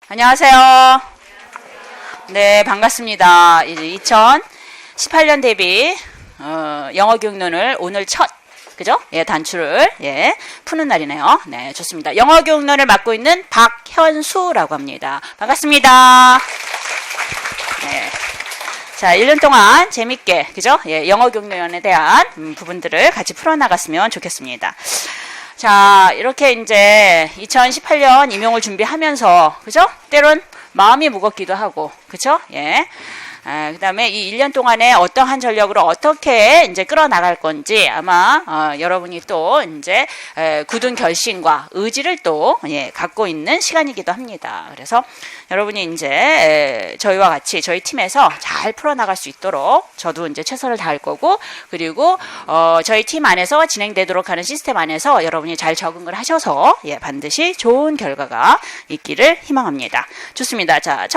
안녕하세요. 네, 반갑습니다. 이제 2018년 대비 영어 교육론을 오늘 그죠? 예, 단추를 푸는 날이네요. 네, 좋습니다. 영어 교육론을 맡고 있는 박현수라고 합니다. 반갑습니다. 네. 자, 1년 동안 재밌게, 그죠? 예, 영어 교육론에 대한 부분들을 같이 풀어나갔으면 좋겠습니다. 자, 이렇게 이제 2018년 임용을 준비하면서, 그죠? 때론 마음이 무겁기도 하고, 그죠? 예. 그 다음에 이 1년 동안에 어떠한 전력으로 어떻게 이제 끌어나갈 건지 아마 여러분이 또 이제 굳은 결심과 의지를 또 갖고 있는 시간이기도 합니다. 그래서 여러분이 이제 저희와 같이 저희 팀에서 잘 풀어나갈 수 있도록 저도 이제 최선을 다할 거고, 그리고 저희 팀 안에서 진행되도록 하는 시스템 안에서 여러분이 잘 적응을 하셔서 반드시 좋은 결과가 있기를 희망합니다. 좋습니다. 자,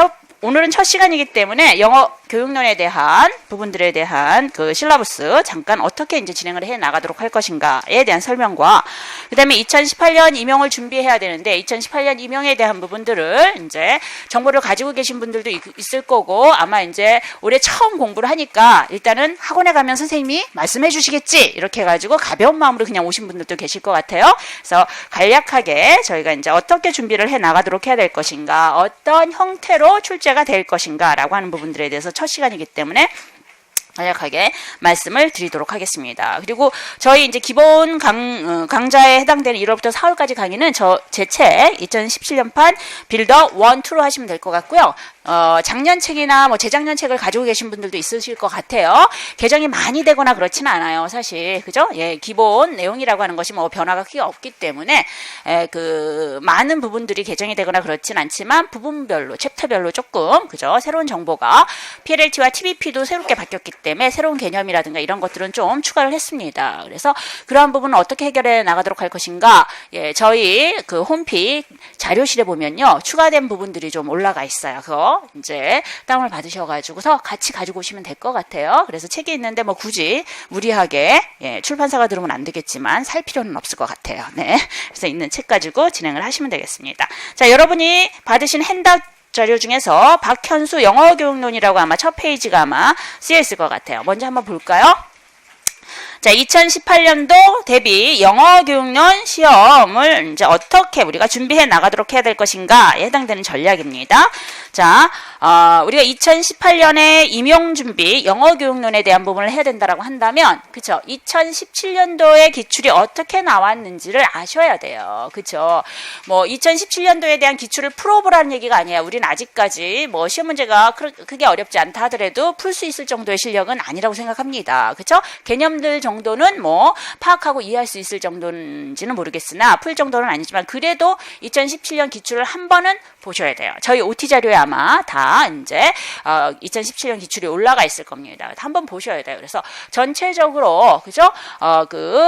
오늘은 첫 시간이기 때문에 영어 교육론에 대한 부분들에 대한 그 실라부스 잠깐 어떻게 이제 진행을 해 나가도록 할 것인가에 대한 설명과, 그 다음에 2018년 임용을 준비해야 되는데 2018년 임용에 대한 부분들을 이제 정보를 가지고 계신 분들도 있을 거고, 아마 이제 올해 처음 공부를 하니까 일단은 학원에 가면 선생님이 말씀해 주시겠지 이렇게 해가지고 가벼운 마음으로 그냥 오신 분들도 계실 것 같아요. 그래서 간략하게 저희가 이제 어떻게 준비를 해 나가도록 해야 될 것인가, 어떤 형태로 출제가 될 것인가 라고 하는 부분들에 대해서 첫 시간이기 때문에 간략하게 말씀을 드리도록 하겠습니다. 그리고 저희 이제 기본 강좌에 해당되는 1월부터 4월까지 강의는 제 책 2017년판 빌더 1, 2로 하시면 될 것 같고요. 작년 책이나 뭐 재작년 책을 가지고 계신 분들도 있으실 것 같아요. 개정이 많이 되거나 그렇지는 않아요, 사실. 그죠? 예, 기본 내용이라고 하는 것이 뭐 변화가 크게 없기 때문에 그 많은 부분들이 개정이 되거나 그렇진 않지만 부분별로, 챕터별로 조금, 그죠? 새로운 정보가 PLLT와 TBP도 새롭게 바뀌었기 때문에 새로운 개념이라든가 이런 것들은 좀 추가를 했습니다. 그래서 그러한 부분은 어떻게 해결해 나가도록 할 것인가? 예, 저희 그 홈피 자료실에 보면요, 추가된 부분들이 좀 올라가 있어요. 그거 이제 다운을 받으셔가지고서 같이 가지고 오시면 될 것 같아요. 그래서 책이 있는데 뭐 굳이 무리하게 출판사가 들으면 안 되겠지만 살 필요는 없을 것 같아요. 네, 그래서 있는 책 가지고 진행을 하시면 되겠습니다. 자, 여러분이 받으신 핸드아웃 자료 중에서 박현수 영어 교육론이라고 아마 첫 페이지가 아마 쓰여 있을 것 같아요. 먼저 한번 볼까요? 자, 2018년도 대비 영어 교육론 시험을 이제 어떻게 우리가 준비해 나가도록 해야 될 것인가에 해당되는 전략입니다. 자, 우리가 2018년에 임용 준비, 영어 교육론에 대한 부분을 해야 된다라고 한다면, 그쵸? 2017년도의 기출이 어떻게 나왔는지를 아셔야 돼요. 그쵸? 뭐, 2017년도에 대한 기출을 풀어보라는 얘기가 아니에요. 우리는 아직까지 뭐, 시험 문제가 크게 어렵지 않다 하더라도 풀 수 있을 정도의 실력은 아니라고 생각합니다. 그쵸? 개념들 정도는 뭐, 파악하고 이해할 수 있을 정도인지는 모르겠으나, 풀 정도는 아니지만, 그래도 2017년 기출을 한 번은 보셔야 돼요. 저희 OT 자료에 아마 다 이제 2017년 기출이 올라가 있을 겁니다. 한번 보셔야 돼요. 그래서 전체적으로 그죠?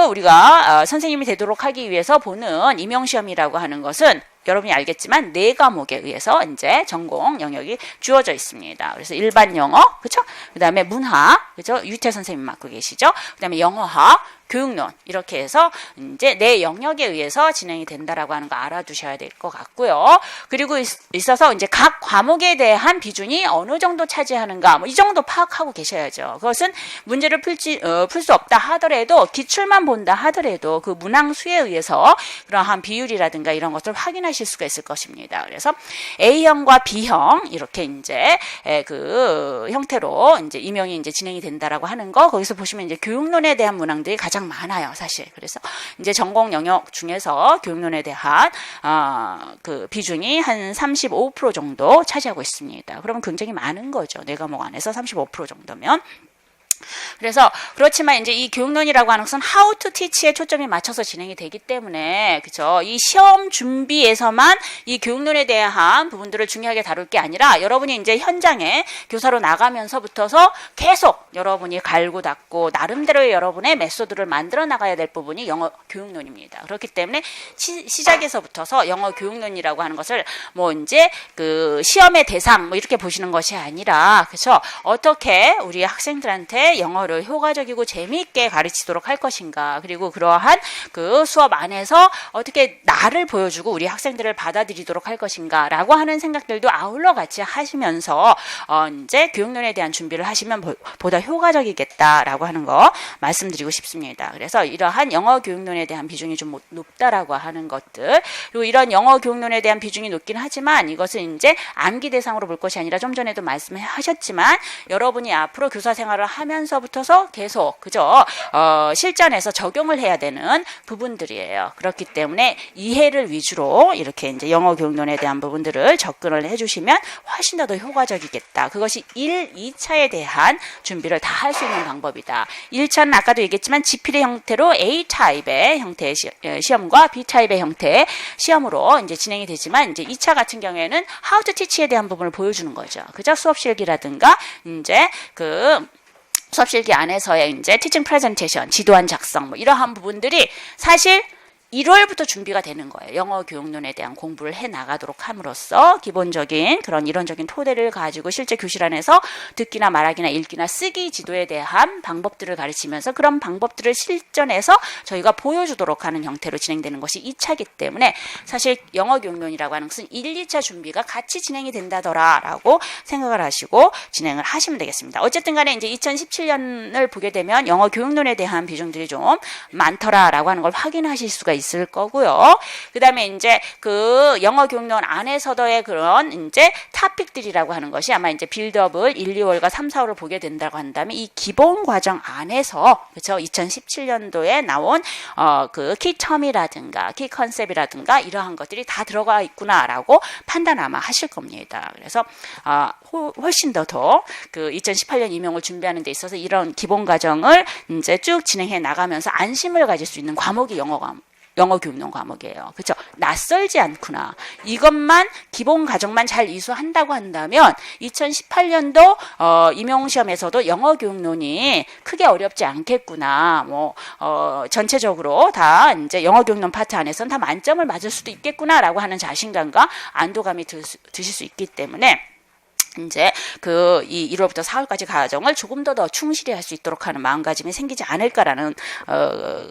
우리가 선생님이 되도록 하기 위해서 보는 임용시험이라고 하는 것은 여러분이 알겠지만 4과목에 의해서 이제 전공 영역이 주어져 있습니다. 그래서 일반 영어, 그렇죠? 그다음에 문화, 그렇죠? 유태 선생님 맡고 계시죠? 그다음에 영어학, 교육론, 이렇게 해서 이제 내 영역에 의해서 진행이 된다라고 하는 거 알아두셔야 될 것 같고요. 그리고 있어서 이제 각 과목에 대한 비중이 어느 정도 차지하는가, 뭐 이 정도 파악하고 계셔야죠. 그것은 문제를 풀 수 없다 하더라도, 기출만 본다 하더라도 그 문항수에 의해서 그러한 비율이라든가 이런 것을 확인하실 수가 있을 것입니다. 그래서 A형과 B형 이렇게 이제 그 형태로 이제 임용이 이제 진행이 된다라고 하는 거, 거기서 보시면 이제 교육론에 대한 문항들이 가장 많아요, 사실. 그래서 이제 전공 영역 중에서 교육론에 대한 그 비중이 한 35% 정도 차지하고 있습니다. 그러면 굉장히 많은 거죠. 4과목 안에서 35% 정도면. 그래서 그렇지만 이제 이 교육론이라고 하는 것은 how to teach에 초점이 맞춰서 진행이 되기 때문에, 그죠? 이 시험 준비에서만 이 교육론에 대한 부분들을 중요하게 다룰 게 아니라 여러분이 이제 현장에 교사로 나가면서부터서 계속 여러분이 갈고 닦고 나름대로의 여러분의 메소드를 만들어 나가야 될 부분이 영어 교육론입니다. 그렇기 때문에 시작에서부터서 영어 교육론이라고 하는 것을 뭐 이제 그 시험의 대상 뭐 이렇게 보시는 것이 아니라, 그죠? 어떻게 우리 학생들한테 영어를 영어를 효과적이고 재미있게 가르치도록 할 것인가, 그리고 그러한 그 수업 안에서 어떻게 나를 보여주고 우리 학생들을 받아들이도록 할 것인가 라고 하는 생각들도 아울러 같이 하시면서 이제 교육론에 대한 준비를 하시면 보다 효과적이겠다라고 하는 거 말씀드리고 싶습니다. 그래서 이러한 영어 교육론에 대한 비중이 좀 높다라고 하는 것들, 그리고 이런 영어 교육론에 대한 비중이 높긴 하지만 이것은 이제 암기 대상으로 볼 것이 아니라 좀 전에도 말씀하셨지만 여러분이 앞으로 교사 생활을 하면서부터서 계속 그죠? 실전에서 적용을 해야 되는 부분들이에요. 그렇기 때문에 이해를 위주로 이렇게 이제 영어 교육론에 대한 부분들을 접근을 해주시면 훨씬 더 효과적이겠다. 그것이 1, 2차에 대한 준비를 다 할 수 있는 방법이다. 1차는 아까도 얘기했지만 지필의 형태로 A타입의 형태의 시험과 B타입의 형태의 시험으로 이제 진행이 되지만 이제 2차 같은 경우에는 How to Teach에 대한 부분을 보여주는 거죠. 그죠? 수업 실기라든가 이제 그 수업 실기 안에서의 이제 티칭 프레젠테이션, 지도안 작성 뭐 이러한 부분들이 사실 1월부터 준비가 되는 거예요. 영어 교육론에 대한 공부를 해 나가도록 함으로써 기본적인 그런 이론적인 토대를 가지고 실제 교실 안에서 듣기나 말하기나 읽기나 쓰기 지도에 대한 방법들을 가르치면서 그런 방법들을 실전에서 저희가 보여주도록 하는 형태로 진행되는 것이 2차이기 때문에 사실 영어 교육론이라고 하는 것은 1, 2차 준비가 같이 진행이 된다더라라고 생각을 하시고 진행을 하시면 되겠습니다. 어쨌든 간에 이제 2017년을 보게 되면 영어 교육론에 대한 비중들이 좀 많더라라고 하는 걸 확인하실 수가 있을 거고요. 그 다음에 이제 그 영어 교육론 안에서도의 그런 이제 토픽들이라고 하는 것이 아마 이제 빌드업을 1, 2월과 3, 4월을 보게 된다고 한다면 이 기본 과정 안에서 그렇죠. 2017년도에 나온 그 키텀이라든가 키 컨셉이라든가 이러한 것들이 다 들어가 있구나라고 판단 아마 하실 겁니다. 그래서 훨씬 더 그 2018년 임용을 준비하는 데 있어서 이런 기본 과정을 이제 쭉 진행해 나가면서 안심을 가질 수 있는 과목이 영어 교육론 과목이에요. 그렇죠? 낯설지 않구나. 이것만 기본 과정만 잘 이수한다고 한다면 2018년도 임용시험에서도 영어 교육론이 크게 어렵지 않겠구나. 뭐 전체적으로 다 이제 영어 교육론 파트 안에서는 다 만점을 맞을 수도 있겠구나라고 하는 자신감과 안도감이 드실 수 있기 때문에 이제 그 이 1월부터 4월까지 과정을 조금 더 충실히 할 수 있도록 하는 마음가짐이 생기지 않을까라는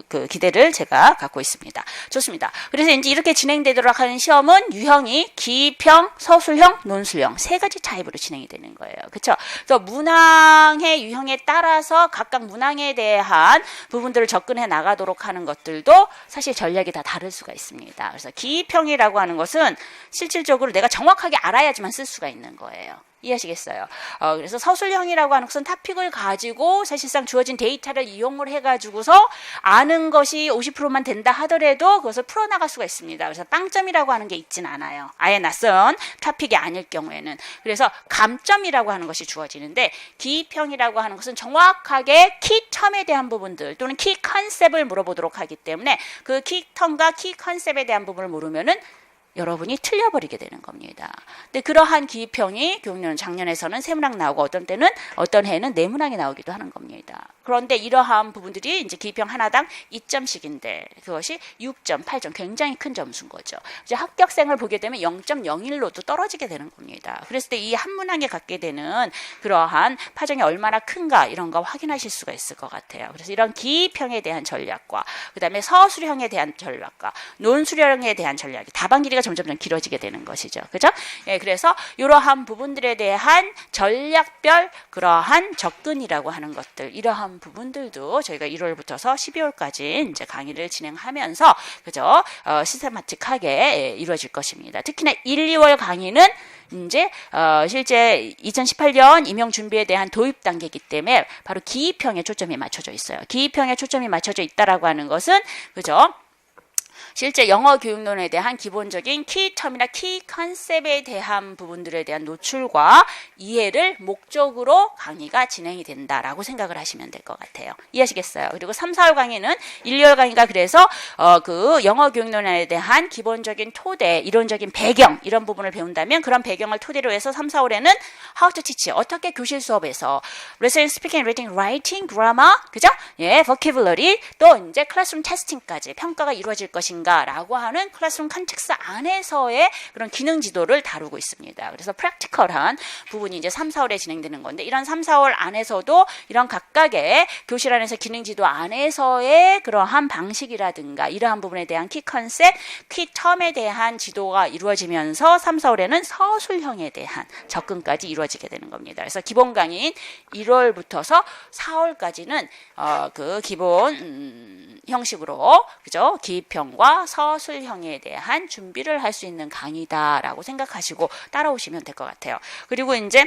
그 기대를 제가 갖고 있습니다. 좋습니다. 그래서 이제 이렇게 진행되도록 하는 시험은 유형이 기평, 서술형, 논술형 세 가지 타입으로 진행이 되는 거예요. 그렇죠? 그래서 문항의 유형에 따라서 각각 문항에 대한 부분들을 접근해 나가도록 하는 것들도 사실 전략이 다 다를 수가 있습니다. 그래서 기평이라고 하는 것은 실질적으로 내가 정확하게 알아야지만 쓸 수가 있는 거예요. 이해하시겠어요? 그래서 서술형이라고 하는 것은 토픽을 가지고 사실상 주어진 데이터를 이용을 해가지고서 아는 것이 50%만 된다 하더라도 그것을 풀어나갈 수가 있습니다. 그래서 빵점이라고 하는 게 있진 않아요. 아예 낯선 토픽이 아닐 경우에는. 그래서 감점이라고 하는 것이 주어지는데 기평이라고 하는 것은 정확하게 키텀에 대한 부분들 또는 키 컨셉을 물어보도록 하기 때문에 그 키텀과 키 컨셉에 대한 부분을 모르면은 여러분이 틀려버리게 되는 겁니다. 근데 그러한 기평이 교육론은 작년에서는 세 문항 나오고 어떤 해는 네 문항이 나오기도 하는 겁니다. 그런데 이러한 부분들이 이제 기평 하나당 2점씩인데 그것이 6점, 8점 굉장히 큰 점수인 거죠. 이제 합격생을 보게 되면 0.01로도 떨어지게 되는 겁니다. 그랬을 때 이 한 문항에 갖게 되는 그러한 파장이 얼마나 큰가 이런 거 확인하실 수가 있을 것 같아요. 그래서 이런 기평에 대한 전략과 그 다음에 서술형에 대한 전략과 논술형에 대한 전략이 답안 길이가 점점 길어지게 되는 것이죠. 그죠? 예, 그래서 이러한 부분들에 대한 전략별 그러한 접근이라고 하는 것들, 이러한 부분들도 저희가 1월부터서 12월까지 이제 강의를 진행하면서 그죠? 시스테마틱하게 이루어질 것입니다. 특히나 1, 2월 강의는 이제 실제 2018년 임용 준비에 대한 도입 단계이기 때문에 바로 기평에 초점이 맞춰져 있어요. 기평에 초점이 맞춰져 있다라고 하는 것은 그죠? 실제 영어 교육론에 대한 기본적인 키텀이나 키 컨셉에 대한 부분들에 대한 노출과 이해를 목적으로 강의가 진행이 된다라고 생각을 하시면 될 것 같아요. 이해하시겠어요? 그리고 3, 4월 강의는 1, 2월 강의가 그래서 그 영어 교육론에 대한 기본적인 토대, 이론적인 배경 이런 부분을 배운다면 그런 배경을 토대로 해서 3, 4월에는 How to Teach, 어떻게 교실 수업에서 Listening, Speaking, Reading, Writing, Grammar, 그죠? 예, Vocabulary, 또 이제 클래스룸 테스팅까지 평가가 이루어질 것이 것인가 라고 하는 클래스룸 컨텍스트 안에서의 그런 기능 지도를 다루고 있습니다. 그래서 프랙티컬한 부분이 이제 3, 4월에 진행되는 건데 이런 3, 4월 안에서도 이런 각각의 교실 안에서 기능 지도 안에서의 그러한 방식이라든가 이러한 부분에 대한 키 컨셉, 키 텀에 대한 지도가 이루어지면서 3, 4월에는 서술형에 대한 접근까지 이루어지게 되는 겁니다. 그래서 기본 강의인 1월부터서 4월까지는 그 기본 형식으로 그죠? 기입형과 서술형에 대한 준비를 할 수 있는 강의다라고 생각하시고 따라오시면 될 것 같아요. 그리고 이제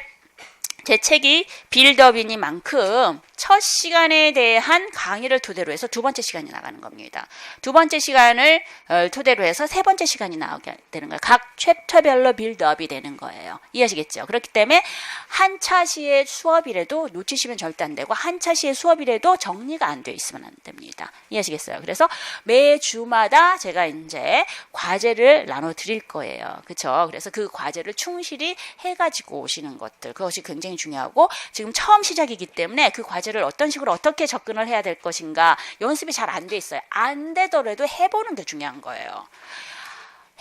제 책이 빌드업이니만큼 첫 시간에 대한 강의를 토대로 해서 두 번째 시간이 나가는 겁니다. 두 번째 시간을 토대로 해서 세 번째 시간이 나오게 되는 거예요. 각 챕터별로 빌드업이 되는 거예요. 이해하시겠죠? 그렇기 때문에 한 차시의 수업이라도 놓치시면 절대 안 되고 한 차시의 수업이라도 정리가 안 돼 있으면 안 됩니다. 이해하시겠어요? 그래서 매주마다 제가 이제 과제를 나눠 드릴 거예요. 그렇죠? 그래서 그 과제를 충실히 해가지고 오시는 것들 그것이 굉장히 중요하고 지금 처음 시작이기 때문에 그 과제를 어떤 식으로 어떻게 접근을 해야 될 것인가 연습이 잘 안 돼 있어요. 안 되더라도 해보는 게 중요한 거예요.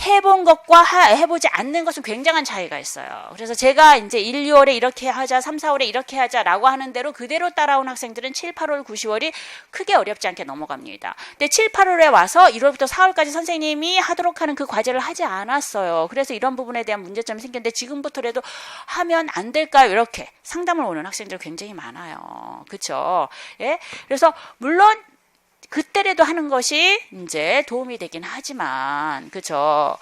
해본 것과 해보지 않는 것은 굉장한 차이가 있어요. 그래서 제가 이제 1, 2월에 이렇게 하자, 3, 4월에 이렇게 하자라고 하는 대로 그대로 따라온 학생들은 7, 8월, 9, 10월이 크게 어렵지 않게 넘어갑니다. 근데 7, 8월에 와서 1월부터 4월까지 선생님이 하도록 하는 그 과제를 하지 않았어요. 그래서 이런 부분에 대한 문제점이 생겼는데 지금부터라도 하면 안 될까요? 이렇게 상담을 오는 학생들 굉장히 많아요. 그렇죠? 예? 그래서 물론 그때라도 하는 것이 이제 도움이 되긴 하지만, 그죠?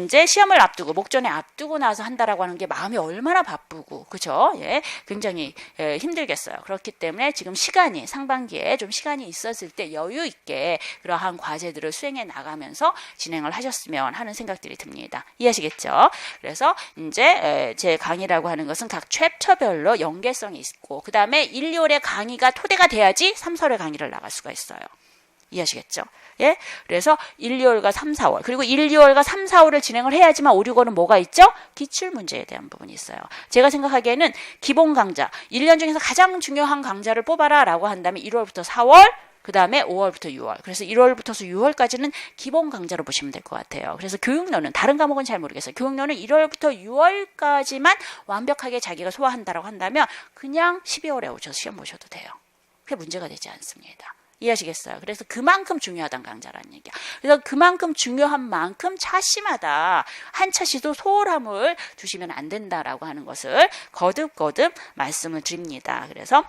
이제 시험을 앞두고, 목전에 앞두고 나서 한다라고 하는 게 마음이 얼마나 바쁘고, 그죠? 예, 굉장히 힘들겠어요. 그렇기 때문에 지금 시간이, 상반기에 좀 시간이 있었을 때 여유 있게 그러한 과제들을 수행해 나가면서 진행을 하셨으면 하는 생각들이 듭니다. 이해하시겠죠? 그래서 이제 제 강의라고 하는 것은 각 챕터별로 연계성이 있고, 그 다음에 1, 2월의 강의가 토대가 돼야지 3, 4월의 강의를 나갈 수가 있어요. 이해하시겠죠? 예? 그래서 1, 2월과 3, 4월 그리고 1, 2월과 3, 4월을 진행을 해야지만 5, 6월은 뭐가 있죠? 기출문제에 대한 부분이 있어요. 제가 생각하기에는 기본 강좌 1년 중에서 가장 중요한 강좌를 뽑아라 라고 한다면 1월부터 4월 그 다음에 5월부터 6월 그래서 1월부터 6월까지는 기본 강좌로 보시면 될 것 같아요. 그래서 교육론은 다른 과목은 잘 모르겠어요. 교육론은 1월부터 6월까지만 완벽하게 자기가 소화한다라고 한다면 그냥 12월에 오셔서 시험 보셔도 돼요. 그게 문제가 되지 않습니다. 이해하시겠어요? 그래서 그만큼 중요하다는 강좌라는 얘기야. 그래서 그만큼 중요한 만큼 차시마다 한 차시도 소홀함을 두시면 안 된다라고 하는 것을 거듭거듭 말씀을 드립니다. 그래서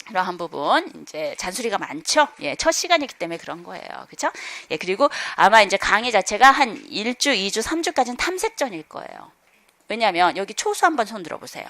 이러한 부분 이제 잔소리가 많죠. 예, 첫 시간이기 때문에 그런 거예요. 그렇죠? 예, 그리고 아마 이제 강의 자체가 한 1주, 2주, 3주까지는 탐색전일 거예요. 왜냐하면 여기 초수 한번 손 들어보세요.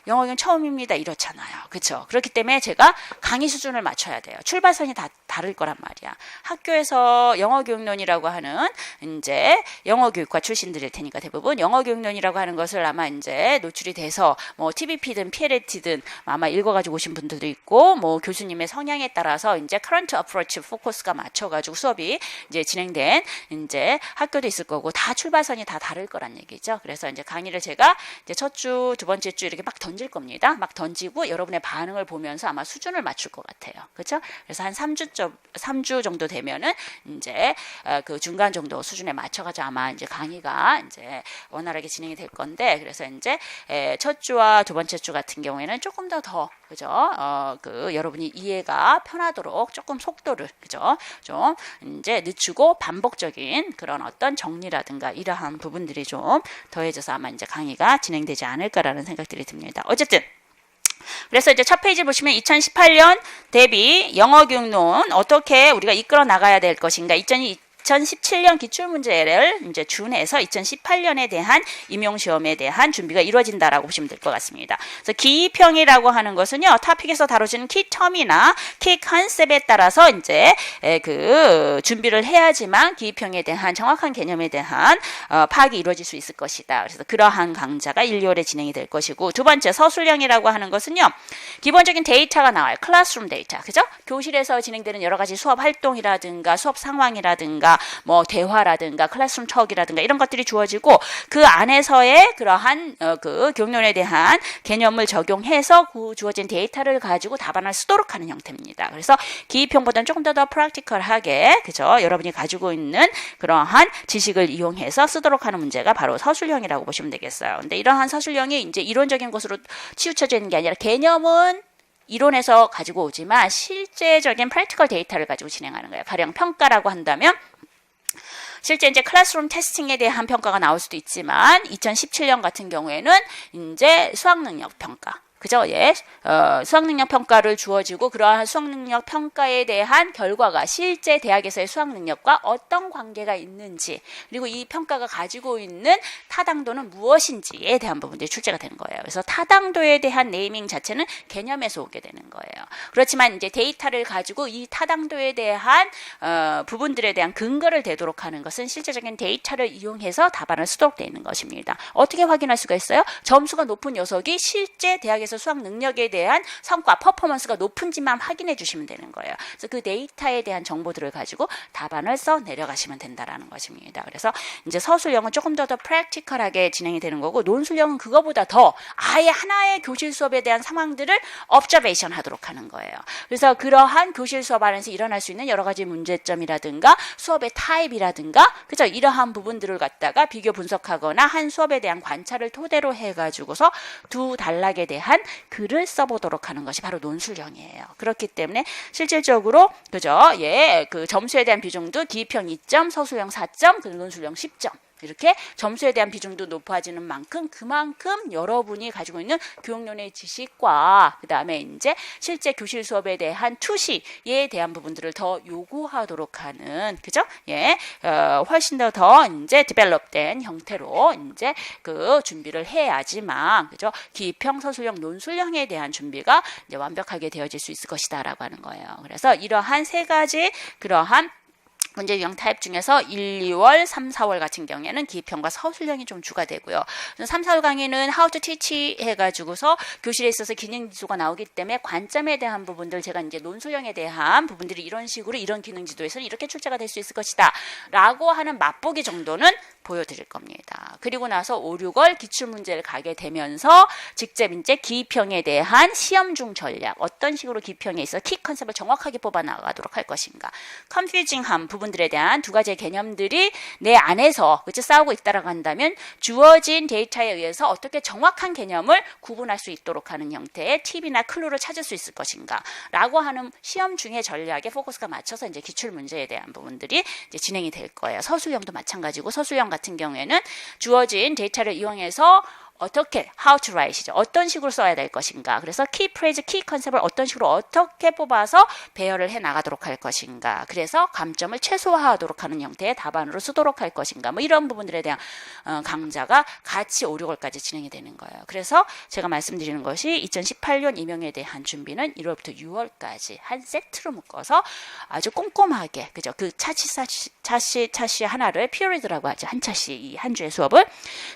영어교육 처음입니다. 이렇잖아요. 그렇죠? 그렇기 때문에 제가 강의 수준을 맞춰야 돼요. 출발선이 다 다를 거란 말이야. 학교에서 영어교육론이라고 하는 이제 영어교육과 출신들일 테니까 대부분 영어교육론이라고 하는 것을 아마 이제 노출이 돼서 뭐 TBP든 PLAT든 아마 읽어가지고 오신 분들도 있고 뭐 교수님의 성향에 따라서 이제 current approach 포커스가 맞춰가지고 수업이 이제 진행된 이제 학교도 있을 거고 다 출발선이 다 다를 거란 얘기죠. 그래서 이제 강의를 제가 이제 첫 주, 두 번째 주 이렇게 막 던질 겁니다. 막 던지고 여러분의 반응을 보면서 아마 수준을 맞출 것 같아요. 그렇죠? 그래서 한 3주 정도 되면은 이제 그 중간 정도 수준에 맞춰가지고 아마 이제 강의가 이제 원활하게 진행이 될 건데 그래서 이제 첫 주와 두 번째 주 같은 경우에는 조금 더 그죠? 그 여러분이 이해가 편하도록 조금 속도를 그죠? 좀 이제 늦추고 반복적인 그런 어떤 정리라든가 이러한 부분들이 좀 더해져서 아마 이제 강의가 진행되지 않을까라는 생각들이 듭니다. 어쨌든 그래서 이제 첫 페이지 보시면 2018년 대비 영어교육론 어떻게 우리가 이끌어 나가야 될 것인가 2017년 기출문제를 이제 준해서 2018년에 대한 임용시험에 대한 준비가 이루어진다라고 보시면 될 것 같습니다. 그래서 기입형이라고 하는 것은요, 토픽에서 다뤄지는 키텀이나 키 컨셉에 따라서 이제 그 준비를 해야지만 기입형에 대한 정확한 개념에 대한 파악이 이루어질 수 있을 것이다. 그래서 그러한 강좌가 1, 2월에 진행이 될 것이고, 두 번째 서술형이라고 하는 것은요, 기본적인 데이터가 나와요. 클래스룸 데이터, 그죠? 교실에서 진행되는 여러 가지 수업 활동이라든가 수업 상황이라든가 주어집니다. 뭐 대화라든가 클래스룸 톡이라든가 이런 것들이 주어지고 그 안에서의 그러한 그 교육론에 대한 개념을 적용해서 그 주어진 데이터를 가지고 답안을 쓰도록 하는 형태입니다. 그래서 기입형보다는 조금 더 프랙티컬하게 그죠? 여러분이 가지고 있는 그러한 지식을 이용해서 쓰도록 하는 문제가 바로 서술형이라고 보시면 되겠어요. 근데 이러한 서술형이 이제 이론적인 것으로 치우쳐져 있는 게 아니라 개념은 이론에서 가지고 오지만 실제적인 프랙티컬 데이터를 가지고 진행하는 거예요. 가령 평가라고 한다면 실제 이제 클래스룸 테스팅에 대한 평가가 나올 수도 있지만 2017년 같은 경우에는 이제 수학 능력 평가 그죠? 예. 수학능력 평가를 주어지고 그러한 수학능력 평가에 대한 결과가 실제 대학에서의 수학능력과 어떤 관계가 있는지 그리고 이 평가가 가지고 있는 타당도는 무엇인지에 대한 부분들이 출제가 되는 거예요. 그래서 타당도에 대한 네이밍 자체는 개념에서 오게 되는 거예요. 그렇지만 이제 데이터를 가지고 이 타당도에 대한 부분들에 대한 근거를 대도록 하는 것은 실제적인 데이터를 이용해서 답안을 쓰도록 되어 있는 것입니다. 어떻게 확인할 수가 있어요? 점수가 높은 녀석이 실제 대학에서 수학 능력에 대한 성과, 퍼포먼스가 높은지만 확인해 주시면 되는 거예요. 그래서 그 데이터에 대한 정보들을 가지고 답안을 써 내려가시면 된다라는 것입니다. 그래서 이제 서술형은 조금 더 프랙티컬하게 진행이 되는 거고 논술형은 그거보다 더 아예 하나의 교실 수업에 대한 상황들을 observation 하도록 하는 거예요. 그래서 그러한 교실 수업 안에서 일어날 수 있는 여러 가지 문제점이라든가 수업의 타입이라든가 그죠? 이러한 부분들을 갖다가 비교 분석하거나 한 수업에 대한 관찰을 토대로 해가지고서 두 단락에 대한 글을 써보도록 하는 것이 바로 논술형이에요. 그렇기 때문에 실질적으로 그죠? 예, 그 점수에 대한 비중도 기입형 2점, 서술형 4점, 그 논술형 10점. 이렇게 점수에 대한 비중도 높아지는 만큼 그만큼 여러분이 가지고 있는 교육론의 지식과 그 다음에 이제 실제 교실 수업에 대한 투시에 대한 부분들을 더 요구하도록 하는 그죠? 예, 훨씬 더 이제 디벨롭된 형태로 이제 그 준비를 해야지만 그죠? 기입형, 서술형, 논술형에 대한 준비가 이제 완벽하게 되어질 수 있을 것이다라고 하는 거예요. 그래서 이러한 세 가지 그러한 문제 유형 타입 중에서 1, 2월, 3, 4월 같은 경우에는 기입형과 서술형이 좀 주가 되고요. 3, 4월 강의는 How to Teach 해가지고서 교실에 있어서 기능 지도가 나오기 때문에 관점에 대한 부분들 제가 이제 논술형에 대한 부분들이 이런 식으로 이런 기능 지도에서는 이렇게 출제가 될 수 있을 것이다 라고 하는 맛보기 정도는 보여드릴 겁니다. 그리고 나서 5, 6월 기출문제를 가게 되면서 직접 이제 기입형에 대한 시험 중 전략 어떤 식으로 기입형에 있어 키 컨셉을 정확하게 뽑아 나가도록 할 것인가 컨퓨징한 부분들에 대한 두 가지의 개념들이 내 안에서 그치 싸우고 있다라고 한다면 주어진 데이터에 의해서 어떻게 정확한 개념을 구분할 수 있도록 하는 형태의 팁이나 클루를 찾을 수 있을 것인가 라고 하는 시험 중의 전략에 포커스가 맞춰서 이제 기출 문제에 대한 부분들이 이제 진행이 될 거예요. 서술형도 마찬가지고 서술형 같은 경우에는 주어진 데이터를 이용해서 어떻게 how to write이죠. 어떤 식으로 써야 될 것인가. 그래서 키 프레이즈, 키 컨셉을 어떤 식으로 어떻게 뽑아서 배열을 해 나가도록 할 것인가. 그래서 감점을 최소화하도록 하는 형태의 답안으로 쓰도록 할 것인가. 뭐 이런 부분들에 대한 강좌가 같이 5, 6월까지 진행이 되는 거예요. 그래서 제가 말씀드리는 것이 2018년 임용에 대한 준비는 1월부터 6월까지 한 세트로 묶어서 아주 꼼꼼하게 그죠? 그 차시 하나를 피어리드라고 하죠. 한 차시 이 한 주의 수업을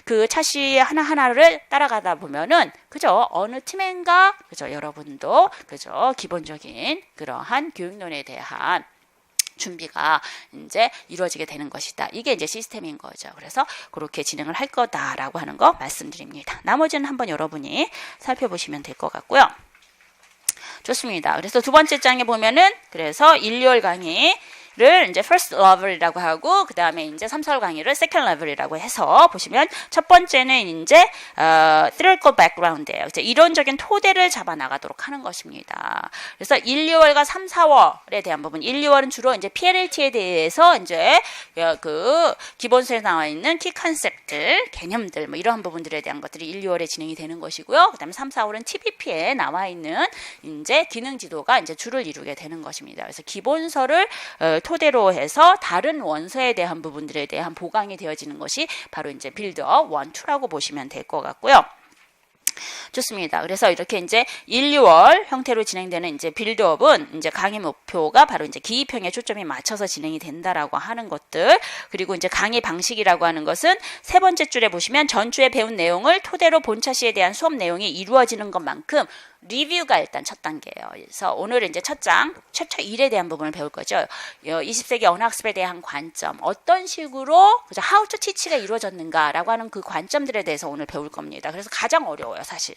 그 차시 하나하나를 따라가다 보면은 그죠 어느 팀인가 그죠 여러분도 그죠 기본적인 그러한 교육론에 대한 준비가 이제 이루어지게 되는 것이다. 이게 이제 시스템인 거죠. 그래서 그렇게 진행을 할 거다라고 하는 거 말씀드립니다. 나머지는 한번 여러분이 살펴보시면 될 것 같고요. 좋습니다. 그래서 두 번째 장에 보면은 그래서 1, 2월 강의 를 이제 first level이라고 하고 그 다음에 이제 3, 4월 강의를 second level이라고 해서 보시면 첫 번째는 이제 theoretical background예요. 이제 이론적인 토대를 잡아 나가도록 하는 것입니다. 그래서 1, 2월과 3, 4월에 대한 부분 1, 2월은 주로 이제 PLLT에 대해서 이제 그 기본서에 나와 있는 키 컨셉들, 개념들 뭐 이러한 부분들에 대한 것들이 1, 2월에 진행이 되는 것이고요. 그 다음에 3, 4월은 TPP에 나와 있는 이제 기능 지도가 이제 주를 이루게 되는 것입니다. 그래서 기본서를 토대로 해서 다른 원서에 대한 부분들에 대한 보강이 되어지는 것이 바로 이제 빌드업 1, 2라고 보시면 될 것 같고요. 좋습니다. 그래서 이렇게 이제 1, 2월 형태로 진행되는 이제 빌드업은 이제 강의 목표가 바로 이제 기입형에 초점이 맞춰서 진행이 된다라고 하는 것들 그리고 이제 강의 방식이라고 하는 것은 세 번째 줄에 보시면 전주에 배운 내용을 토대로 본차시에 대한 수업 내용이 이루어지는 것만큼 리뷰가 일단 첫 단계예요. 그래서 오늘은 이제 첫 장, 챕터 1에 대한 부분을 배울 거죠. 20세기 언어학습에 대한 관점, 어떤 식으로 그죠? How to teach가 이루어졌는가라고 하는 그 관점들에 대해서 오늘 배울 겁니다. 그래서 가장 어려워요, 사실.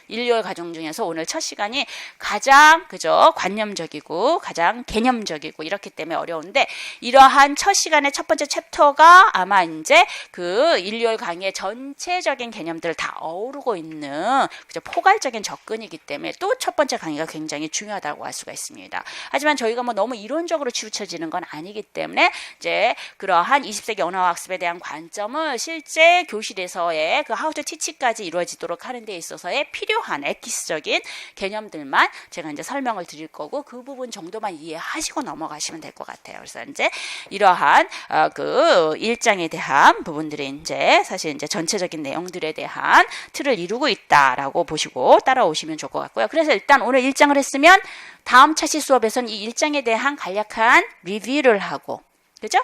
1, 2월 과정 중에서 오늘 첫 시간이 가장 그죠 관념적이고 가장 개념적이고 이렇기 때문에 어려운데 이러한 첫 시간의 첫 번째 챕터가 아마 이제 그 1, 2월 강의의 전체적인 개념들을 다 어우르고 있는 그죠 포괄적인 접근이기 때문에 또 첫 번째 강의가 굉장히 중요하다고 할 수가 있습니다. 하지만 저희가 뭐 너무 이론적으로 치우쳐지는 건 아니기 때문에 이제 그러한 20세기 언어학습에 대한 관점을 실제 교실에서의 그 How to Teach까지 이루어지도록 하는 데 있어서의 필요한 엑기스적인 개념들만 제가 이제 설명을 드릴 거고 그 부분 정도만 이해하시고 넘어가시면 될 것 같아요. 그래서 이제 이러한 그 1장에 대한 부분들이 이제 사실 이제 전체적인 내용들에 대한 틀을 이루고 있다라고 보시고 따라오시면 좋을 것 같고요. 그래서 일단 오늘 1장을 했으면 다음 차시 수업에서는 이 1장에 대한 간략한 리뷰를 하고 그죠?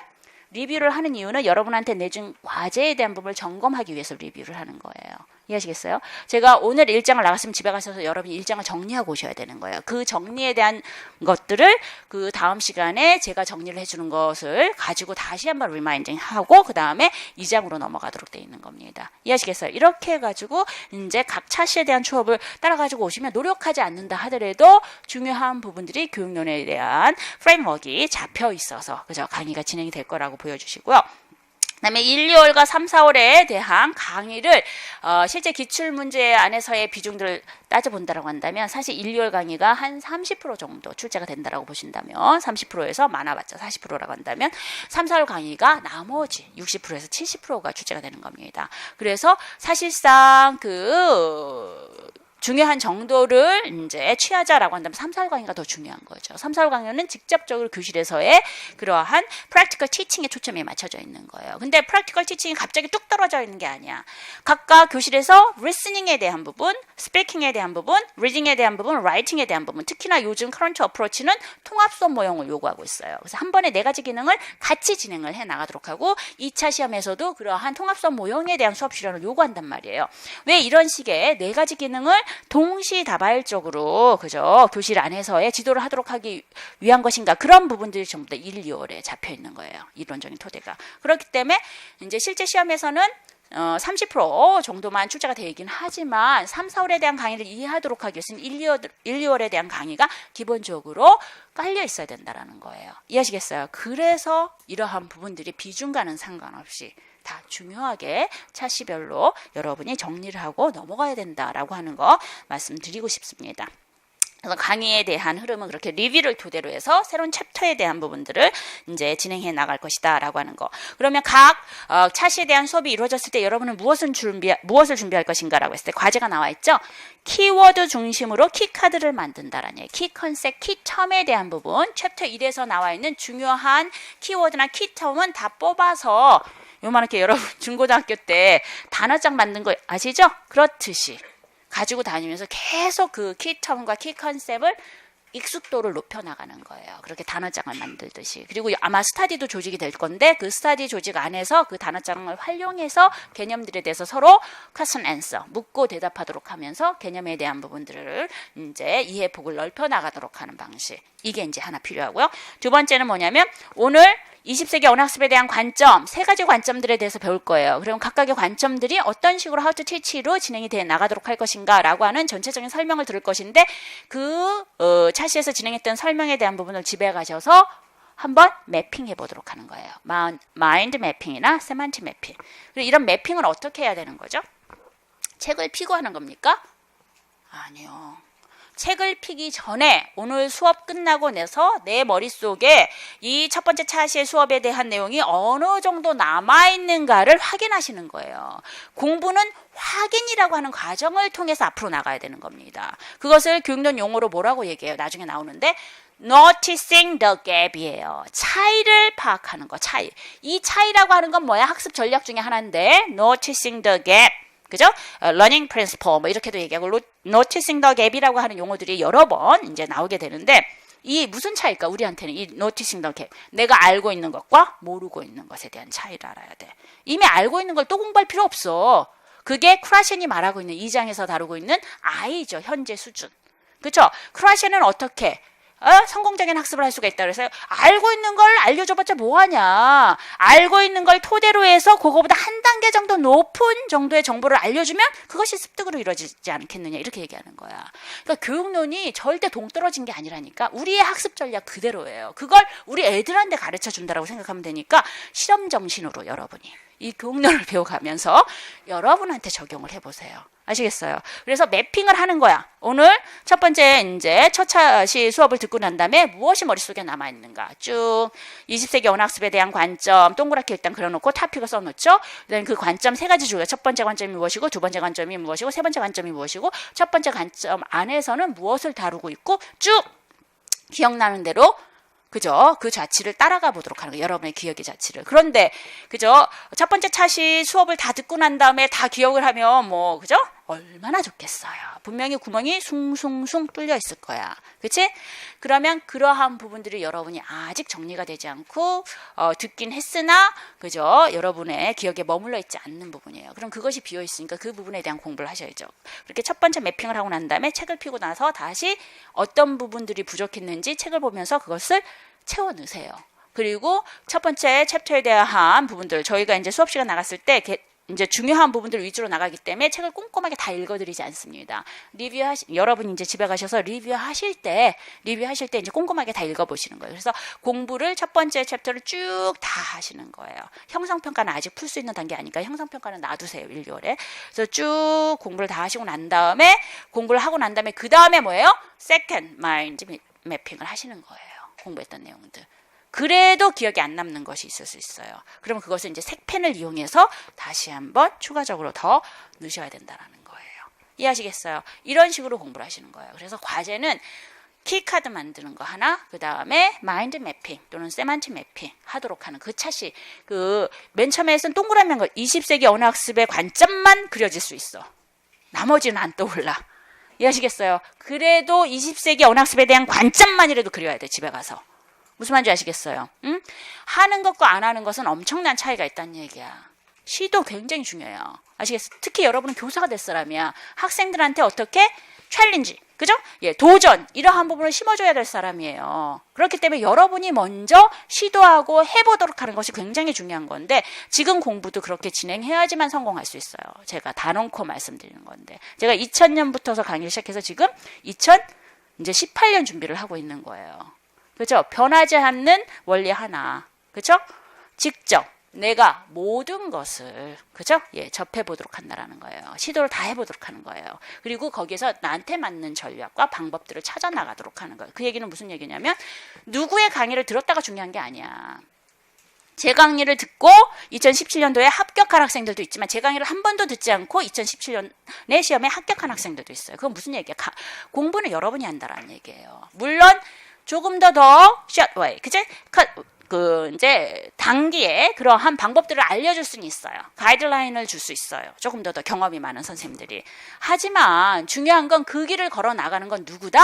리뷰를 하는 이유는 여러분한테 내준 과제에 대한 부분을 점검하기 위해서 리뷰를 하는 거예요. 이해하시겠어요? 제가 오늘 1장을 나갔으면 집에 가셔서 여러분이 1장을 정리하고 오셔야 되는 거예요. 그 정리에 대한 것들을 그 다음 시간에 제가 정리를 해주는 것을 가지고 다시 한번 리마인딩 하고 그 다음에 2장으로 넘어가도록 되어 있는 겁니다. 이해하시겠어요? 이렇게 해가지고 이제 각 차시에 대한 추업을 따라가지고 오시면 노력하지 않는다 하더라도 중요한 부분들이 교육론에 대한 프레임워크가 잡혀 있어서 그죠? 강의가 진행이 될 거라고 보여주시고요. 그다음에 1, 2월과 3, 4월에 대한 강의를 실제 기출문제 안에서의 비중들을 따져본다라고 한다면 사실 1, 2월 강의가 한 30% 정도 출제가 된다라고 보신다면 30%에서 많아봤자 40%라고 한다면 3, 4월 강의가 나머지 60%에서 70%가 출제가 되는 겁니다. 그래서 사실상 중요한 정도를 이제 취하자라고 한다면 3, 4월 강의가 더 중요한 거죠. 3, 4월 강의는 직접적으로 교실에서의 그러한 프랙티컬 티칭에 초점이 맞춰져 있는 거예요. 근데 프랙티컬 티칭이 갑자기 뚝 떨어져 있는 게 아니야. 각각 교실에서 리스닝에 대한 부분, 스피킹에 대한 부분, 리딩에 대한 부분, 라이팅에 대한 부분, 특히나 요즘 커런트 어프로치는 통합 수업 모형을 요구하고 있어요. 그래서 한 번에 4가지 기능을 같이 진행을 해 나가도록 하고 2차 시험에서도 그러한 통합 수업 모형에 대한 수업 실현을 요구한단 말이에요. 왜 이런 식의 4가지 기능을 동시다발적으로 그죠 교실 안에서의 지도를 하도록 하기 위한 것인가 그런 부분들이 전부 다 1, 2월에 잡혀 있는 거예요. 이론적인 토대가. 그렇기 때문에 이제 실제 시험에서는 30% 정도만 출제가 되긴 하지만 3, 4월에 대한 강의를 이해하도록 하기 위해서는 1, 2월에 대한 강의가 기본적으로 깔려 있어야 된다는 거예요. 이해하시겠어요? 그래서 이러한 부분들이 비중과는 상관없이 다 중요하게 차시별로 여러분이 정리를 하고 넘어가야 된다라고 하는 거 말씀드리고 싶습니다. 그래서 강의에 대한 흐름은 그렇게 리뷰를 토대로 해서 새로운 챕터에 대한 부분들을 이제 진행해 나갈 것이다 라고 하는 거. 그러면 각 차시에 대한 수업이 이루어졌을 때 여러분은 무엇을 준비할 것인가 라고 했을 때 과제가 나와 있죠. 키워드 중심으로 키카드를 만든다라는 얘기. 키 컨셉, 키 텀에 대한 부분 챕터 1에서 나와 있는 중요한 키워드나 키 텀은 다 뽑아서 요만하게 여러분 중고등학교 때 단어장 만든 거 아시죠? 그렇듯이 가지고 다니면서 계속 그 키텀과 키 컨셉을 익숙도를 높여나가는 거예요. 그렇게 단어장을 만들듯이. 그리고 아마 스타디도 조직이 될 건데 그 스타디 조직 안에서 그 단어장을 활용해서 개념들에 대해서 서로 question answer, 묻고 대답하도록 하면서 개념에 대한 부분들을 이제 이해폭을 넓혀나가도록 하는 방식. 이게 이제 하나 필요하고요. 두 번째는 뭐냐면 오늘 20세기 언어학습에 대한 관점, 3가지 관점들에 대해서 배울 거예요. 그럼 각각의 관점들이 어떤 식으로 How to Teach로 진행이 돼 나가도록 할 것인가 라고 하는 전체적인 설명을 들을 것인데 그 차시에서 진행했던 설명에 대한 부분을 집에 가셔서 한번 매핑해 보도록 하는 거예요. 마인드 매핑이나 세만틱 매핑. 그리고 이런 매핑을 어떻게 해야 되는 거죠? 책을 피고 하는 겁니까? 아니요. 책을 피기 전에 오늘 수업 끝나고 나서 내 머릿속에 이 첫 번째 차시의 수업에 대한 내용이 어느 정도 남아있는가를 확인하시는 거예요. 공부는 확인이라고 하는 과정을 통해서 앞으로 나가야 되는 겁니다. 그것을 교육론 용어로 뭐라고 얘기해요? 나중에 나오는데 noticing the gap이에요. 차이를 파악하는 거, 차이. 이 차이라고 하는 건 뭐야? 학습 전략 중에 하나인데 noticing the gap. 그죠? learning principle 뭐 이렇게도 얘기하고 noticing the gap이라고 하는 용어들이 여러 번 이제 나오게 되는데 이 무슨 차이일까? 우리한테는 이 noticing the gap. 내가 알고 있는 것과 모르고 있는 것에 대한 차이를 알아야 돼. 이미 알고 있는 걸 또 공부할 필요 없어. 그게 크라셴이 말하고 있는 2장에서 다루고 있는 I죠. 현재 수준. 그렇죠? 크라셴은 어떻게 성공적인 학습을 할 수가 있다 그래서 알고 있는 걸 알려줘봤자 뭐하냐. 알고 있는 걸 토대로 해서 그거보다 한 단계 정도 높은 정도의 정보를 알려주면 그것이 습득으로 이루어지지 않겠느냐 이렇게 얘기하는 거야. 그러니까 교육론이 절대 동떨어진 게 아니라니까. 우리의 학습 전략 그대로예요. 그걸 우리 애들한테 가르쳐준다라고 생각하면 되니까 실험 정신으로 여러분이 이 교육론을 배워가면서 여러분한테 적용을 해보세요. 아시겠어요? 그래서 매핑을 하는 거야. 오늘 첫 번째 이제 첫 차시 수업을 듣고 난 다음에 무엇이 머릿속에 남아있는가 쭉 20세기 언어학습에 대한 관점 동그랗게 일단 그려놓고 타픽을 써놓죠. 그다음에 그 관점 세 가지 중에 첫 번째 관점이 무엇이고 두 번째 관점이 무엇이고 세 번째 관점이 무엇이고 첫 번째 관점 안에서는 무엇을 다루고 있고 쭉 기억나는 대로 그죠? 그 자치를 따라가 보도록 하는 거예요. 여러분의 기억의 자치를. 그런데 그죠? 첫 번째 차시 수업을 다 듣고 난 다음에 다 기억을 하면 뭐 그죠? 얼마나 좋겠어요. 분명히 구멍이 숭숭숭 뚫려 있을 거야. 그치? 그러면 그러한 부분들이 여러분이 아직 정리가 되지 않고 듣긴 했으나 그죠? 여러분의 기억에 머물러 있지 않는 부분이에요. 그럼 그것이 비어 있으니까 그 부분에 대한 공부를 하셔야죠. 그렇게 첫 번째 매핑을 하고 난 다음에 책을 펴고 나서 다시 어떤 부분들이 부족했는지 책을 보면서 그것을 채워 넣으세요. 그리고 첫 번째 챕터에 대한 부분들 저희가 이제 수업 시간 나갔을 때 이제 중요한 부분들 위주로 나가기 때문에 책을 꼼꼼하게 다 읽어드리지 않습니다. 여러분 이제 집에 가셔서 리뷰하실 때 이제 꼼꼼하게 다 읽어보시는 거예요. 그래서 공부를 첫 번째 챕터를 쭉 다 하시는 거예요. 형성평가는 아직 풀 수 있는 단계 아니까 형성평가는 놔두세요. 1개월에. 그래서 쭉 공부를 다 하시고 난 다음에 공부를 하고 난 다음에 그 다음에 뭐예요? 세컨드 마인드 매핑을 하시는 거예요. 공부했던 내용들. 그래도 기억이 안 남는 것이 있을 수 있어요. 그러면 그것을 이제 색펜을 이용해서 다시 한번 추가적으로 더 넣으셔야 된다는 거예요. 이해하시겠어요? 이런 식으로 공부를 하시는 거예요. 그래서 과제는 키카드 만드는 거 하나, 그 다음에 마인드 매핑 또는 세만틱 매핑 하도록 하는 그 차시. 맨 처음에 쓴 동그라미 거 20세기 언어학습의 관점만 그려질 수 있어. 나머지는 안 떠올라. 이해하시겠어요? 그래도 20세기 언어학습에 대한 관점만이라도 그려야 돼, 집에 가서. 무슨 말인지 아시겠어요? 응? 하는 것과 안 하는 것은 엄청난 차이가 있다는 얘기야. 시도 굉장히 중요해요. 아시겠어요? 특히 여러분은 교사가 될 사람이야. 학생들한테 어떻게 챌린지, 그죠? 예, 도전 이러한 부분을 심어줘야 될 사람이에요. 그렇기 때문에 여러분이 먼저 시도하고 해보도록 하는 것이 굉장히 중요한 건데 지금 공부도 그렇게 진행해야지만 성공할 수 있어요. 제가 단언코 말씀드리는 건데 제가 2000년부터서 강의를 시작해서 지금 2018년 준비를 하고 있는 거예요. 그렇죠? 변하지 않는 원리 하나. 그렇죠? 직접 내가 모든 것을 그죠? 예, 접해 보도록 한다라는 거예요. 시도를 다 해보도록 하는 거예요. 그리고 거기에서 나한테 맞는 전략과 방법들을 찾아 나가도록 하는 거예요. 그 얘기는 무슨 얘기냐면 누구의 강의를 들었다가 중요한 게 아니야. 제 강의를 듣고 2017년도에 합격한 학생들도 있지만 제 강의를 한 번도 듣지 않고 2017년에 시험에 합격한 학생들도 있어요. 그건 무슨 얘기야? 공부는 여러분이 한다라는 얘기예요. 물론 조금 더 숏웨이, 그치? 이제 단기에 그러한 방법들을 알려줄 수는 있어요. 가이드라인을 줄 수 있어요. 조금 더 경험이 많은 선생님들이. 하지만 중요한 건 그 길을 걸어 나가는 건 누구다?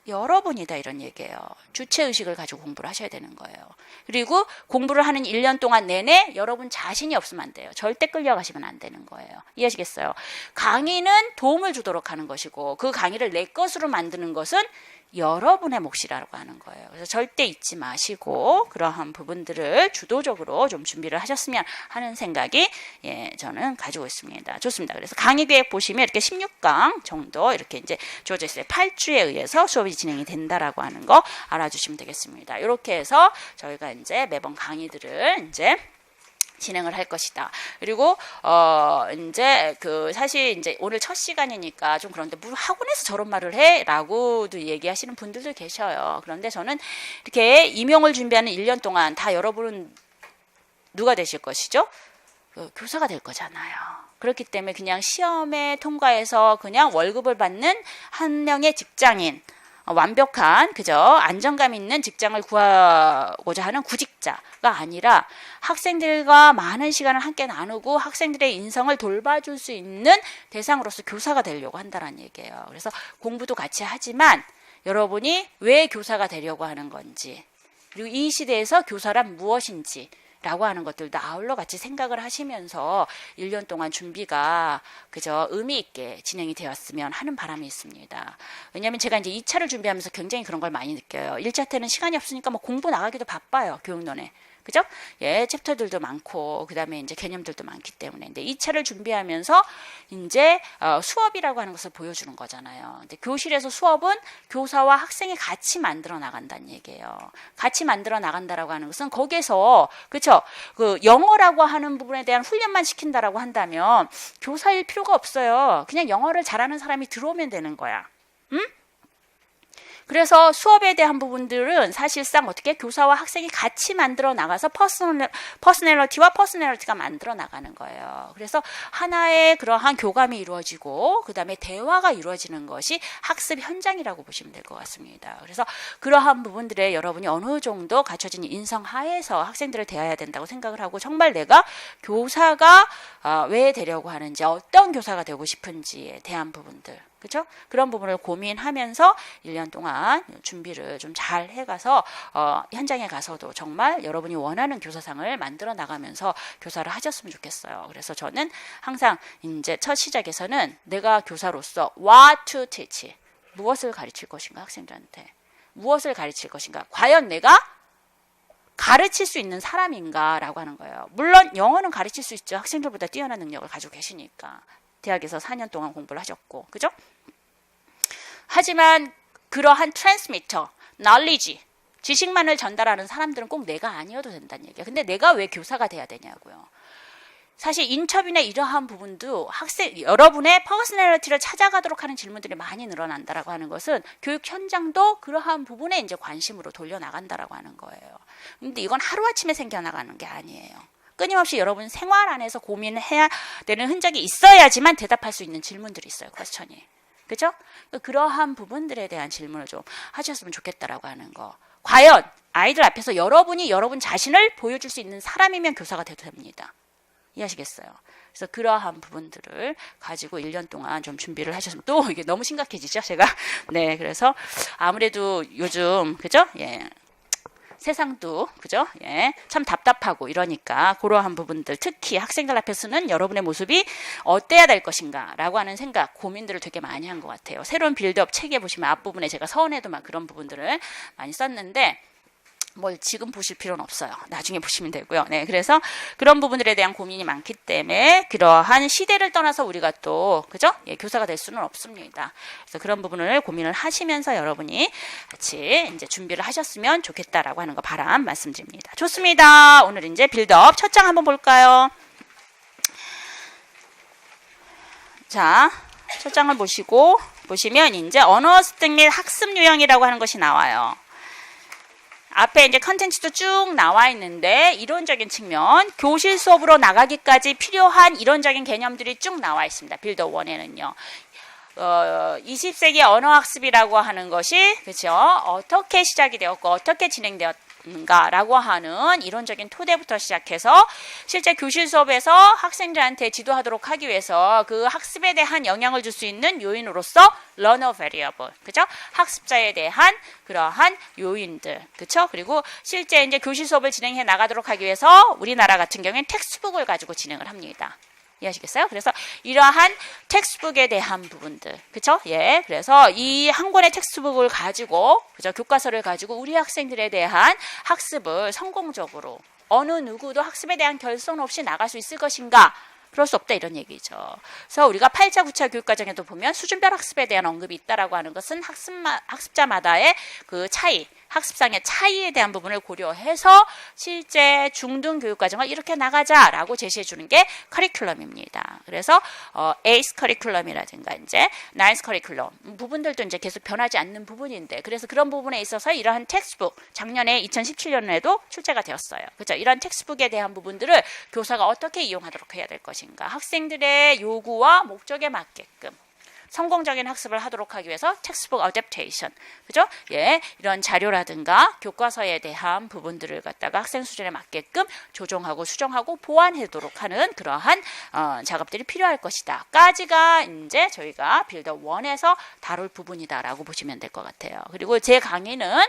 여러분이다 이런 얘기예요. 주체의식을 가지고 공부를 하셔야 되는 거예요. 그리고 공부를 하는 1년 동안 내내 여러분 자신이 없으면 안 돼요. 절대 끌려가시면 안 되는 거예요. 이해하시겠어요? 강의는 도움을 주도록 하는 것이고 그 강의를 내 것으로 만드는 것은 여러분의 몫이라고 하는 거예요. 그래서 절대 잊지 마시고 그러한 부분들을 주도적으로 좀 준비를 하셨으면 하는 생각이 저는 가지고 있습니다. 좋습니다. 그래서 강의 계획 보시면 이렇게 16강 정도 이렇게 이제 주어져 있어요. 8주에 의해서 수업이 진행이 된다라고 하는 거 알아주시면 되겠습니다. 이렇게 해서 저희가 이제 매번 강의들을 이제 진행을 할 것이다. 그리고 이제 사실 이제 오늘 첫 시간이니까 좀 그런데 뭐 학원에서 저런 말을 해라고도 얘기하시는 분들도 계셔요. 그런데 저는 이렇게 임용을 준비하는 1년 동안 다 여러분은 누가 되실 것이죠? 교사가 될 거잖아요. 그렇기 때문에 그냥 시험에 통과해서 그냥 월급을 받는 한 명의 직장인, 완벽한 그죠 안정감 있는 직장을 구하고자 하는 구직자가 아니라 학생들과 많은 시간을 함께 나누고 학생들의 인성을 돌봐줄 수 있는 대상으로서 교사가 되려고 한다는 얘기예요. 그래서 공부도 같이 하지만 여러분이 왜 교사가 되려고 하는 건지 그리고 이 시대에서 교사란 무엇인지 라고 하는 것들도 아울러 같이 생각을 하시면서 1년 동안 준비가 그저 의미 있게 진행이 되었으면 하는 바람이 있습니다. 왜냐하면 제가 이제 2차를 준비하면서 굉장히 그런 걸 많이 느껴요. 1차 때는 시간이 없으니까 뭐 공부 나가기도 바빠요. 교육론에. 그죠? 예, 챕터들도 많고, 그 다음에 이제 개념들도 많기 때문에. 근데 2차를 준비하면서 이제 수업이라고 하는 것을 보여주는 거잖아요. 근데 교실에서 수업은 교사와 학생이 같이 만들어 나간다는 얘기예요. 같이 만들어 나간다라고 하는 것은 거기에서, 그쵸? 그 영어라고 하는 부분에 대한 훈련만 시킨다라고 한다면 교사일 필요가 없어요. 그냥 영어를 잘하는 사람이 들어오면 되는 거야. 응? 그래서 수업에 대한 부분들은 사실상 어떻게 교사와 학생이 같이 만들어 나가서 퍼스널리티와 퍼스널리티가 만들어 나가는 거예요. 그래서 하나의 그러한 교감이 이루어지고 그 다음에 대화가 이루어지는 것이 학습 현장이라고 보시면 될 것 같습니다. 그래서 그러한 부분들에 여러분이 어느 정도 갖춰진 인성 하에서 학생들을 대해야 된다고 생각을 하고 정말 내가 교사가 왜 되려고 하는지 어떤 교사가 되고 싶은지에 대한 부분들 그렇죠? 그런 부분을 고민하면서 1년 동안 준비를 좀 잘 해가서 현장에 가서도 정말 여러분이 원하는 교사상을 만들어 나가면서 교사를 하셨으면 좋겠어요. 그래서 저는 항상 이제 첫 시작에서는 내가 교사로서 what to teach, 무엇을 가르칠 것인가 학생들한테 무엇을 가르칠 것인가 과연 내가 가르칠 수 있는 사람인가라고 하는 거예요. 물론 영어는 가르칠 수 있죠. 학생들보다 뛰어난 능력을 가지고 계시니까. 대학에서 4년 동안 공부를 하셨고, 그죠? 하지만 그러한 트랜스미터, knowledge, 지식만을 전달하는 사람들은 꼭 내가 아니어도 된다는 얘기예요. 근데 내가 왜 교사가 돼야 되냐고요. 사실 인터뷰나 이러한 부분도 여러분의 퍼스널리티를 찾아가도록 하는 질문들이 많이 늘어난다라고 하는 것은 교육 현장도 그러한 부분에 이제 관심으로 돌려나간다라고 하는 거예요. 근데 이건 하루아침에 생겨나가는 게 아니에요. 끊임없이 여러분 생활 안에서 고민해야 되는 흔적이 있어야지만 대답할 수 있는 질문들이 있어요. 퀘스천이. 그죠? 그러한 부분들에 대한 질문을 좀 하셨으면 좋겠다라고 하는 거. 과연 아이들 앞에서 여러분이 여러분 자신을 보여줄 수 있는 사람이면 교사가 돼도 됩니다. 이해하시겠어요? 그래서 그러한 부분들을 가지고 1년 동안 좀 준비를 하셨으면 또 이게 너무 심각해지죠, 제가. 네, 그래서 아무래도 요즘 그죠? 예. 세상도 그죠? 예, 참 답답하고 이러니까 그러한 부분들 특히 학생들 앞에서는 여러분의 모습이 어때야 될 것인가 라고 하는 생각 고민들을 되게 많이 한 것 같아요. 새로운 빌드업 책에 보시면 앞부분에 제가 서원에도 막 그런 부분들을 많이 썼는데 뭘 지금 보실 필요는 없어요. 나중에 보시면 되고요. 네, 그래서 그런 부분들에 대한 고민이 많기 때문에 그러한 시대를 떠나서 우리가 또 그죠? 예, 교사가 될 수는 없습니다. 그래서 그런 부분을 고민을 하시면서 여러분이 같이 이제 준비를 하셨으면 좋겠다라고 하는 거 바람 말씀드립니다. 좋습니다. 오늘 이제 빌드업 첫 장 한번 볼까요? 자, 첫 장을 보시면 이제 언어 습득 및 학습 유형이라고 하는 것이 나와요. 앞에 이제 컨텐츠도 쭉 나와 있는데 이론적인 측면, 교실 수업으로 나가기까지 필요한 이론적인 개념들이 쭉 나와 있습니다. 빌더 1에는요. 20세기 언어학습이라고 하는 것이 그렇죠? 어떻게 시작이 되었고 어떻게 진행되었는가라고 하는 이론적인 토대부터 시작해서 실제 교실 수업에서 학생들한테 지도하도록 하기 위해서 그 학습에 대한 영향을 줄 수 있는 요인으로서 learner variable, 그죠? 학습자에 대한 그러한 요인들, 그죠? 그리고 실제 이제 교실 수업을 진행해 나가도록 하기 위해서 우리나라 같은 경우에는 텍스트북을 가지고 진행을 합니다. 이해하시겠어요? 그래서 이러한 텍스트북에 대한 부분들, 그쵸? 예, 그래서 이 한 권의 텍스트북을 가지고, 그죠? 교과서를 가지고 우리 학생들에 대한 학습을 성공적으로 어느 누구도 학습에 대한 결손 없이 나갈 수 있을 것인가? 그럴 수 없다 이런 얘기죠. 그래서 우리가 8차, 9차 교육과정에도 보면 수준별 학습에 대한 언급이 있다라고 하는 것은 학습자마다의 그 차이, 학습상의 차이에 대한 부분을 고려해서 실제 중등 교육과정을 이렇게 나가자라고 제시해 주는 게 커리큘럼입니다. 그래서 에이스 커리큘럼이라든가 이제 나인스 커리큘럼 부분들도 이제 계속 변하지 않는 부분인데 그래서 그런 부분에 있어서 이러한 텍스트북 작년에 2017년에도 출제가 되었어요. 그렇죠? 이런 텍스트북에 대한 부분들을 교사가 어떻게 이용하도록 해야 될 것인가? 학생들의 요구와 목적에 맞게끔 성공적인 학습을 하도록 하기 위해서 텍스트북 어댑테이션, 그죠? 예, 이런 자료라든가 교과서에 대한 부분들을 갖다가 학생 수준에 맞게끔 조정하고 수정하고 보완하도록 하는 그러한 작업들이 필요할 것이다. 까지가 이제 저희가 빌더 1에서 다룰 부분이다라고 보시면 될 것 같아요. 그리고 제 강의는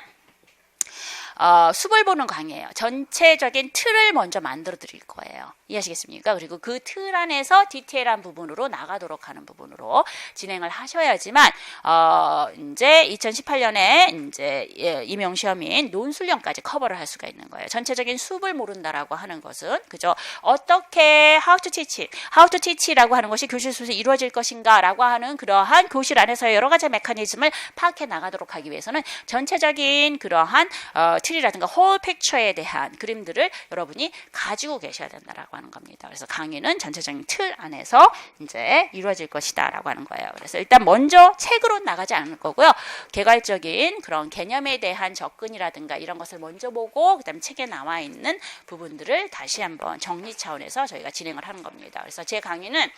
숲을 보는 강의예요. 전체적인 틀을 먼저 만들어 드릴 거예요. 이해하시겠습니까? 그리고 그 틀 안에서 디테일한 부분으로 나가도록 하는 부분으로 진행을 하셔야지만 이제 2018년에 이제 임용 시험인 논술련까지 커버를 할 수가 있는 거예요. 전체적인 숲을 모른다라고 하는 것은 그죠? 어떻게 how to teach라고 하는 것이 교실 속에서 이루어질 것인가라고 하는 그러한 교실 안에서의 여러 가지 메커니즘을 파악해 나가도록 하기 위해서는 전체적인 그러한 틀이라든가 whole picture에 대한 그림들을 여러분이 가지고 계셔야 된다라고 하는 겁니다. 그래서 강의는 전체적인 틀 안에서 이제 이루어질 것이다라고 하는 거예요. 그래서 일단 먼저 책으로 나가지 않을 거고요. 개괄적인 그런 개념에 대한 접근이라든가 이런 것을 먼저 보고 그다음에 책에 나와 있는 부분들을 다시 한번 정리 차원에서 저희가 진행을 하는 겁니다. 그래서 제 강의는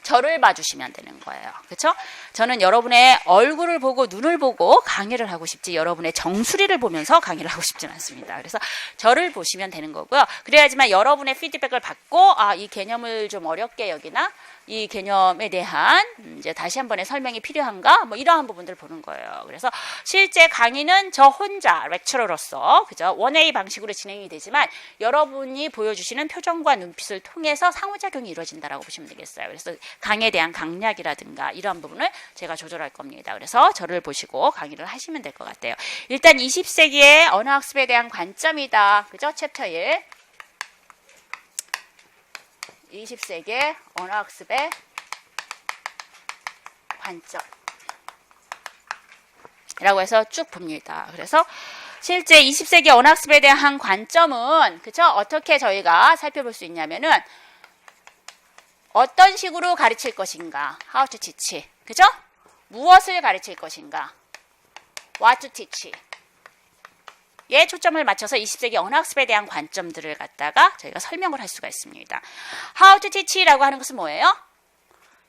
저를 봐주시면 되는 거예요. 그렇죠? 저는 여러분의 얼굴을 보고 눈을 보고 강의를 하고 싶지 여러분의 정수리를 보면서 강의를 하고 싶지는 않습니다. 그래서 저를 보시면 되는 거고요. 그래야지만 여러분의 피드백을 받고 이 개념을 좀 어렵게 여기나 이 개념에 대한 이제 다시 한 번의 설명이 필요한가? 뭐 이러한 부분들을 보는 거예요. 그래서 실제 강의는 저 혼자 렉처러로서 그죠? 1A 방식으로 진행이 되지만 여러분이 보여주시는 표정과 눈빛을 통해서 상호작용이 이루어진다라고 보시면 되겠어요. 그래서 강의에 대한 강약이라든가 이러한 부분을 제가 조절할 겁니다. 그래서 저를 보시고 강의를 하시면 될 것 같아요. 일단 20세기의 언어학습에 대한 관점이다. 그죠? 챕터 1. 20세기의 언어학습의 관점 이라고 해서 쭉 봅니다. 그래서 실제 20세기 언어학습에 대한 관점은 그쵸? 어떻게 저희가 살펴볼 수 있냐면은 어떤 식으로 가르칠 것인가 how to teach 그죠? 무엇을 가르칠 것인가 what to teach 에 초점을 맞춰서 20세기 언어학습에 대한 관점들을 갖다가 저희가 설명을 할 수가 있습니다. How to teach라고 하는 것은 뭐예요?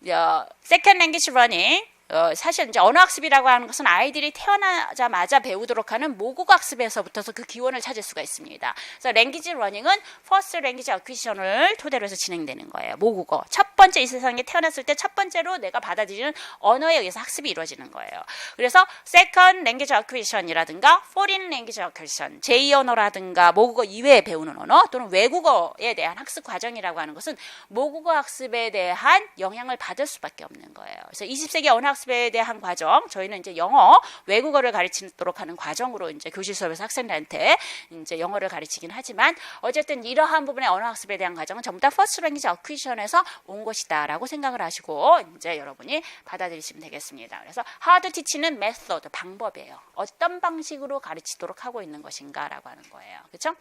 Second language learning. 사실 이제 언어학습이라고 하는 것은 아이들이 태어나자마자 배우도록 하는 모국어 학습에서부터서 그 기원을 찾을 수가 있습니다. 그래서 랭귀지 러닝은 퍼스트 랭귀지 어퀴지션을 토대로 해서 진행되는 거예요. 모국어. 첫 번째 이 세상에 태어났을 때 첫 번째로 내가 받아들이는 언어에 의해서 학습이 이루어지는 거예요. 그래서 세컨드 랭귀지 어퀴지션이라든가 포린 랭귀지 어퀴지션, 제2 언어라든가 모국어 이외에 배우는 언어 또는 외국어에 대한 학습 과정이라고 하는 것은 모국어 학습에 대한 영향을 받을 수밖에 없는 거예요. 그래서 20세기 언어학습에 대한 과정, 저희는 이제 영어, 외국어를 가르치도록 하는 과정으로 이제 교실 수업에서 학생들한테 이제 영어를 가르치긴 하지만 어쨌든 이러한 부분의 언어학습에 대한 과정은 전부 다 퍼스트 랭귀지 어퀴지션에서 온 것이다라고 생각을 하시고 이제 여러분이 받아들이시면 되겠습니다. 그래서 how to teach는 method, 방법이에요. 어떤 방식으로 가르치도록 하고 있는 것인가라고 하는 거예요. 그렇죠?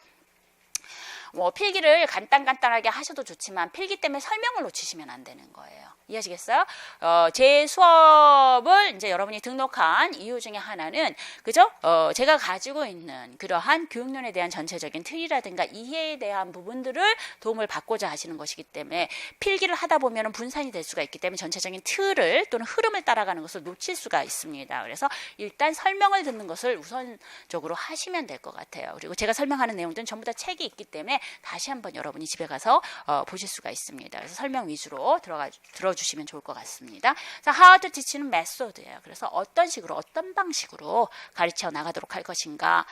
뭐 필기를 간단하게 하셔도 좋지만 필기 때문에 설명을 놓치시면 안 되는 거예요. 이해하시겠어요? 제 수업을 이제 여러분이 등록한 이유 중에 하나는 그죠? 제가 가지고 있는 그러한 교육론에 대한 전체적인 틀이라든가 이해에 대한 부분들을 도움을 받고자 하시는 것이기 때문에 필기를 하다 보면 분산이 될 수가 있기 때문에 전체적인 틀을 또는 흐름을 따라가는 것을 놓칠 수가 있습니다. 그래서 일단 설명을 듣는 것을 우선적으로 하시면 될 것 같아요. 그리고 제가 설명하는 내용들은 전부 다 책이 있기 때문에 다시 한번 여러분이 집에 가서 보실 수가 있습니다. 그래서 설명 위주로 들어주시면 좋을 것 같습니다. 자, how to teach는 메소드예요. 그래서 어떤 식으로 어떤 방식으로 가르쳐 나가도록 할 것인가.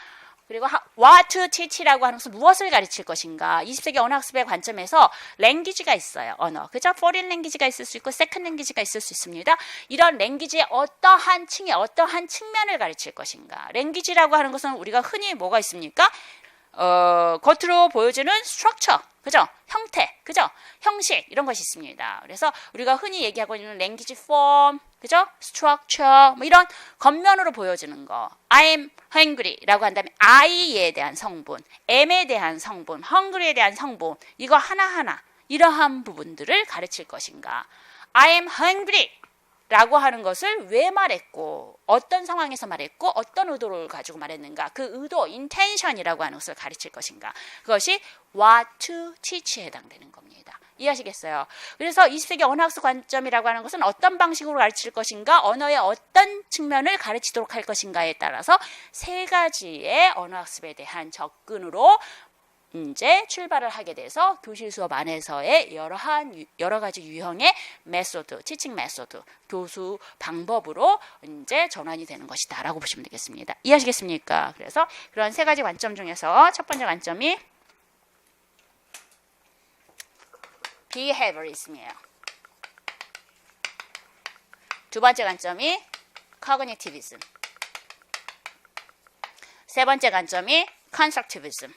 그리고 what to teach라고 하는 것은 무엇을 가르칠 것인가. 20세기 언어학습의 관점에서 랭귀지가 있어요. 언어. 그죠? foreign 랭귀지가 있을 수 있고 second 랭귀지가 있을 수 있습니다. 이런 랭귀지의 어떠한 층에 어떠한 측면을 가르칠 것인가. 랭귀지라고 하는 것은 우리가 흔히 뭐가 있습니까? 겉으로 보여지는 structure, 그죠? 형태, 그죠? 형식 이런 것이 있습니다. 그래서 우리가 흔히 얘기하고 있는 language form, 그죠? structure, 뭐 이런 겉면으로 보여지는 거. I'm hungry라고 한다면 I에 대한 성분, M에 대한 성분, hungry에 대한 성분, 이거 하나하나 이러한 부분들을 가르칠 것인가? I'm hungry. 라고 하는 것을 왜 말했고 어떤 상황에서 말했고 어떤 의도를 가지고 말했는가 그 의도, intention이라고 하는 것을 가르칠 것인가 그것이 what to teach에 해당되는 겁니다. 이해하시겠어요? 그래서 20세기 언어학습 관점이라고 하는 것은 어떤 방식으로 가르칠 것인가 언어의 어떤 측면을 가르치도록 할 것인가에 따라서 세 가지의 언어학습에 대한 접근으로 이제 출발을 하게 돼서 교실 수업 안에서의 여러 가지 유형의 메소드, 티칭 메소드, 교수 방법으로 이제 전환이 되는 것이다라고 보시면 되겠습니다. 이해하시겠습니까? 그래서 그런 세 가지 관점 중에서 첫 번째 관점이 behaviorism이에요. 두 번째 관점이 cognitivism. 세 번째 관점이 constructivism.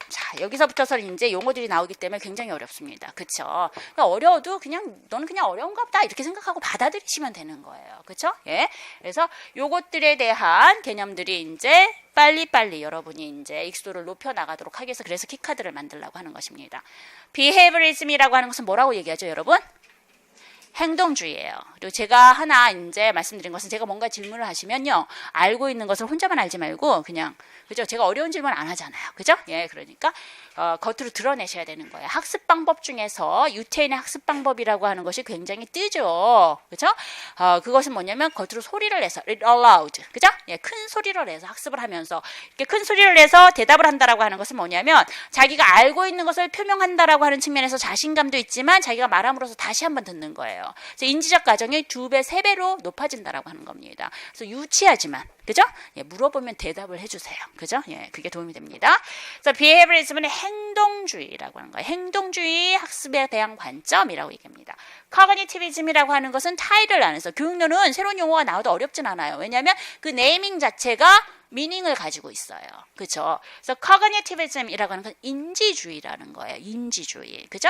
자, 여기서부터서 이제 용어들이 나오기 때문에 굉장히 어렵습니다. 그쵸? 그러니까 어려워도 그냥 너는 그냥 어려운가 보다 이렇게 생각하고 받아들이시면 되는 거예요. 그쵸? 예. 그래서 요것들에 대한 개념들이 이제 빨리빨리 여러분이 이제 익숙도를 높여 나가도록 하기 위해서 그래서 키카드를 만들려고 하는 것입니다. behaviorism이라고 하는 것은 뭐라고 얘기하죠, 여러분? 행동주의예요. 그리고 제가 하나 이제 말씀드린 것은 제가 뭔가 질문을 하시면요. 알고 있는 것을 혼자만 알지 말고 그냥 그죠? 제가 어려운 질문 안 하잖아요. 그죠? 예, 그러니까 겉으로 드러내셔야 되는 거예요. 학습 방법 중에서 유태인의 학습 방법이라고 하는 것이 굉장히 뜨죠. 그죠? 그것은 뭐냐면 겉으로 소리를 내서 read aloud. 그죠? 예, 큰 소리를 내서 학습을 하면서 이렇게 큰 소리를 내서 대답을 한다라고 하는 것은 뭐냐면 자기가 알고 있는 것을 표명한다라고 하는 측면에서 자신감도 있지만 자기가 말함으로써 다시 한번 듣는 거예요. 그래서 인지적 과정이 2배, 3배로 높아진다라고 하는 겁니다. 그래서 유치하지만 그죠? 예, 물어보면 대답을 해주세요. 그죠? 예, 그게 도움이 됩니다. 그래서 behaviorism은 행동주의라고 하는 거예요. 행동주의 학습에 대한 관점이라고 얘기합니다. cognitivism이라고 하는 것은 타이틀 안에서 교육론은 새로운 용어가 나와도 어렵진 않아요. 왜냐하면 그 네이밍 자체가 미닝을 가지고 있어요. 그렇죠? 그래서 cognitivism이라고 하는 건 인지주의라는 거예요. 인지주의. 그죠?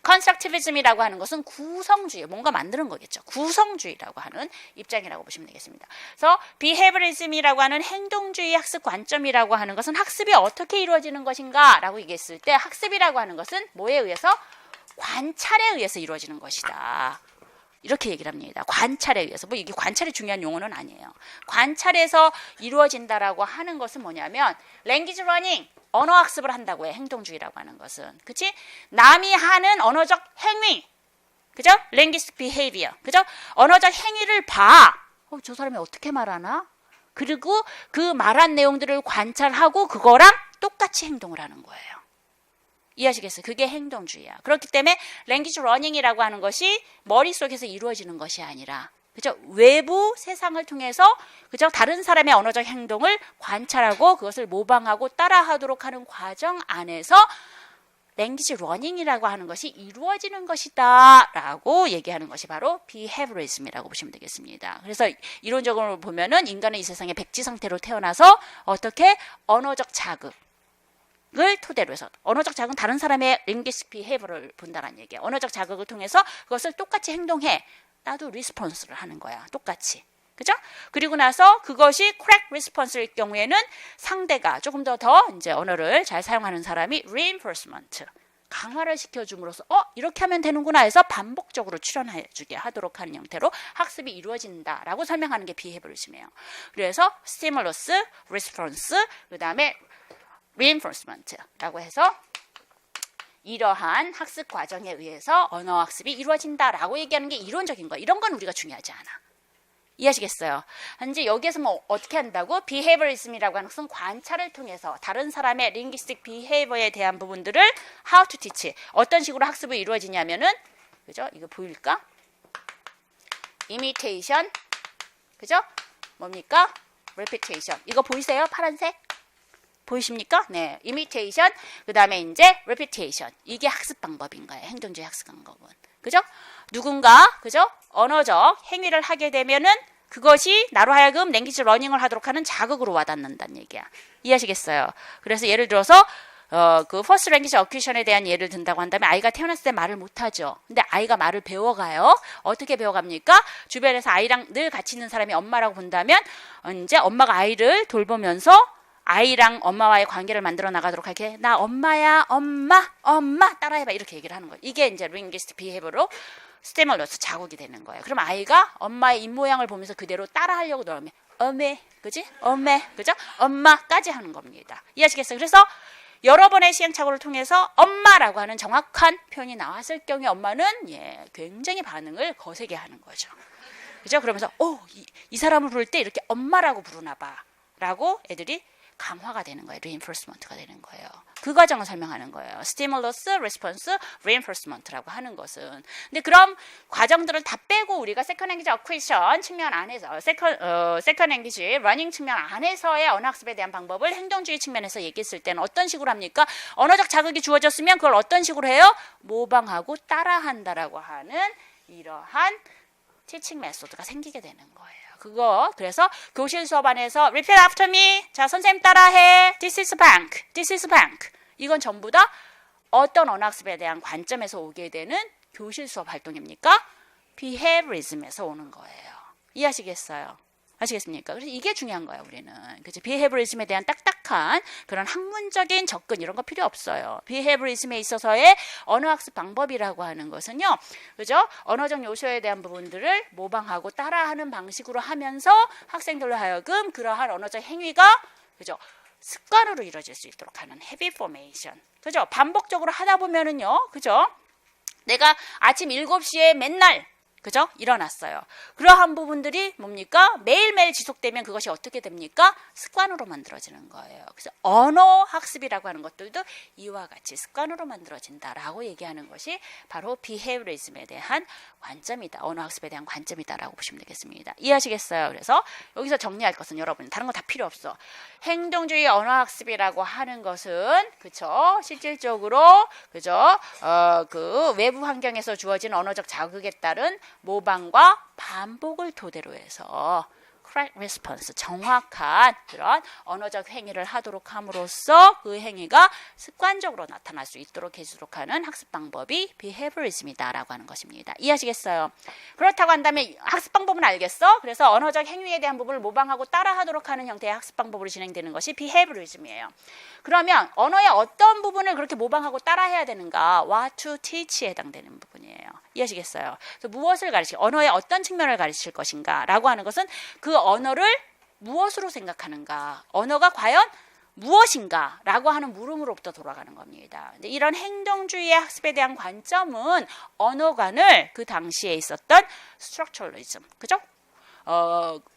constructivism이라고 하는 것은 구성주의, 뭔가 만드는 거겠죠. 구성주의라고 하는 입장이라고 보시면 되겠습니다. 그래서 behaviorism이라고 하는 행동주의 학습 관점이라고 하는 것은 학습이 어떻게 이루어지는 것인가 라고 얘기했을 때 학습이라고 하는 것은 뭐에 의해서? 관찰에 의해서 이루어지는 것이다. 이렇게 얘기를 합니다. 관찰에 의해서. 뭐 이게 관찰이 중요한 용어는 아니에요. 관찰에서 이루어진다라고 하는 것은 뭐냐면 language learning, 언어 학습을 한다고 해. 행동주의라고 하는 것은. 그치? 남이 하는 언어적 행위. 그죠? language behavior. 그죠? 언어적 행위를 봐. 저 사람이 어떻게 말하나? 그리고 그 말한 내용들을 관찰하고 그거랑 똑같이 행동을 하는 거예요. 이해하시겠어요? 그게 행동주의야. 그렇기 때문에 language learning이라고 하는 것이 머릿속에서 이루어지는 것이 아니라 그죠? 외부 세상을 통해서 그죠? 다른 사람의 언어적 행동을 관찰하고 그것을 모방하고 따라하도록 하는 과정 안에서 language learning이라고 하는 것이 이루어지는 것이다 라고 얘기하는 것이 바로 behaviorism이라고 보시면 되겠습니다. 그래서 이론적으로 보면은 인간은 이 세상에 백지 상태로 태어나서 어떻게 언어적 자극 을 토대로 해서 언어적 자극은 다른 사람의 linguistic behavior를 본다는 얘기예요. 언어적 자극을 통해서 그것을 똑같이 행동해. 나도 리스폰스를 하는 거야. 똑같이. 그죠? 그리고 나서 그것이 correct response일 경우에는 상대가 조금 더 이제 언어를 잘 사용하는 사람이 reinforcement. 강화를 시켜줌으로써 이렇게 하면 되는구나 해서 반복적으로 출연해주게 하도록 하는 형태로 학습이 이루어진다라고 설명하는 게 behaviorism이에요. 그래서 stimulus, response, 그 다음에 reinforcement라고 해서 이러한 학습 과정에 의해서 언어 학습이 이루어진다라고 얘기하는 게 이론적인 거예요. 이런 건 우리가 중요하지 않아. 이해하시겠어요? 현재 여기에서 뭐 어떻게 한다고? behaviorism이라고 하는 것은 관찰을 통해서 다른 사람의 linguistic behavior에 대한 부분들을 how to teach. 어떤 식으로 학습이 이루어지냐면은 그죠? 이거 보일까? imitation. 그죠? 뭡니까? repetition. 이거 보이세요? 파란색? 보이십니까? 네, imitation, 그 다음에 이제 repetition. 이게 학습 방법인 거예요. 행동주의 학습 방법은. 그죠? 누군가, 그죠? 언어적 행위를 하게 되면은 그것이 나로 하여금 language learning을 하도록 하는 자극으로 와닿는다는 얘기야. 이해하시겠어요? 그래서 예를 들어서 그 first language acquisition에 대한 예를 든다고 한다면 아이가 태어났을 때 말을 못하죠. 근데 아이가 말을 배워가요. 어떻게 배워갑니까? 주변에서 아이랑 늘 같이 있는 사람이 엄마라고 본다면 이제 엄마가 아이를 돌보면서 아이랑 엄마와의 관계를 만들어 나가도록 할게. 나 엄마야, 엄마 따라해봐 이렇게 얘기를 하는 거예요. 이게 이제 linguistic behavior로 스티뮬러스 자극이 되는 거예요. 그럼 아이가 엄마의 입모양을 보면서 그대로 따라하려고 노력하면 어메, 그지? 어메, 그죠? 엄마까지 하는 겁니다. 이해하시겠어요? 그래서 여러 번의 시행착오를 통해서 엄마라고 하는 정확한 표현이 나왔을 경우에 엄마는 굉장히 반응을 거세게 하는 거죠. 그죠? 그러면서 이 사람을 부를 때 이렇게 엄마라고 부르나 봐 라고 애들이 강화가 되는 거예요. reinforcement가 되는 거예요. 그 과정을 설명하는 거예요. stimulus, response, reinforcement라고 하는 것은. 근데 그럼 과정들을 다 빼고 우리가 second language acquisition 측면 안에서 second language learning 측면 안에서의 언어학습에 대한 방법을 행동주의 측면에서 얘기했을 때는 어떤 식으로 합니까? 언어적 자극이 주어졌으면 그걸 어떤 식으로 해요? 모방하고 따라한다라고 하는 이러한 티칭 메소드가 생기게 되는 거예요. 그래서 교실 수업 안에서 repeat after me. 자, 선생님 따라해. This is bank. This is bank. 이건 전부 다 어떤 언어학습에 대한 관점에서 오게 되는 교실 수업 활동입니까? behaviorism에서 오는 거예요. 이해하시겠어요? 아시겠습니까? 그래서 이게 중요한 거예요, 우리는. 그죠? 비헤이브리즘에 대한 딱딱한 그런 학문적인 접근 이런 거 필요 없어요. 비헤이브리즘에 있어서의 언어학습 방법이라고 하는 것은요. 그죠? 언어적 요소에 대한 부분들을 모방하고 따라하는 방식으로 하면서 학생들로 하여금 그러한 언어적 행위가 그죠? 습관으로 이루어질 수 있도록 하는 헤비 포메이션. 그죠? 반복적으로 하다 보면은요. 그죠? 내가 아침 7시에 맨날 그죠? 일어났어요. 그러한 부분들이 뭡니까? 매일매일 지속되면 그것이 어떻게 됩니까? 습관으로 만들어지는 거예요. 그래서 언어 학습이라고 하는 것들도 이와 같이 습관으로 만들어진다라고 얘기하는 것이 바로 비헤이브리즘에 대한 관점이다. 언어 학습에 대한 관점이다라고 보시면 되겠습니다. 이해하시겠어요? 그래서 여기서 정리할 것은 여러분 다른 거 다 필요 없어. 행동주의 언어 학습이라고 하는 것은 그죠? 실질적으로 그죠? 그 외부 환경에서 주어진 언어적 자극에 따른 모방과 반복을 토대로 해서 correct response, 정확한 그런 언어적 행위를 하도록 함으로써 그 행위가 습관적으로 나타날 수 있도록 해주도록 하는 학습 방법이 behaviorism이다라고 하는 것입니다. 이해하시겠어요? 그렇다고 한다면 학습 방법은 알겠어? 그래서 언어적 행위에 대한 부분을 모방하고 따라하도록 하는 형태의 학습 방법으로 진행되는 것이 behaviorism이에요. 그러면 언어의 어떤 부분을 그렇게 모방하고 따라해야 되는가? What to teach에 해당되는 부분이에요. 이해하시겠어요? 그래서 무엇을 언어의 어떤 측면을 가르칠 것인가 라고 하는 것은 그 언어를 무엇으로 생각하는가, 언어가 과연 무엇인가 라고 하는 물음으로부터 돌아가는 겁니다. 근데 이런 행동주의의 학습에 대한 관점은 언어관을 그 당시에 있었던 스트럭처럴리즘, 그죠?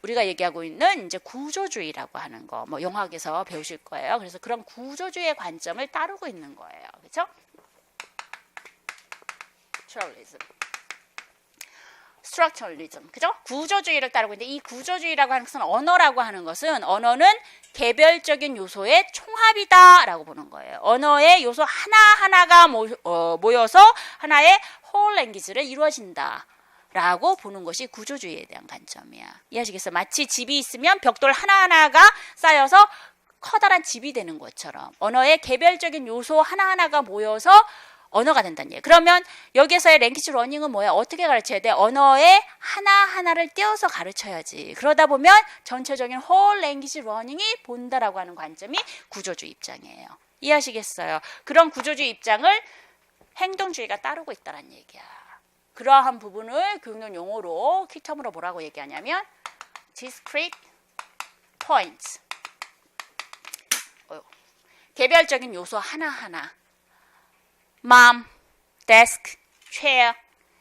우리가 얘기하고 있는 이제 구조주의라고 하는 거, 뭐 영화학에서 배우실 거예요. 그래서 그런 구조주의의 관점을 따르고 있는 거예요. 그죠? 스트럭처럴리즘, 그죠? 구조주의를 따르고 있는데 이 구조주의라고 하는 것은 언어라고 하는 것은 언어는 개별적인 요소의 총합이다라고 보는 거예요. 언어의 요소 하나하나가 모여서 하나의 whole language를 이루어진다. 라고 보는 것이 구조주의에 대한 관점이야. 이해하시겠어요? 마치 집이 있으면 벽돌 하나하나가 쌓여서 커다란 집이 되는 것처럼 언어의 개별적인 요소 하나하나가 모여서 언어가 된다는 얘기예요. 그러면 여기에서의 랭귀지 러닝은 뭐야? 어떻게 가르쳐야 돼? 언어의 하나하나를 떼어서 가르쳐야지. 그러다 보면 전체적인 whole language learning이 본다라고 하는 관점이 구조주의 입장이에요. 이해하시겠어요? 그런 구조주의 입장을 행동주의가 따르고 있다는 얘기야. 그러한 부분을 교육용 용어로 키텀으로 뭐라고 얘기하냐면 discrete points. 개별적인 요소 하나하나. mom, desk, chair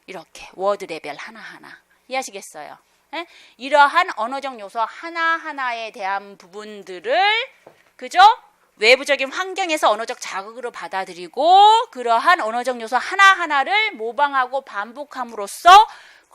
이렇게 워드 레벨 하나하나. 이해하시겠어요? 네? 이러한 언어적 요소 하나하나에 대한 부분들을 그죠? 외부적인 환경에서 언어적 자극으로 받아들이고 그러한 언어적 요소 하나하나를 모방하고 반복함으로써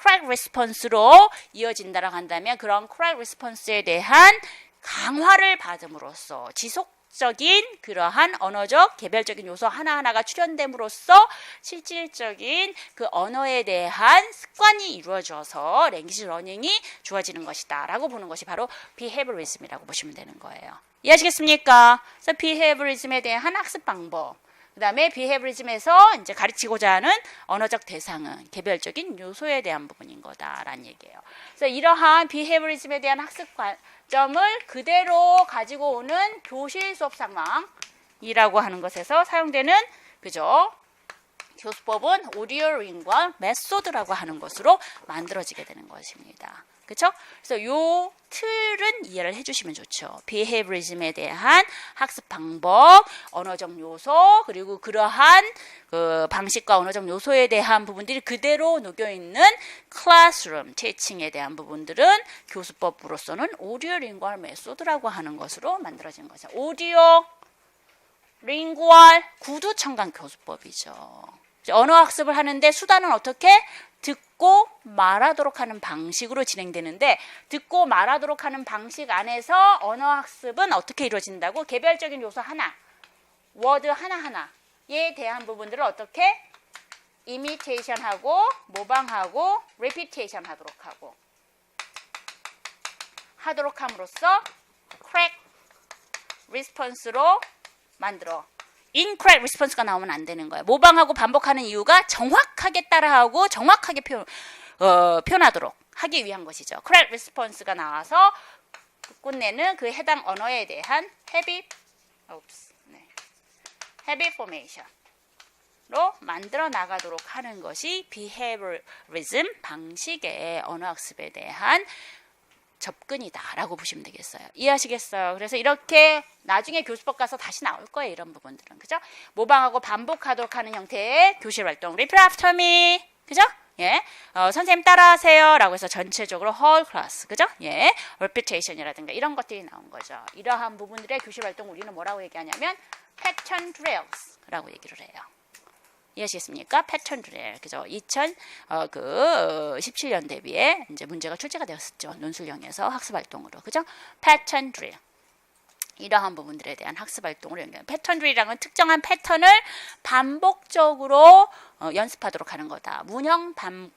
correct response로 이어진다라고 한다면 그런 correct response에 대한 강화를 받음으로써 지속적인 그러한 언어적 개별적인 요소 하나하나가 출현됨으로써 실질적인 그 언어에 대한 습관이 이루어져서 랭귀지 러닝이 주어지는 것이다 라고 보는 것이 바로 behaviorism이라고 보시면 되는 거예요. 이해하시겠습니까? 그래서 behaviorism에 대한 학습 방법. 그 다음에 behaviorism에서 이제 가르치고자 하는 언어적 대상은 개별적인 요소에 대한 부분인 거다라는 얘기예요. 그래서 이러한 behaviorism에 대한 학습 관점을 그대로 가지고 오는 교실 수업 상황이라고 하는 것에서 사용되는 그죠? 교수법은 오디오 링과 메소드라고 하는 것으로 만들어지게 되는 것입니다. 그쵸? 그래서 요 틀은 이해를 해주시면 좋죠. behaviorism에 대한 학습 방법, 언어적 요소, 그리고 그러한 그 방식과 언어적 요소에 대한 부분들이 그대로 녹여있는 클래스룸, teaching에 대한 부분들은 교수법으로서는 오디오 링구얼 메소드라고 하는 것으로 만들어진 거죠. 오디오 링구얼 구두 청강 교수법이죠. 언어 학습을 하는데 수단은 어떻게? 듣고 말하도록 하는 방식으로 진행되는데 듣고 말하도록 하는 방식 안에서 언어 학습은 어떻게 이루어진다고? 개별적인 요소 하나, 워드 하나하나에 대한 부분들을 어떻게? 이미테이션하고 모방하고 리피테이션 하도록 함으로써 correct response로 만들어. incorrect response가 나오면 안 되는 거예요. 모방하고 반복하는 이유가 정확하게 따라하고 정확하게 표현하도록 하기 위한 것이죠. correct response가 나와서 끝내는 그 해당 언어에 대한 habit formation로 만들어 나가도록 하는 것이 behaviorism 방식의 언어학습에 대한 접근이다라고 보시면 되겠어요. 이해하시겠어요? 그래서 이렇게 나중에 교수법 가서 다시 나올 거예요. 이런 부분들은. 그죠? 모방하고 반복하도록 하는 형태의 교실 활동. Repeat after me. 그죠? 예. 선생님 따라하세요. 라고 해서 전체적으로 whole class. 그죠? 예. repetition이라든가 이런 것들이 나온 거죠. 이러한 부분들의 교실 활동 우리는 뭐라고 얘기하냐면 pattern drills 라고 얘기를 해요. 이해하시겠습니까? 패턴 드릴. 그죠? 2017년 대비에 이제 문제가 출제가 되었었죠. 논술형에서 학습 활동으로. 그죠? 패턴 드릴. 이러한 부분들에 대한 학습 활동을 연결. 패턴 드릴이라는 건 특정한 패턴을 반복적으로 연습하도록 하는 거다. 문형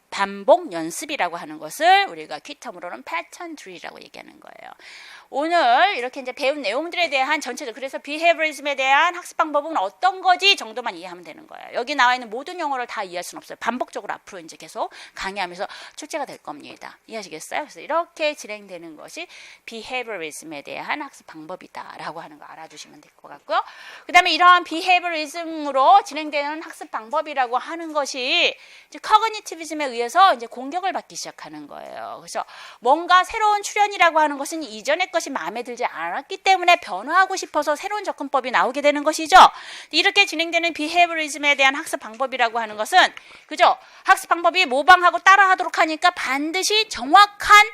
반복 연습이라고 하는 것을 우리가 퀴텀으로는 패턴 드릴이라고 얘기하는 거예요. 오늘 이렇게 이제 배운 내용들에 대한 전체적 그래서 behaviorism에 대한 학습 방법은 어떤 거지 정도만 이해하면 되는 거예요. 여기 나와 있는 모든 용어를 다 이해할 수는 없어요. 반복적으로 앞으로 이제 계속 강의하면서 출제가 될 겁니다. 이해하시겠어요? 그래서 이렇게 진행되는 것이 behaviorism에 대한 학습 방법이다라고 하는 거 알아두시면 될 것 같고요. 그다음에 이러한 behaviorism으로 진행되는 학습 방법이라고 하는 것이 이제 cognitivism에 의해서 이제 공격을 받기 시작하는 거예요. 그래서 뭔가 새로운 출현이라고 하는 것은 이전의 것이 마음에 들지 않았기 때문에 변화하고 싶어서 새로운 접근법이 나오게 되는 것이죠. 이렇게 진행되는 behaviorism에 대한 학습 방법이라고 하는 것은 그죠? 학습 방법이 모방하고 따라하도록 하니까 반드시 정확한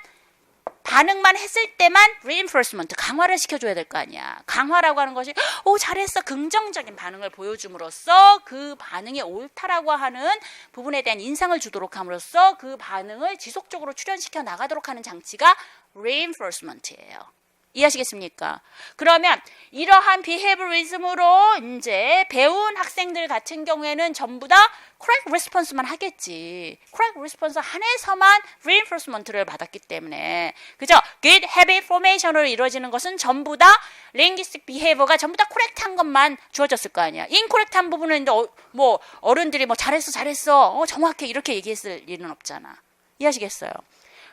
반응만 했을 때만 reinforcement, 강화를 시켜줘야 될 거 아니야. 강화라고 하는 것이 오 잘했어 긍정적인 반응을 보여줌으로써 그 반응이 옳다라고 하는 부분에 대한 인상을 주도록 함으로써 그 반응을 지속적으로 출현시켜 나가도록 하는 장치가 reinforcement예요. 이해하시겠습니까? 그러면 이러한 behaviorism으로 이제 배운 학생들 같은 경우에는 전부 다 correct response만 하겠지. correct response 안에서만 reinforcement를 받았기 때문에 그죠? good habit formation으로 이루어지는 것은 전부 다 linguistic behavior가 전부 다 correct한 것만 주어졌을 거 아니야. incorrect한 부분은 이제 뭐 어른들이 뭐 잘했어 정확해 이렇게 얘기했을 일은 없잖아. 이해하시겠어요?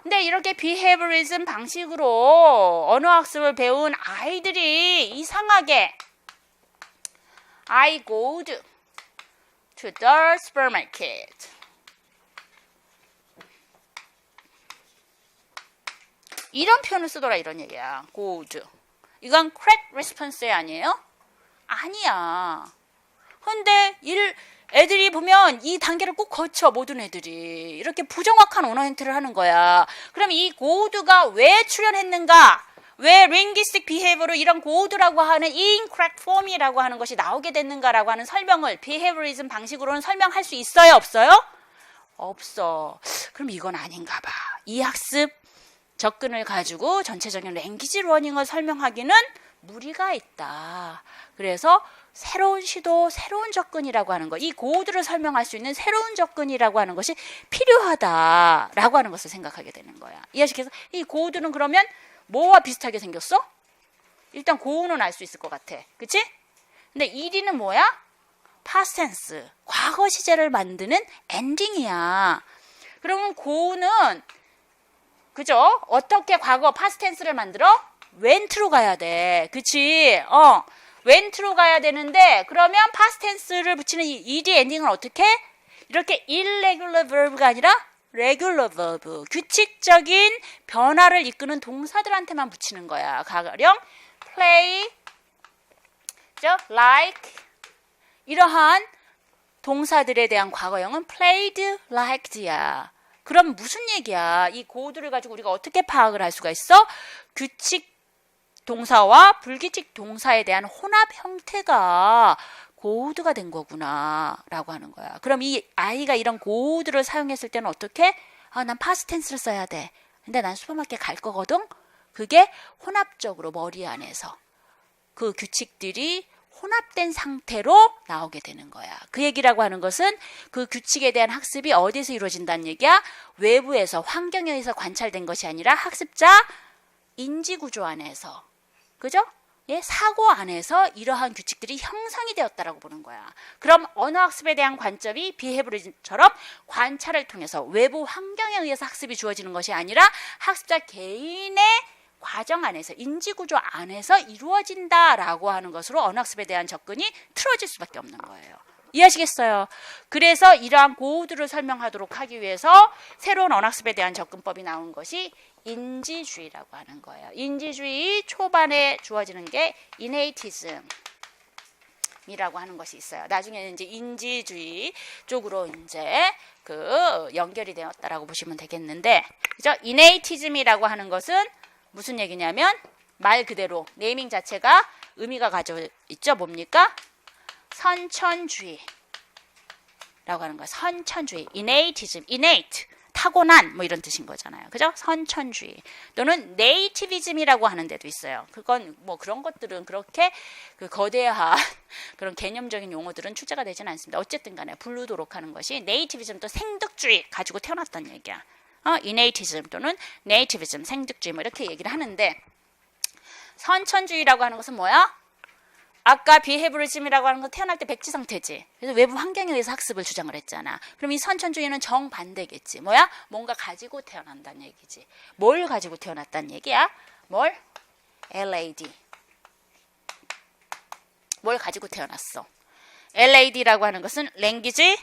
근데 이렇게 behaviorism 방식으로 언어학습을 배운 아이들이 이상하게 I go to the supermarket. 이런 표현을 쓰더라 이런 얘기야. go to. 이건 correct response 아니에요? 아니야. 근데 애들이 보면 이 단계를 꼭 거쳐 모든 애들이 이렇게 부정확한 언어 행태를 하는 거야. 그럼 이 고드가 왜 출현했는가? 왜 linguistic behavior로 이런 고드라고 하는 incorrect form이라고 하는 것이 나오게 됐는가라고 하는 설명을 behaviorism 방식으로는 설명할 수 있어요? 없어요? 없어. 그럼 이건 아닌가 봐. 이 학습 접근을 가지고 전체적인 랭귀지 러닝을 설명하기는 무리가 있다. 그래서 새로운 시도, 새로운 접근이라고 하는 것, 이 고드를 설명할 수 있는 새로운 접근이라고 하는 것이 필요하다라고 하는 것을 생각하게 되는 거야. 이해하시겠어? 이 고드는 그러면 뭐와 비슷하게 생겼어? 일단 고우는 알 수 있을 것 같아. 그치? 근데 이리는 뭐야? past tense, 과거 시제를 만드는 엔딩이야. 그러면 고우는 그죠? 어떻게 과거 past tense를 만들어? went로 가야 돼. 그치? went로 가야 되는데 그러면 past tense를 붙이는 이 ed 엔딩은 어떻게? 이렇게 irregular verb가 아니라 regular verb, 규칙적인 변화를 이끄는 동사들한테만 붙이는 거야. 가령 play, like 이러한 동사들에 대한 과거형은 played liked야. 그럼 무슨 얘기야? 이 고우들을 가지고 우리가 어떻게 파악을 할 수가 있어? 규칙 동사와 불규칙 동사에 대한 혼합 형태가 고우드가 된 거구나 라고 하는 거야. 그럼 이 아이가 이런 고우드를 사용했을 때는 어떻게? 난 파스트 텐스를 써야 돼. 근데 난 슈퍼마켓 갈 거거든? 그게 혼합적으로 머리 안에서 그 규칙들이 혼합된 상태로 나오게 되는 거야. 그 얘기라고 하는 것은 그 규칙에 대한 학습이 어디서 이루어진다는 얘기야? 외부에서, 환경에 의해서 관찰된 것이 아니라 학습자 인지구조 안에서, 그죠? 예, 사고 안에서 이러한 규칙들이 형성이 되었다라고 보는 거야. 그럼 언어학습에 대한 관점이 비헤브리즘처럼 관찰을 통해서 외부 환경에 의해서 학습이 주어지는 것이 아니라 학습자 개인의 과정 안에서, 인지구조 안에서 이루어진다라고 하는 것으로 언어학습에 대한 접근이 틀어질 수밖에 없는 거예요. 이해하시겠어요? 그래서 이러한 고우들을 설명하도록 하기 위해서 새로운 언어학습에 대한 접근법이 나온 것이 인지주의라고 하는 거예요. 인지주의 초반에 주어지는 게 innatism이라고 하는 것이 있어요. 나중에는 이제 인지주의 쪽으로 이제 그 연결이 되었다라고 보시면 되겠는데, 그죠? innatism이라고 하는 것은 무슨 얘기냐면 말 그대로 네이밍 자체가 의미가 가지고 있죠. 뭡니까? 선천주의라고 하는 거예요. 선천주의, innatism, innate, 타고난 뭐 이런 뜻인 거잖아요. 그죠? 선천주의 또는 네이티비즘이라고 하는 데도 있어요. 그건 뭐 그런 것들은 그렇게 그 거대한 그런 개념적인 용어들은 출제가 되지는 않습니다. 어쨌든 간에 부르도록 하는 것이 네이티비즘도 생득주의 가지고 태어났다는 얘기야. innatism 또는 nativism, 생득주의 뭐 이렇게 얘기를 하는데, 선천주의라고 하는 것은 뭐야? 아까 비헤브리즘이라고 하는 건 태어날 때 백지 상태지. 그래서 외부 환경에 의해서 학습을 주장을 했잖아. 그럼 이 선천주의는 정반대겠지. 뭐야? 뭔가 가지고 태어난다는 얘기지. 뭘 가지고 태어났다는 얘기야? 뭘? LAD. 뭘 가지고 태어났어? LAD라고 하는 것은 Language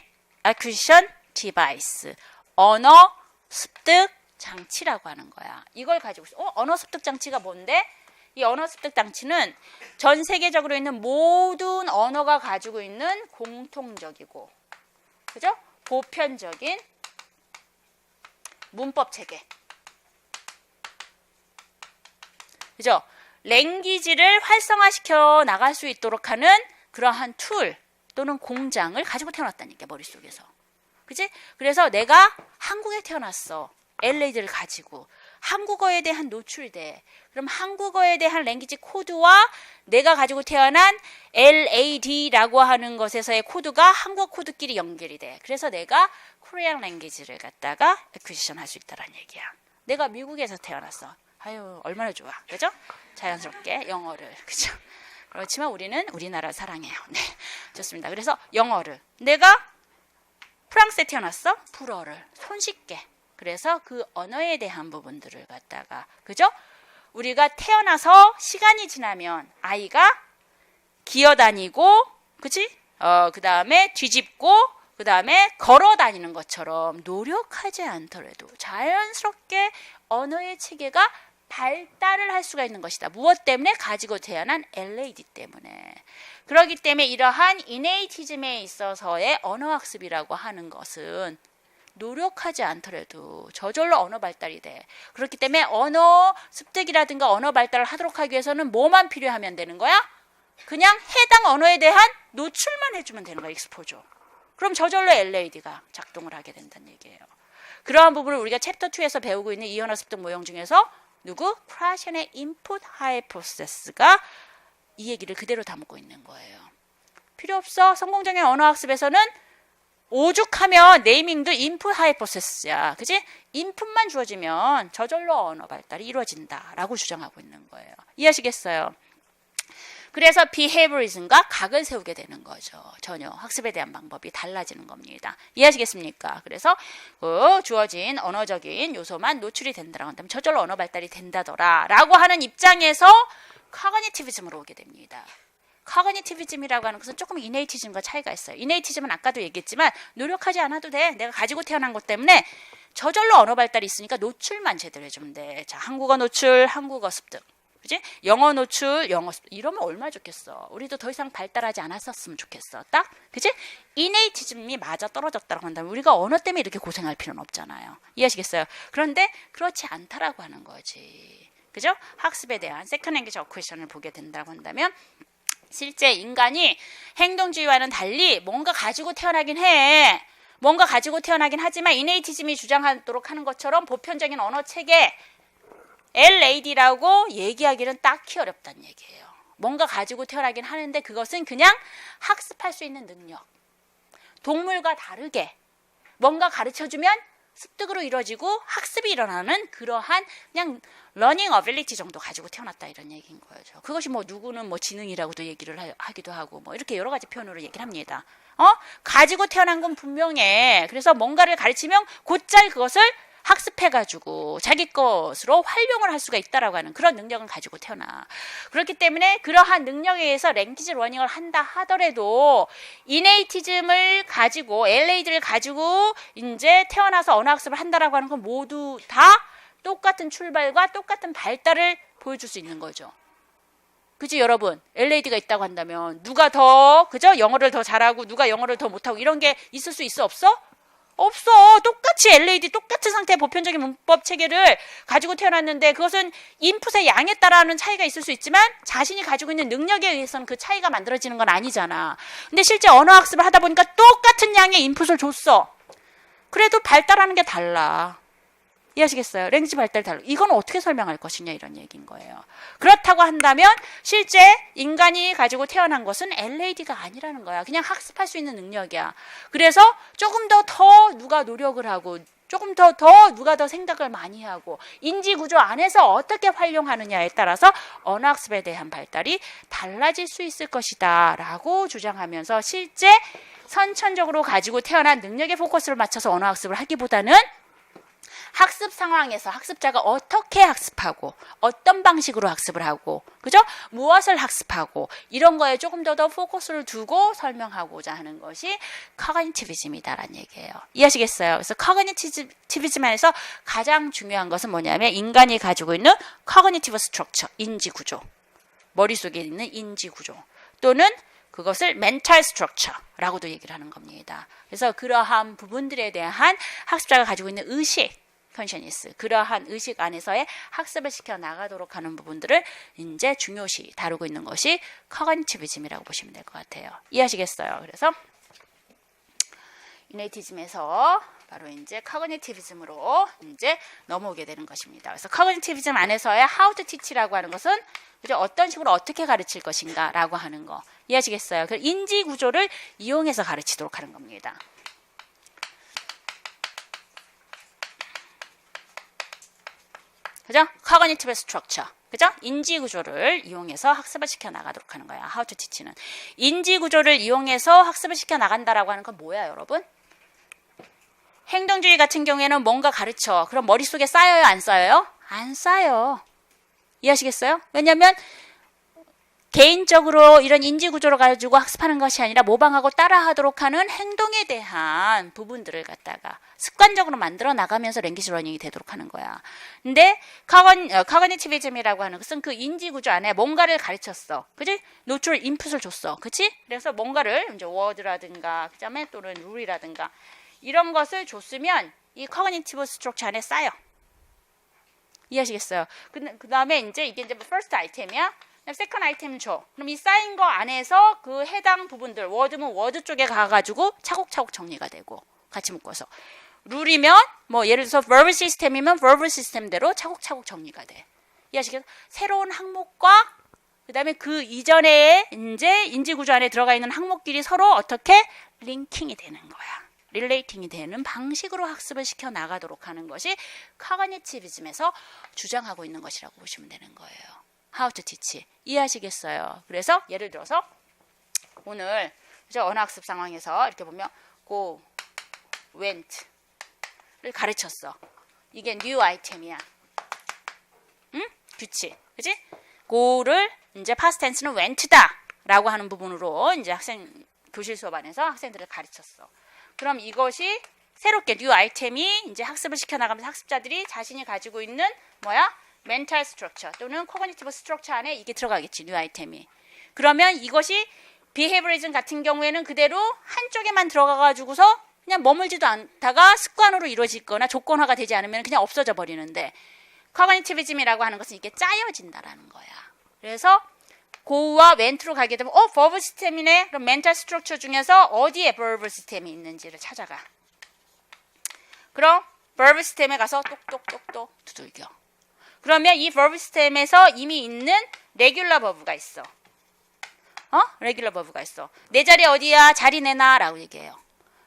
Acquisition Device. 언어 습득 장치라고 하는 거야. 이걸 가지고 있어. 언어 습득 장치가 뭔데? 이 언어 습득 장치는 전 세계적으로 있는 모든 언어가 가지고 있는 공통적이고, 그죠? 보편적인 문법 체계. 그죠? 랭귀지를 활성화시켜 나갈 수 있도록 하는 그러한 툴 또는 공장을 가지고 태어났다는 얘기야, 머릿속에서. 그치? 그래서 내가 한국에 태어났어. LAD를 가지고. 한국어에 대한 노출돼. 그럼 한국어에 대한 랭귀지 코드와 내가 가지고 태어난 LAD라고 하는 것에서의 코드가 한국어 코드끼리 연결이 돼. 그래서 내가 코리안 랭귀지를 갖다가 애퀴지션 할 수 있다는 얘기야. 내가 미국에서 태어났어. 아유, 얼마나 좋아. 그죠? 자연스럽게 영어를. 그죠? 그렇지만 우리는 우리나라 사랑해요. 네. 좋습니다. 그래서 영어를. 내가 프랑스에 태어났어? 불어를. 손쉽게. 그래서 그 언어에 대한 부분들을 갖다가, 그죠? 우리가 태어나서 시간이 지나면 아이가 기어다니고, 그치? 그 다음에 뒤집고, 그 다음에 걸어 다니는 것처럼 노력하지 않더라도 자연스럽게 언어의 체계가 발달을 할 수가 있는 것이다. 무엇 때문에? 가지고 태어난 LAD 때문에. 그렇기 때문에 이러한 인네이티즘에 있어서의 언어학습이라고 하는 것은 노력하지 않더라도 저절로 언어 발달이 돼. 그렇기 때문에 언어 습득이라든가 언어 발달을 하도록 하기 위해서는 뭐만 필요하면 되는 거야? 그냥 해당 언어에 대한 노출만 해주면 되는 거야, 익스포저. 그럼 저절로 LAD가 작동을 하게 된다는 얘기예요. 그러한 부분을 우리가 챕터 2에서 배우고 있는 이 언어 습득 모형 중에서 누구? 프라션의 인풋 하이포세스가 이 얘기를 그대로 담고 있는 거예요. 필요 없어. 성공적인 언어 학습에서는 오죽하면 네이밍도 인풋 하이포세스야. 그치? 인풋만 주어지면 저절로 언어 발달이 이루어진다라고 주장하고 있는 거예요. 이해하시겠어요? 그래서 비헤이버리즘과 각을 세우게 되는 거죠. 전혀 학습에 대한 방법이 달라지는 겁니다. 이해하시겠습니까? 그래서 그 주어진 언어적인 요소만 노출이 된다라고 한다면 저절로 언어 발달이 된다더라 라고 하는 입장에서 커그니티비즘으로 오게 됩니다. 커그니티비즘이라고 하는 것은 조금 이네이티즘과 차이가 있어요. 이네이티즘은 아까도 얘기했지만 노력하지 않아도 돼. 내가 가지고 태어난 것 때문에 저절로 언어 발달이 있으니까 노출만 제대로 해주면 돼. 자, 한국어 노출, 한국어 습득. 그지? 영어 노출, 영어 습득. 이러면 얼마나 좋겠어. 우리도 더 이상 발달하지 않았었으면 좋겠어. 딱? 그지? 이네이티즘이 맞아 떨어졌다고 한다면 우리가 언어 때문에 이렇게 고생할 필요는 없잖아요. 이해하시겠어요? 그런데 그렇지 않다라고 하는 거지. 그죠? 학습에 대한 세컨 랭귀지 어쿠이션을 보게 된다고 한다면 실제 인간이 행동주의와는 달리 뭔가 가지고 태어나긴 해. 뭔가 가지고 태어나긴 하지만 이네이티즘이 주장하도록 하는 것처럼 보편적인 언어 체계 LAD라고 얘기하기는 딱히 어렵다는 얘기예요. 뭔가 가지고 태어나긴 하는데 그것은 그냥 학습할 수 있는 능력. 동물과 다르게 뭔가 가르쳐주면 습득으로 이루어지고 학습이 일어나는 그러한 그냥 러닝 어빌리티 정도 가지고 태어났다 이런 얘기인 거죠. 그것이 뭐 누구는 뭐 지능이라고도 얘기를 하기도 하고 뭐 이렇게 여러 가지 표현으로 얘기를 합니다. 가지고 태어난 건 분명해. 그래서 뭔가를 가르치면 곧잘 그것을 학습해가지고 자기 것으로 활용을 할 수가 있다라고 하는 그런 능력은 가지고 태어나. 그렇기 때문에 그러한 능력에 의해서 랭귀지 러닝을 한다 하더라도 이네이티즘을 가지고 LA들을 가지고 이제 태어나서 언어 학습을 한다라고 하는 건 모두 다 똑같은 출발과 똑같은 발달을 보여줄 수 있는 거죠. 그지 여러분? LAD가 있다고 한다면 누가 더 그죠? 영어를 더 잘하고 누가 영어를 더 못하고 이런 게 있을 수 있어 없어? 없어. 똑같이 LAD 똑같은 상태의 보편적인 문법 체계를 가지고 태어났는데 그것은 인풋의 양에 따라하는 차이가 있을 수 있지만 자신이 가지고 있는 능력에 의해서는 그 차이가 만들어지는 건 아니잖아. 근데 실제 언어 학습을 하다 보니까 똑같은 양의 인풋을 줬어. 그래도 발달하는 게 달라. 이해하시겠어요? 랭귀지 발달 달라. 이건 어떻게 설명할 것이냐 이런 얘기인 거예요. 그렇다고 한다면 실제 인간이 가지고 태어난 것은 LAD가 아니라는 거야. 그냥 학습할 수 있는 능력이야. 그래서 조금 더 누가 노력을 하고 조금 더 누가 더 생각을 많이 하고 인지 구조 안에서 어떻게 활용하느냐에 따라서 언어 학습에 대한 발달이 달라질 수 있을 것이다 라고 주장하면서 실제 선천적으로 가지고 태어난 능력에 포커스를 맞춰서 언어 학습을 하기보다는 학습 상황에서 학습자가 어떻게 학습하고 어떤 방식으로 학습을 하고 그죠? 무엇을 학습하고 이런 거에 조금 더 포커스를 두고 설명하고자 하는 것이 커그니티비즘이다라는 얘기예요. 이해하시겠어요? 그래서 커그니티비즘 안에서 가장 중요한 것은 뭐냐면 인간이 가지고 있는 커그니티브 스트럭처, 인지 구조. 머릿속에 있는 인지 구조. 또는 그것을 멘탈 스트럭처라고도 얘기를 하는 겁니다. 그래서 그러한 부분들에 대한 학습자가 가지고 있는 의식 컨셔니스, 그러한 의식 안에서의 학습을 시켜 나가도록 하는 부분들을 이제 중요시 다루고 있는 것이 커그니티비즘이라고 보시면 될 것 같아요. 이해하시겠어요? 그래서 이네이티즘에서 바로 이제 커그니티비즘으로 이제 넘어오게 되는 것입니다. 그래서 커그니티비즘 안에서의 how to teach라고 하는 것은 그죠? 어떤 식으로 어떻게 가르칠 것인가라고 하는 거 이해하시겠어요? 그 인지 구조를 이용해서 가르치도록 하는 겁니다. 그죠? Cognitive structure. 그죠? 인지 구조를 이용해서 학습을 시켜 나가도록 하는 거야. How to teach는. 인지 구조를 이용해서 학습을 시켜 나간다라고 하는 건 뭐야, 여러분? 행동주의 같은 경우에는 뭔가 가르쳐. 그럼 머릿속에 쌓여요, 안 쌓여요? 안 쌓여. 이해하시겠어요? 왜냐면 개인적으로 이런 인지 구조를 가지고 학습하는 것이 아니라 모방하고 따라하도록 하는 행동에 대한 부분들을 갖다가 습관적으로 만들어 나가면서 랭귀지 러닝이 되도록 하는 거야. 근데 커그니티비즘이라고 하는 것은 그 인지 구조 안에 뭔가를 가르쳤어. 그지? 노출 인풋을 줬어. 그치? 그래서 뭔가를 이제 워드라든가 그다음에 또는 룰이라든가 이런 것을 줬으면 이 커그니티브 스트럭처 안에 쌓여. 이해하시겠어요? 그 다음에 이제 이게 이제 first 아이템이야. 세컨 아이템 줘. 그럼 이 쌓인 거 안에서 그 해당 부분들, 워드면 워드 쪽에 가가지고 차곡차곡 정리가 되고 같이 묶어서. 룰이면 뭐 예를 들어서 verb 시스템이면 verb 시스템대로 차곡차곡 정리가 돼. 이해하시겠어요? 새로운 항목과 그 다음에 그 이전에 이제 인지 구조 안에 들어가 있는 항목끼리 서로 어떻게 링킹이 되는 거야. 릴레이팅이 되는 방식으로 학습을 시켜 나가도록 하는 것이 커그니티비즘에서 주장하고 있는 것이라고 보시면 되는 거예요. How to teach. 이해하시겠어요? 그래서 예를 들어서 오늘 언어 학습 상황에서 이렇게 보면 go, went를 가르쳤어. 이게 new 아이템이야. 응? 규칙. 그치? go를 이제 past tense는 went다. 라고 하는 부분으로 이제 교실 수업 안에서 학생들을 가르쳤어. 그럼 이것이 새롭게 뉴 아이템이 이제 학습을 시켜나가면서 학습자들이 자신이 가지고 있는 멘탈 스트럭처 또는 코그니티브 스트럭처 안에 이게 들어가겠지, 뉴 아이템이. 그러면 이것이 비헤이버리즘 같은 경우에는 그대로 한쪽에만 들어가가지고서 그냥 머물지도 않다가 습관으로 이루어지거나 조건화가 되지 않으면 그냥 없어져 버리는데, 코그니티비즘이라고 하는 것은 이게 짜여진다라는 거야. 그래서 go와 went로 가게 되면 verb 시스템이네. 그럼 멘탈 스트럭처 중에서 어디에 verb 시스템이 있는지를 찾아가. 그럼 verb 시스템에 가서 똑똑똑똑 두들겨. 그러면 이 verb 시스템에서 이미 있는 regular verb가 있어. regular verb가 있어. 내 자리 어디야? 자리 내놔 라고 얘기해요.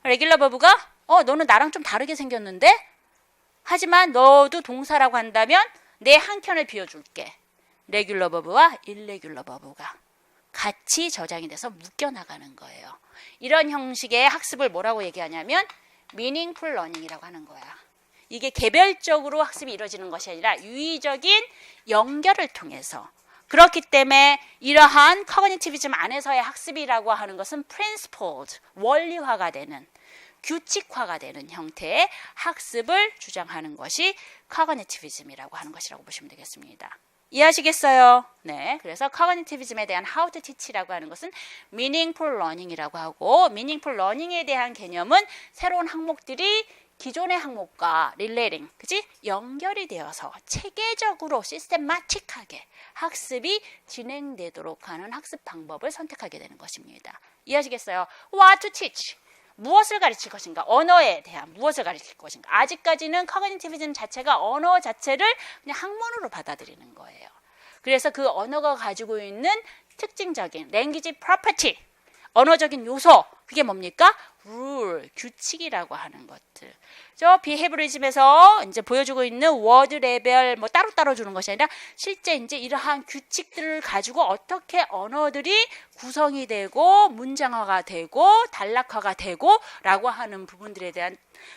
regular verb가 너는 나랑 좀 다르게 생겼는데? 하지만 너도 동사라고 한다면 내 한 켠을 비워줄게. 레귤러 버브와 일레귤러 버브가 같이 저장이 돼서 묶여나가는 거예요. 이런 형식의 학습을 뭐라고 얘기하냐면 meaningful learning이라고 하는 거야. 이게 개별적으로 학습이 이루어지는 것이 아니라 유의적인 연결을 통해서. 그렇기 때문에 이러한 커그니티비즘 안에서의 학습이라고 하는 것은 principled, 원리화가 되는, 규칙화가 되는 형태의 학습을 주장하는 것이 커그니티비즘이라고 하는 것이라고 보시면 되겠습니다. 이해하시겠어요? 네. 그래서 커그니티비즘에 대한 how to teach라고 하는 것은 meaningful learning이라고 하고, meaningful learning에 대한 개념은 새로운 항목들이 기존의 항목과 relating, 그치? 연결이 되어서 체계적으로 시스템마틱하게 학습이 진행되도록 하는 학습 방법을 선택하게 되는 것입니다. 이해하시겠어요? What to teach. 무엇을 가르칠 것인가? 언어에 대한 무엇을 가르칠 것인가? 아직까지는 커그니티비즘 자체가 언어 자체를 그냥 학문으로 받아들이는 거예요. 그래서 그 언어가 가지고 있는 특징적인 language property, 언어적인 요소, 그게 뭡니까? rule, 규칙이라고 하는 것들. 저 비헤브리즘에서 이제 보여주고 있는 워드 레벨 따로따로 주는 것이 아니라 실제 이제 이러한 규칙들을 가지고 어떻게 언어들이 구성이 되고 문장화가 되고 단락화가 되고 라고 하는 부분들에 대한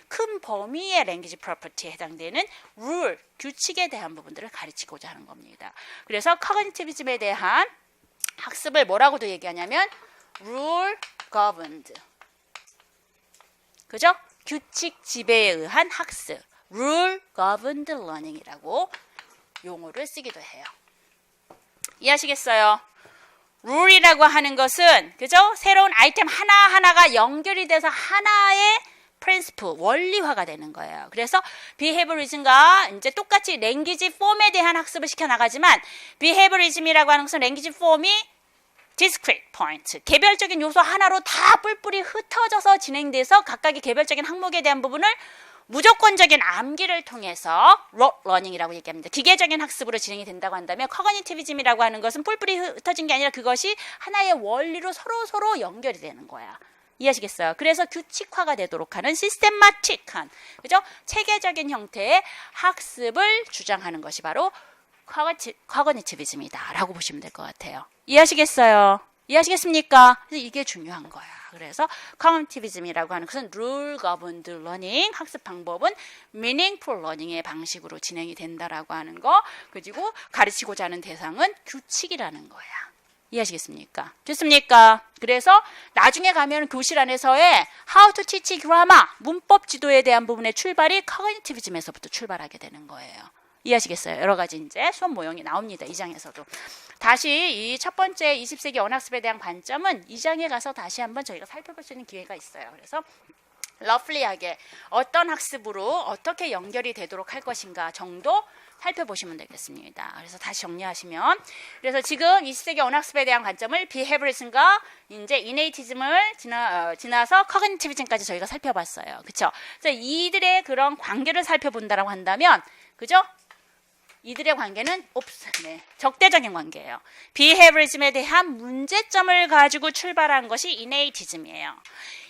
큰 범위의 랭귀지 프로퍼티에 해당되는 rule, 규칙에 대한 부분들을 가르치고자 하는 겁니다. 그래서 커그니티비즘에 대한 학습을 뭐라고도 얘기하냐면 rule governed. 그죠? 규칙 지배에 의한 학습, rule governed learning이라고 용어를 쓰기도 해요. 이해하시겠어요? rule이라고 하는 것은, 그죠? 새로운 아이템 하나하나가 연결이 돼서 하나의 principle, 원리화가 되는 거예요. 그래서 behaviorism과 이제 똑같이 language form에 대한 학습을 시켜나가지만, behaviorism이라고 하는 것은 language form이 discrete point, 개별적인 요소 하나로 다 뿔뿔이 흩어져서 진행돼서 각각의 개별적인 항목에 대한 부분을 무조건적인 암기를 통해서 rote learning이라고 얘기합니다. 기계적인 학습으로 진행이 된다고 한다면 커그니티비즘이라고 하는 것은 뿔뿔이 흩어진 게 아니라 그것이 하나의 원리로 서로 연결이 되는 거야. 이해하시겠어요? 그래서 규칙화가 되도록 하는 시스템마틱한, 그죠? 체계적인 형태의 학습을 주장하는 것이 바로 커그니티비즘이다 라고 보시면 될 것 같아요. 이해하시겠어요? 이해하시겠습니까? 그래서 이게 중요한 거야. 그래서 커그니티비즘이라고 하는 것은 rule governed learning, 학습 방법은 meaningful learning의 방식으로 진행이 된다라고 하는 거, 그리고 가르치고자 하는 대상은 규칙이라는 거야. 이해하시겠습니까? 됐습니까? 그래서 나중에 가면 교실 안에서의 how to teach grammar, 문법 지도에 대한 부분의 출발이 커그니티비즘에서부터 출발하게 되는 거예요. 이해하시겠어요? 여러 가지 이제 수업 모형이 나옵니다. 2장에서도. 다시 이 첫 번째 20세기 언어학습에 대한 관점은 2장에 가서 다시 한번 저희가 살펴볼 수 있는 기회가 있어요. 그래서 러플리하게 어떤 학습으로 어떻게 연결이 되도록 할 것인가 정도 살펴보시면 되겠습니다. 그래서 다시 정리하시면, 그래서 지금 20세기 언어학습에 대한 관점을 비헤브리즘과 이제 이네이티즘을 지나서 커그니티비즘까지 저희가 살펴봤어요. 그렇죠? 그래서 이들의 그런 관계를 살펴본다라고 한다면, 그죠? 이들의 관계는 적대적인 관계예요. 비헤브리즘에 대한 문제점을 가지고 출발한 것이 이네이티즘이에요.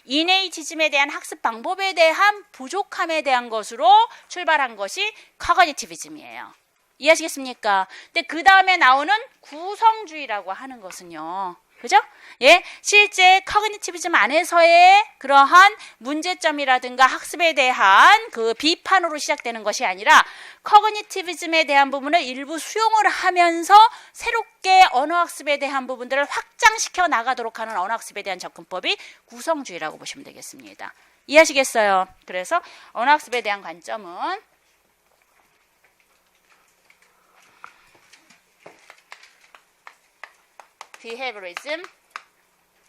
이네이티즘에 대한 학습 방법에 대한 부족함에 대한 것으로 출발한 것이 커그니티비즘이에요. 이해하시겠습니까? 근데 그 다음에 나오는 구성주의라고 하는 것은요. 그죠? 예, 실제 커그니티비즘 안에서의 그러한 문제점이라든가 학습에 대한 그 비판으로 시작되는 것이 아니라 커그니티비즘에 대한 부분을 일부 수용을 하면서 새롭게 언어학습에 대한 부분들을 확장시켜 나가도록 하는 언어학습에 대한 접근법이 구성주의라고 보시면 되겠습니다. 이해하시겠어요? 그래서 언어학습에 대한 관점은 behaviorism,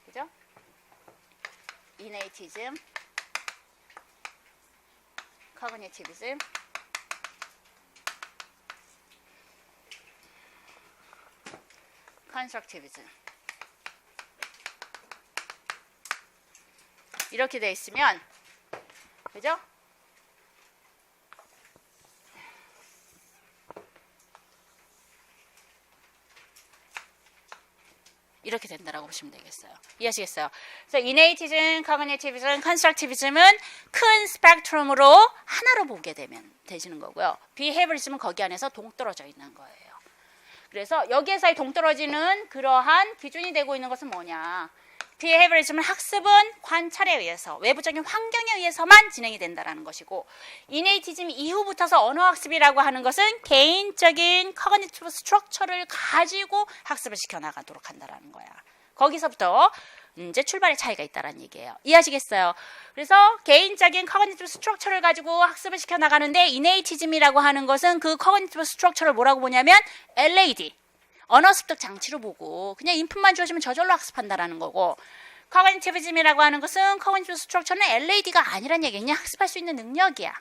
그죠? innatism, cognitivism, constructivism. 이렇게 돼 있으면, 그죠? 이렇게 된다라고 보시면 되겠어요. 이해하시겠어요? 그래서 innatism, cognitivism, constructivism은 큰 스펙트럼으로 하나로 보게 되시는 거고요. behaviorism은 거기 안에서 동떨어져 있는 거예요. 그래서 여기에서의 동떨어지는 그러한 기준이 되고 있는 것은 뭐냐? behaviorism은 학습은 관찰에 의해서 외부적인 환경에 의해서만 진행이 된다라는 것이고 innatism 이후부터서 언어학습이라고 하는 것은 개인적인 cognitive structure를 가지고 학습을 시켜나가도록 한다라는 거야. 거기서부터 이제 출발의 차이가 있다라는 얘기예요. 이해하시겠어요? 그래서 개인적인 cognitive structure를 가지고 학습을 시켜나가는데 innatism이라고 하는 것은 그 cognitive structure를 뭐라고 보냐면 LAD 언어 습득 장치로 보고 그냥 인풋만 주어지면 저절로 학습한다라는 거고 cognitivism이라고 하는 것은 cognitive structure는 LAD가 아니란 얘기야. 그냥 학습할 수 있는 능력이야.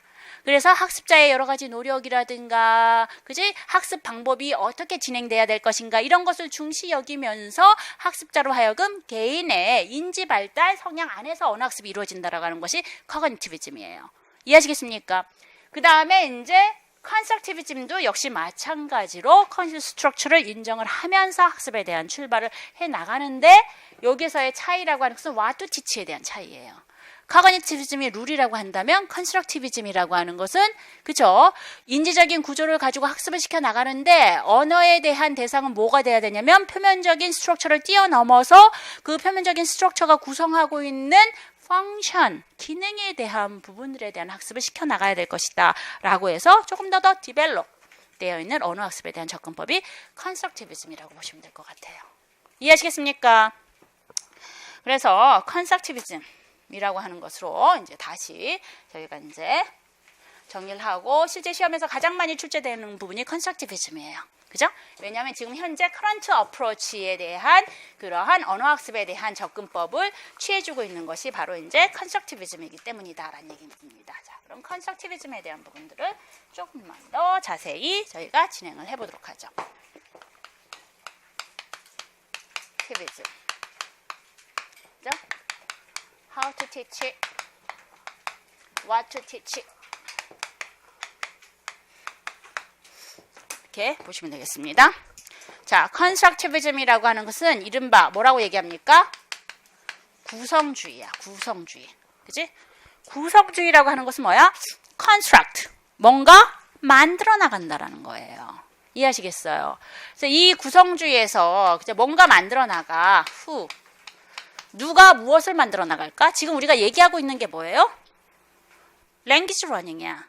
그래서 학습자의 여러 가지 노력이라든가 그지 학습 방법이 어떻게 진행돼야 될 것인가 이런 것을 중시 여기면서 학습자로 하여금 개인의 인지 발달 성향 안에서 언어 학습이 이루어진다라고 하는 것이 cognitivism이에요. 이해하시겠습니까? 그 다음에 이제 컨스트럭티비즘도 역시 마찬가지로 컨셉 스트럭처를 인정을 하면서 학습에 대한 출발을 해 나가는데 여기서의 차이라고 하는 것은 what to teach에 대한 차이예요. 커그니티비즘이 룰이라고 한다면 컨스트럭티비즘이라고 하는 것은 그죠? 인지적인 구조를 가지고 학습을 시켜 나가는데 언어에 대한 대상은 뭐가 돼야 되냐면 표면적인 스트럭처를 뛰어넘어서 그 표면적인 스트럭처가 구성하고 있는 펑션, 기능에 대한 부분들에 대한 학습을 시켜나가야 될 것이다 라고 해서 조금 더 디벨롭 되어 있는 언어학습에 대한 접근법이 컨스트럭티비즘이라고 보시면 될 것 같아요. 이해하시겠습니까? 그래서 컨스트럭티비즘이라고 하는 것으로 이제 다시 저희가 이제 정리를 하고 실제 시험에서 가장 많이 출제되는 부분이 컨스트럭티비즘이에요. 그죠? 왜냐하면 지금 현재 커런트 어프로치에 대한 그러한 언어학습에 대한 접근법을 취해주고 있는 것이 바로 이제 컨스트럭티비즘이기 때문이다라는 얘기입니다. 자, 그럼 컨스트럭티비즘에 대한 부분들을 조금만 더 자세히 저희가 진행을 해보도록 하죠. 티비즘, 그죠? How to teach it, what to teach it. 이렇게 보시면 되겠습니다. 자, 컨스트럭티비즘이라고 하는 것은 이른바 뭐라고 얘기합니까? 구성주의야. 구성주의. 그지? 구성주의라고 하는 것은 뭐야? construct. 뭔가 만들어 나간다라는 거예요. 이해하시겠어요? 그래서 이 구성주의에서 뭔가 만들어 나가 후 누가 무엇을 만들어 나갈까? 지금 우리가 얘기하고 있는 게 뭐예요? language learning이야.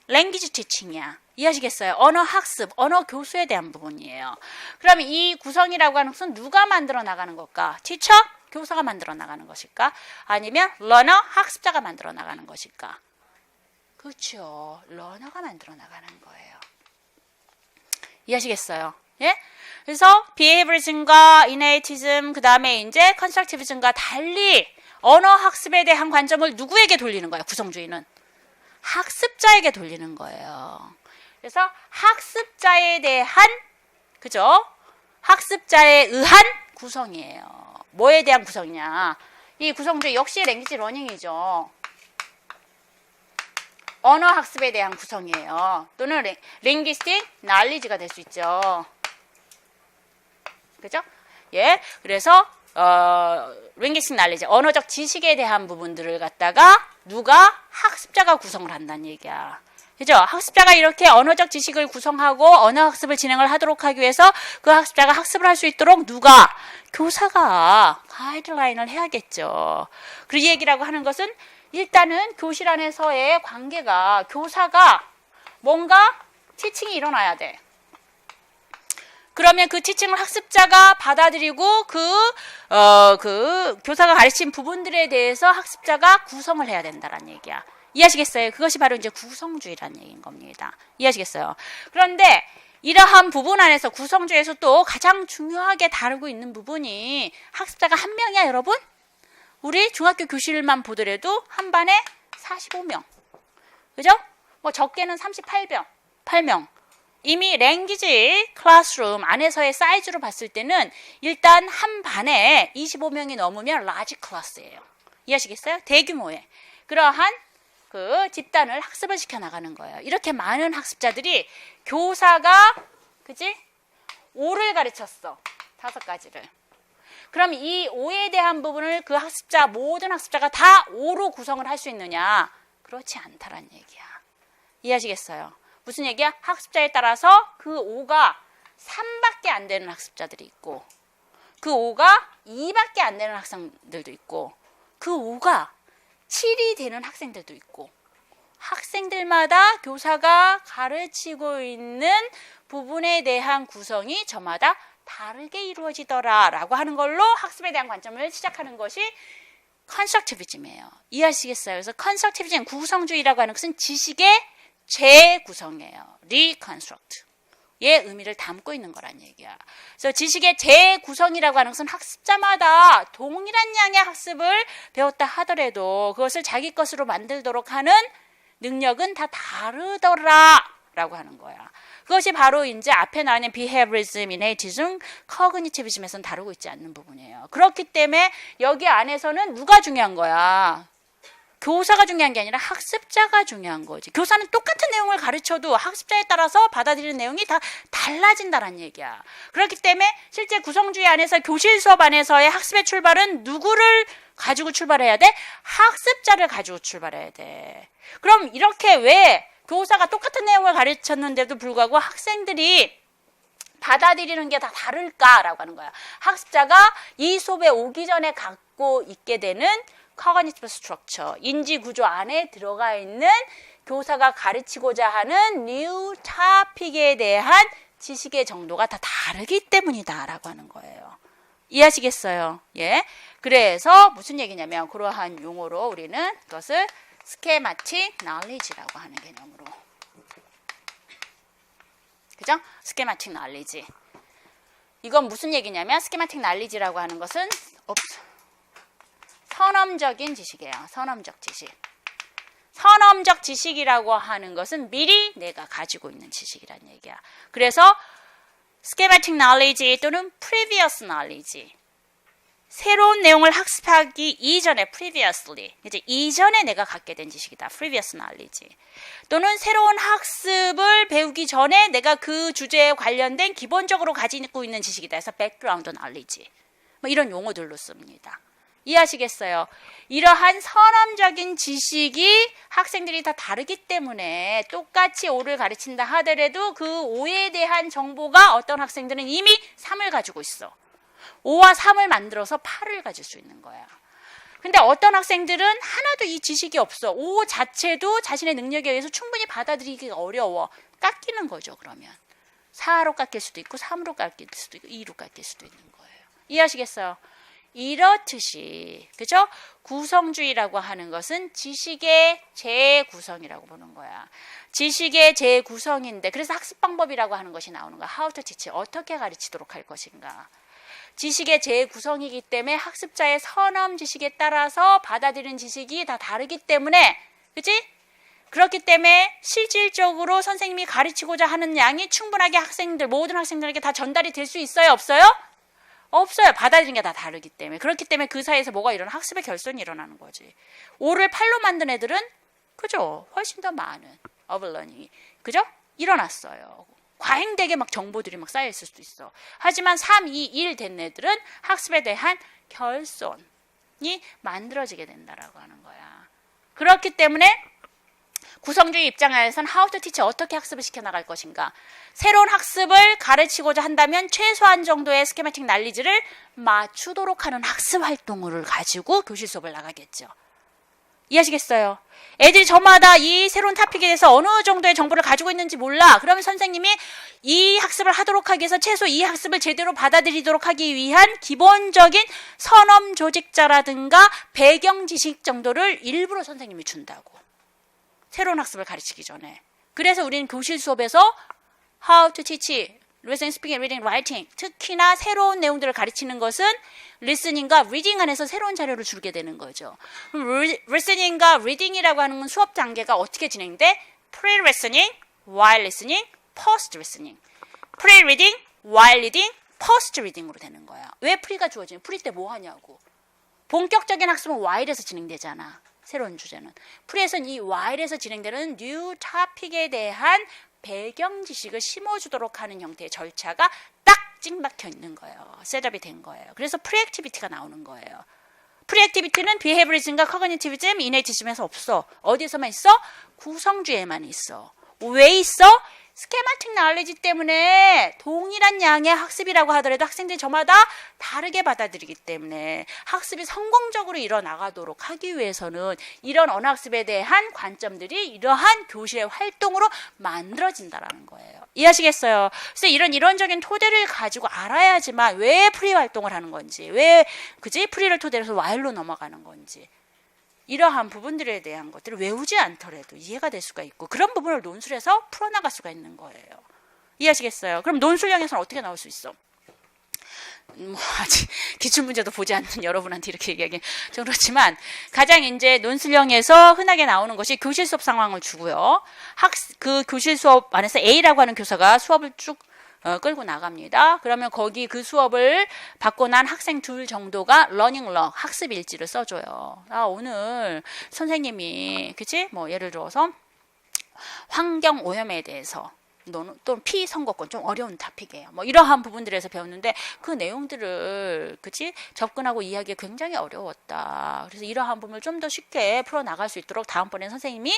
language teaching이야. 이해하시겠어요? 언어 학습, 언어 교수에 대한 부분이에요. 그럼 이 구성이라고 하는 것은 누가 만들어 나가는 걸까? 티처? 교사가 만들어 나가는 것일까? 아니면 러너? 학습자가 만들어 나가는 것일까? 그렇죠. 러너가 만들어 나가는 거예요. 이해하시겠어요? 예? 그래서 behaviorism과 innatism, 그 다음에 이제 constructivism과 달리 언어 학습에 대한 관점을 누구에게 돌리는 거예요? 구성주의는 학습자에게 돌리는 거예요. 그래서 학습자에 대한 그죠? 학습자에 의한 구성이에요. 뭐에 대한 구성이냐? 이 구성주의 역시 랭귀지 러닝이죠. 언어 학습에 대한 구성이에요. 또는 링귀스틱 날리지가 될 수 있죠. 그죠? 예. 그래서 링귀스틱 날리지 언어적 지식에 대한 부분들을 갖다가 누가 학습자가 구성을 한다는 얘기야. 그죠? 학습자가 이렇게 언어적 지식을 구성하고 언어 학습을 진행을 하도록 하기 위해서 그 학습자가 학습을 할 수 있도록 누가? 교사가 가이드라인을 해야겠죠. 그 얘기라고 하는 것은 일단은 교실 안에서의 관계가 교사가 뭔가 티칭이 일어나야 돼. 그러면 그 티칭을 학습자가 받아들이고 그 교사가 가르친 부분들에 대해서 학습자가 구성을 해야 된다는 얘기야. 이해하시겠어요? 그것이 바로 이제 구성주의라는 얘기인 겁니다. 이해하시겠어요? 그런데 이러한 부분 안에서 구성주의에서 또 가장 중요하게 다루고 있는 부분이 학습자가 한 명이야, 여러분? 우리 중학교 교실만 보더라도 한 반에 45명. 그죠? 뭐 적게는 38명. 이미 랭귀지 클래스룸 안에서의 사이즈로 봤을 때는 일단 한 반에 25명이 넘으면 라지 클래스예요. 이해하시겠어요? 대규모의 그러한 그 집단을 학습을 시켜 나가는 거예요. 이렇게 많은 학습자들이 교사가 그지? 5를 가르쳤어. 5가지를. 그럼 이 5에 대한 부분을 그 학습자 모든 학습자가 다 5로 구성을 할 수 있느냐? 그렇지 않다라는 얘기야. 이해하시겠어요? 무슨 얘기야? 학습자에 따라서 그 5가 3밖에 안 되는 학습자들이 있고 그 5가 2밖에 안 되는 학생들도 있고 그 5가 7이 되는 학생들도 있고 학생들마다 교사가 가르치고 있는 부분에 대한 구성이 저마다 다르게 이루어지더라라고 하는 걸로 학습에 대한 관점을 시작하는 것이 컨스트럭티비즘이에요. 이해하시겠어요? 그래서 컨스트럭티비즘, 구성주의라고 하는 것은 지식의 재구성이에요. 리컨스트럭트의 의미를 담고 있는 거란 얘기야. 그래서 지식의 재구성이라고 하는 것은 학습자마다 동일한 양의 학습을 배웠다 하더라도 그것을 자기 것으로 만들도록 하는 능력은 다 다르더라라고 하는 거야. 그것이 바로 이제 앞에 나오는 behaviorism, innativism, cognitivism에서는 다루고 있지 않는 부분이에요. 그렇기 때문에 여기 안에서는 누가 중요한 거야? 교사가 중요한 게 아니라 학습자가 중요한 거지. 교사는 똑같은 내용을 가르쳐도 학습자에 따라서 받아들이는 내용이 다 달라진다는 얘기야. 그렇기 때문에 실제 구성주의 안에서 교실 수업 안에서의 학습의 출발은 누구를 가지고 출발해야 돼? 학습자를 가지고 출발해야 돼. 그럼 이렇게 왜 교사가 똑같은 내용을 가르쳤는데도 불구하고 학생들이 받아들이는 게 다 다를까라고 하는 거야. 학습자가 이 수업에 오기 전에 갖고 있게 되는 cognitive structure, 인지 구조 안에 들어가 있는 교사가 가르치고자 하는 new topic에 대한 지식의 정도가 다 다르기 때문이다라고 하는 거예요. 이해하시겠어요? 예. 그래서 무슨 얘기냐면 그러한 용어로 우리는 그것을 schematic knowledge라고 하는 개념으로. 그죠? schematic knowledge. 이건 무슨 얘기냐면 schematic knowledge라고 하는 것은 선언적인 지식이에요. 선언적 지식. 선언적 지식이라고 하는 것은 미리 내가 가지고 있는 지식이라는 얘기야. 그래서 schematic knowledge 또는 previous knowledge. 새로운 내용을 학습하기 이전에 previously, 이제 이전에 내가 갖게 된 지식이다. previous knowledge. 또는 새로운 학습을 배우기 전에 내가 그 주제에 관련된 기본적으로 가지고 있는 지식이다. 그래서 background knowledge. 뭐 이런 용어들로 씁니다. 이해하시겠어요? 이러한 선언적인 지식이 학생들이 다 다르기 때문에 똑같이 5를 가르친다 하더라도 그 5에 대한 정보가 어떤 학생들은 이미 3을 가지고 있어. 5와 3을 만들어서 8을 가질 수 있는 거야. 근데 어떤 학생들은 하나도 이 지식이 없어. 5 자체도 자신의 능력에 의해서 충분히 받아들이기가 어려워. 깎이는 거죠, 그러면. 4로 깎일 수도 있고 3으로 깎일 수도 있고 2로 깎일 수도 있는 거예요. 이해하시겠어요? 이렇듯이, 그죠? 구성주의라고 하는 것은 지식의 재구성이라고 보는 거야. 지식의 재구성인데, 그래서 학습 방법이라고 하는 것이 나오는 거야. How to teach, 어떻게 가르치도록 할 것인가. 지식의 재구성이기 때문에 학습자의 선언 지식에 따라서 받아들이는 지식이 다 다르기 때문에, 그치? 그렇기 때문에 실질적으로 선생님이 가르치고자 하는 양이 충분하게 모든 학생들에게 다 전달이 될 수 있어요? 없어요? 없어요. 받아들이는 게 다 다르기 때문에. 그렇기 때문에 그 사이에서 뭐가 일어나? 학습의 결손이 일어나는 거지. 5를 8로 만든 애들은, 그죠? 훨씬 더 많은 어블러닝이, 그죠? 일어났어요. 과잉되게 막 정보들이 막 쌓여있을 수도 있어. 하지만 3, 2, 1 된 애들은 학습에 대한 결손이 만들어지게 된다라고 하는 거야. 그렇기 때문에 구성주의 입장에서는 how to teach 어떻게 학습을 시켜나갈 것인가. 새로운 학습을 가르치고자 한다면 최소한 정도의 스케마틱 난리지를 맞추도록 하는 학습 활동을 가지고 교실 수업을 나가겠죠. 이해하시겠어요? 애들이 저마다 이 새로운 토픽에 대해서 어느 정도의 정보를 가지고 있는지 몰라. 그러면 선생님이 이 학습을 하도록 하기 위해서 최소 이 학습을 제대로 받아들이도록 하기 위한 기본적인 선언 조직자라든가 배경 지식 정도를 일부러 선생님이 준다고. 새로운 학습을 가르치기 전에. 그래서 우리는 교실 수업에서 how to teach, listening, speaking, reading, writing 특히나 새로운 내용들을 가르치는 것은 listening과 reading 안에서 새로운 자료를 주게 되는 거죠. listening과 reading이라고 하는 건 수업 단계가 어떻게 진행돼? pre-listening, while listening, post-listening. pre-reading, while reading, post-reading으로 되는 거야. 왜 pre가 주어지냐? pre 때 뭐 하냐고. 본격적인 학습은 while에서 진행되잖아. 새로운 주제는. pre에서는 이 while에서 진행되는 new topic에 대한 배경 지식을 심어주도록 하는 형태의 절차가 딱 찍막혀 있는 거예요. 셋업이 된 거예요. 그래서 프리액티비티가 나오는 거예요. 프리액티비티는 비헤이브리즘과 커그니티비즘, 이네이티즘에서 없어. 어디에서만 있어? 구성주에만 있어. 왜 있어? 스케마틱 나얼리지 때문에 동일한 양의 학습이라고 하더라도 학생들이 저마다 다르게 받아들이기 때문에 학습이 성공적으로 일어나가도록 하기 위해서는 이런 언어학습에 대한 관점들이 이러한 교실의 활동으로 만들어진다라는 거예요. 이해하시겠어요? 그래서 이런 이론적인 토대를 가지고 알아야지만 왜 프리 활동을 하는 건지, 왜 그지 프리를 토대로 해서 와일로 넘어가는 건지. 이러한 부분들에 대한 것들을 외우지 않더라도 이해가 될 수가 있고 그런 부분을 논술에서 풀어나갈 수가 있는 거예요. 이해하시겠어요? 그럼 논술형에서는 어떻게 나올 수 있어? 아직 기출문제도 보지 않는 여러분한테 이렇게 얘기하기 좀 그렇지만 가장 이제 논술형에서 흔하게 나오는 것이 교실 수업 상황을 주고요. 그 교실 수업 안에서 A라고 하는 교사가 수업을 쭉 끌고 나갑니다. 그러면 거기 그 수업을 받고 난 학생 둘 정도가 러닝 럭 학습 일지를 써줘요. 오늘 선생님이 그치? 뭐 예를 들어서 환경 오염에 대해서 또는 피선거권 좀 어려운 토픽이에요. 뭐 이러한 부분들에서 배웠는데 그 내용들을 그치 접근하고 이해하기 굉장히 어려웠다. 그래서 이러한 부분을 좀 더 쉽게 풀어 나갈 수 있도록 다음번에 선생님이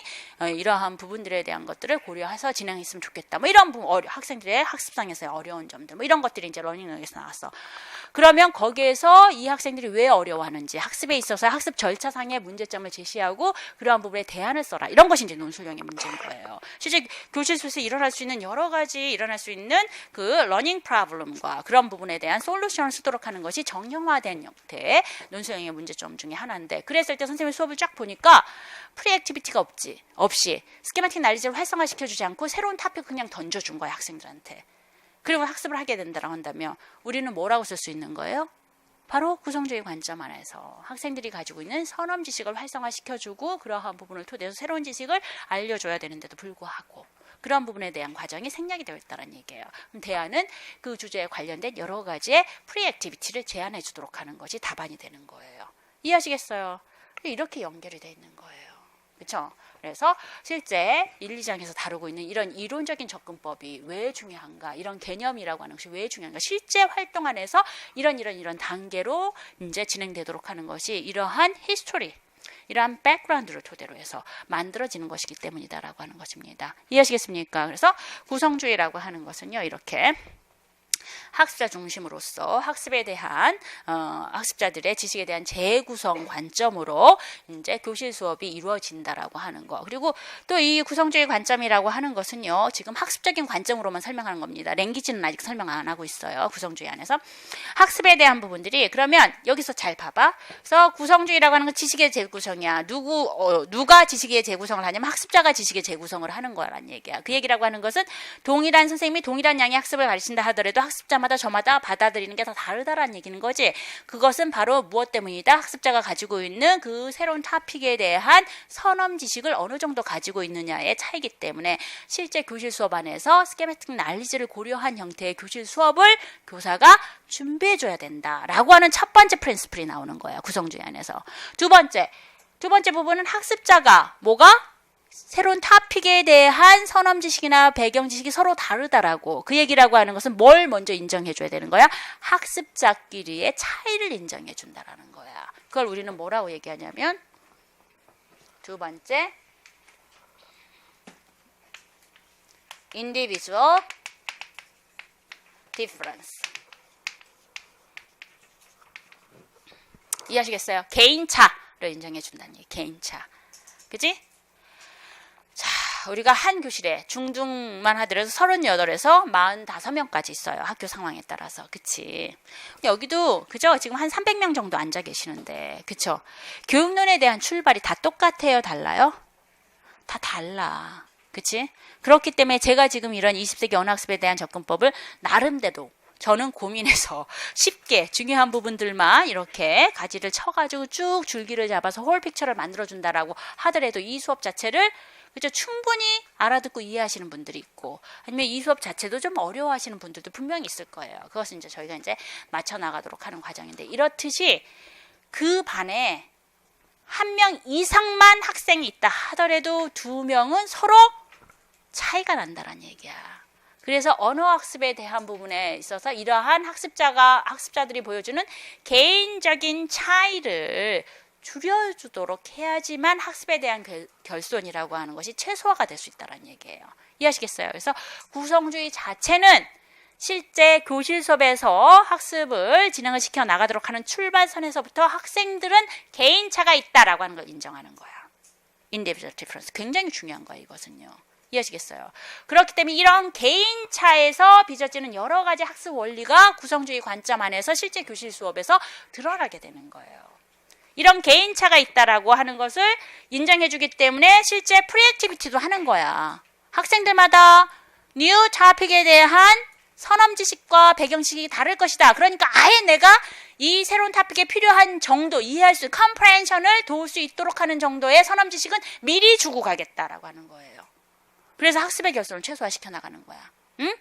이러한 부분들에 대한 것들을 고려해서 진행했으면 좋겠다. 뭐 이런 부분 학생들의 학습상에서의 어려운 점들 뭐 이런 것들이 이제 러닝에서 나왔어. 그러면 거기에서 이 학생들이 왜 어려워하는지 학습에 있어서 학습 절차상의 문제점을 제시하고 그러한 부분에 대안을 써라. 이런 것이 이제 논술형의 문제인 거예요. 실제 교실 수업에서 일어날 수 있는 여러 가지 일어날 수 있는 그 러닝 프로블럼과 그런 부분에 대한 솔루션을 쓰도록 하는 것이 정형화된 형태의 논술형의 문제점 중에 하나인데 그랬을 때 선생님이 수업을 쫙 보니까 프리액티비티가 없이 스케마틱 난리지를 활성화시켜주지 않고 새로운 토픽 그냥 던져준 거야 학생들한테. 그리고 학습을 하게 된다고 한다면 우리는 뭐라고 쓸 수 있는 거예요? 바로 구성주의 관점 안에서 학생들이 가지고 있는 선험 지식을 활성화시켜주고 그러한 부분을 토대로 새로운 지식을 알려줘야 되는데도 불구하고 그런 부분에 대한 과정이 생략이 되어 있다는 얘기예요. 그럼 대안은 그 주제에 관련된 여러 가지의 프리액티비티를 제안해 주도록 하는 것이 답안이 되는 거예요. 이해하시겠어요? 이렇게 연결이 되어 있는 거예요. 그렇죠? 그래서 실제 1, 2장에서 다루고 있는 이런 이론적인 접근법이 왜 중요한가, 이런 개념이라고 하는 것이 왜 중요한가, 실제 활동 안에서 이런 단계로 이제 진행되도록 하는 것이 이러한 히스토리, 이러한 백그라운드를 토대로 해서 만들어지는 것이기 때문이다라고 하는 것입니다. 이해하시겠습니까? 그래서 구성주의라고 하는 것은요, 이렇게 학습자 중심으로서 학습에 대한 학습자들의 지식에 대한 재구성 관점으로 이제 교실 수업이 이루어진다라고 하는 거. 그리고 또 이 구성주의 관점이라고 하는 것은요, 지금 학습적인 관점으로만 설명하는 겁니다. 랭귀지는 아직 설명 안 하고 있어요. 구성주의 안에서 학습에 대한 부분들이 그러면 여기서 잘 봐봐. 그래서 구성주의라고 하는 건 지식의 재구성이야. 누가 지식의 재구성을 하냐면 학습자가 지식의 재구성을 하는 거라는 얘기야. 그 얘기라고 하는 것은 동일한 선생님이 동일한 양의 학습을 가르친다 하더라도 학습자마다 저마다 받아들이는 게 다 다르다라는 얘기는 거지. 그것은 바로 무엇 때문이다? 학습자가 가지고 있는 그 새로운 토픽에 대한 선험 지식을 어느 정도 가지고 있느냐의 차이기 때문에 실제 교실 수업 안에서 스케마틱 난리지를 고려한 형태의 교실 수업을 교사가 준비해줘야 된다라고 하는 첫 번째 프린시플이 나오는 거예요. 구성주의 안에서. 두 번째 부분은 학습자가 뭐가? 새로운 토픽에 대한 선험 지식이나 배경 지식이 서로 다르다라고 그 얘기라고 하는 것은 뭘 먼저 인정해줘야 되는 거야? 학습자끼리의 차이를 인정해준다라는 거야. 그걸 우리는 뭐라고 얘기하냐면 두 번째 individual difference. 이해하시겠어요? 개인차를 인정해 준다는 얘기. 개인차. 그지? 자, 우리가 한 교실에 중등만 하더라도 38에서 45명까지 있어요. 학교 상황에 따라서. 그치? 여기도 그죠? 지금 한 300명 정도 앉아 계시는데. 그쵸? 교육론에 대한 출발이 다 똑같아요? 달라요? 다 달라. 그치? 그렇기 때문에 제가 지금 이런 20세기 언어학습에 대한 접근법을 나름대로 저는 고민해서 쉽게 중요한 부분들만 이렇게 가지를 쳐가지고 쭉 줄기를 잡아서 홀 픽처를 만들어준다라고 하더라도 이 수업 자체를 그죠? 충분히 알아듣고 이해하시는 분들이 있고 아니면 이 수업 자체도 좀 어려워하시는 분들도 분명히 있을 거예요. 그것은 이제 저희가 이제 맞춰 나가도록 하는 과정인데 이렇듯이 그 반에 한 명 이상만 학생이 있다 하더라도 2명은 서로 차이가 난다는 얘기야. 그래서 언어학습에 대한 부분에 있어서 이러한 학습자들이 보여주는 개인적인 차이를 줄여주도록 해야지만 학습에 대한 결손이라고 하는 것이 최소화가 될 수 있다는 얘기예요. 이해하시겠어요? 그래서 구성주의 자체는 실제 교실 수업에서 학습을 진행을 시켜 나가도록 하는 출발선에서부터 학생들은 개인차가 있다라고 하는 걸 인정하는 거야. individual difference. 굉장히 중요한 거예요, 이것은요. 이해하시겠어요? 그렇기 때문에 이런 개인차에서 빚어지는 여러 가지 학습 원리가 구성주의 관점 안에서 실제 교실 수업에서 드러나게 되는 거예요. 이런 개인차가 있다라고 하는 것을 인정해주기 때문에 실제 프리액티비티도 하는 거야. 학생들마다 뉴 토픽에 대한 선험지식과 배경지식이 다를 것이다. 그러니까 아예 내가 이 새로운 토픽에 필요한 정도, 이해할 수, 컴프레hen션을 도울 수 있도록 하는 정도의 선험지식은 미리 주고 가겠다라고 하는 거예요. 그래서 학습의 결손을 최소화시켜 나가는 거야. 응?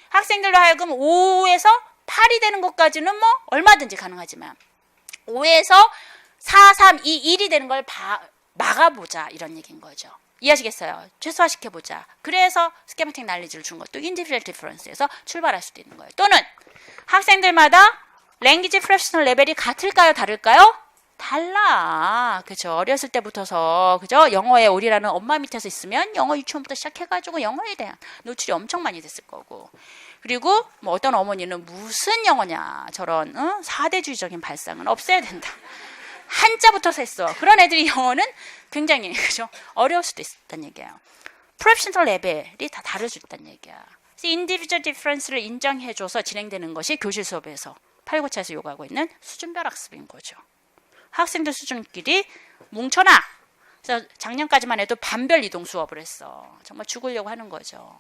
학생들로 하여금 5에서 8이 되는 것까지는 뭐 얼마든지 가능하지만 5에서 4, 3, 2, 1이 되는 걸 막아보자 이런 얘기인 거죠. 이해하시겠어요? 최소화시켜보자. 그래서 스케마틱 날리지를 준 것도 인디비주얼 디퍼런스에서 출발할 수도 있는 거예요. 또는 학생들마다 랭귀지 프로페셔널 레벨이 같을까요? 다를까요? 달라. 그죠? 어렸을 때부터서 그죠? 영어에 올이라는 엄마 밑에서 있으면 영어 유치원부터 시작해가지고 영어에 대한 노출이 엄청 많이 됐을 거고. 그리고 뭐 어떤 어머니는 무슨 영어냐 저런 4대주의적인 발상은 없애야 된다. 한자부터 했어. 그런 애들이 영어는 굉장히 그죠? 어려울 수도 있다는 얘기예요. 프로페셔널 레벨이 다 다를 수 있다는 얘기야. 인디비주얼 디퍼런스를 인정해줘서 진행되는 것이 교실 수업에서 8고차에서 요구하고 있는 수준별 학습인 거죠. 학생들 수준끼리 뭉쳐놔. 그래서 작년까지만 해도 반별 이동 수업을 했어. 정말 죽으려고 하는 거죠.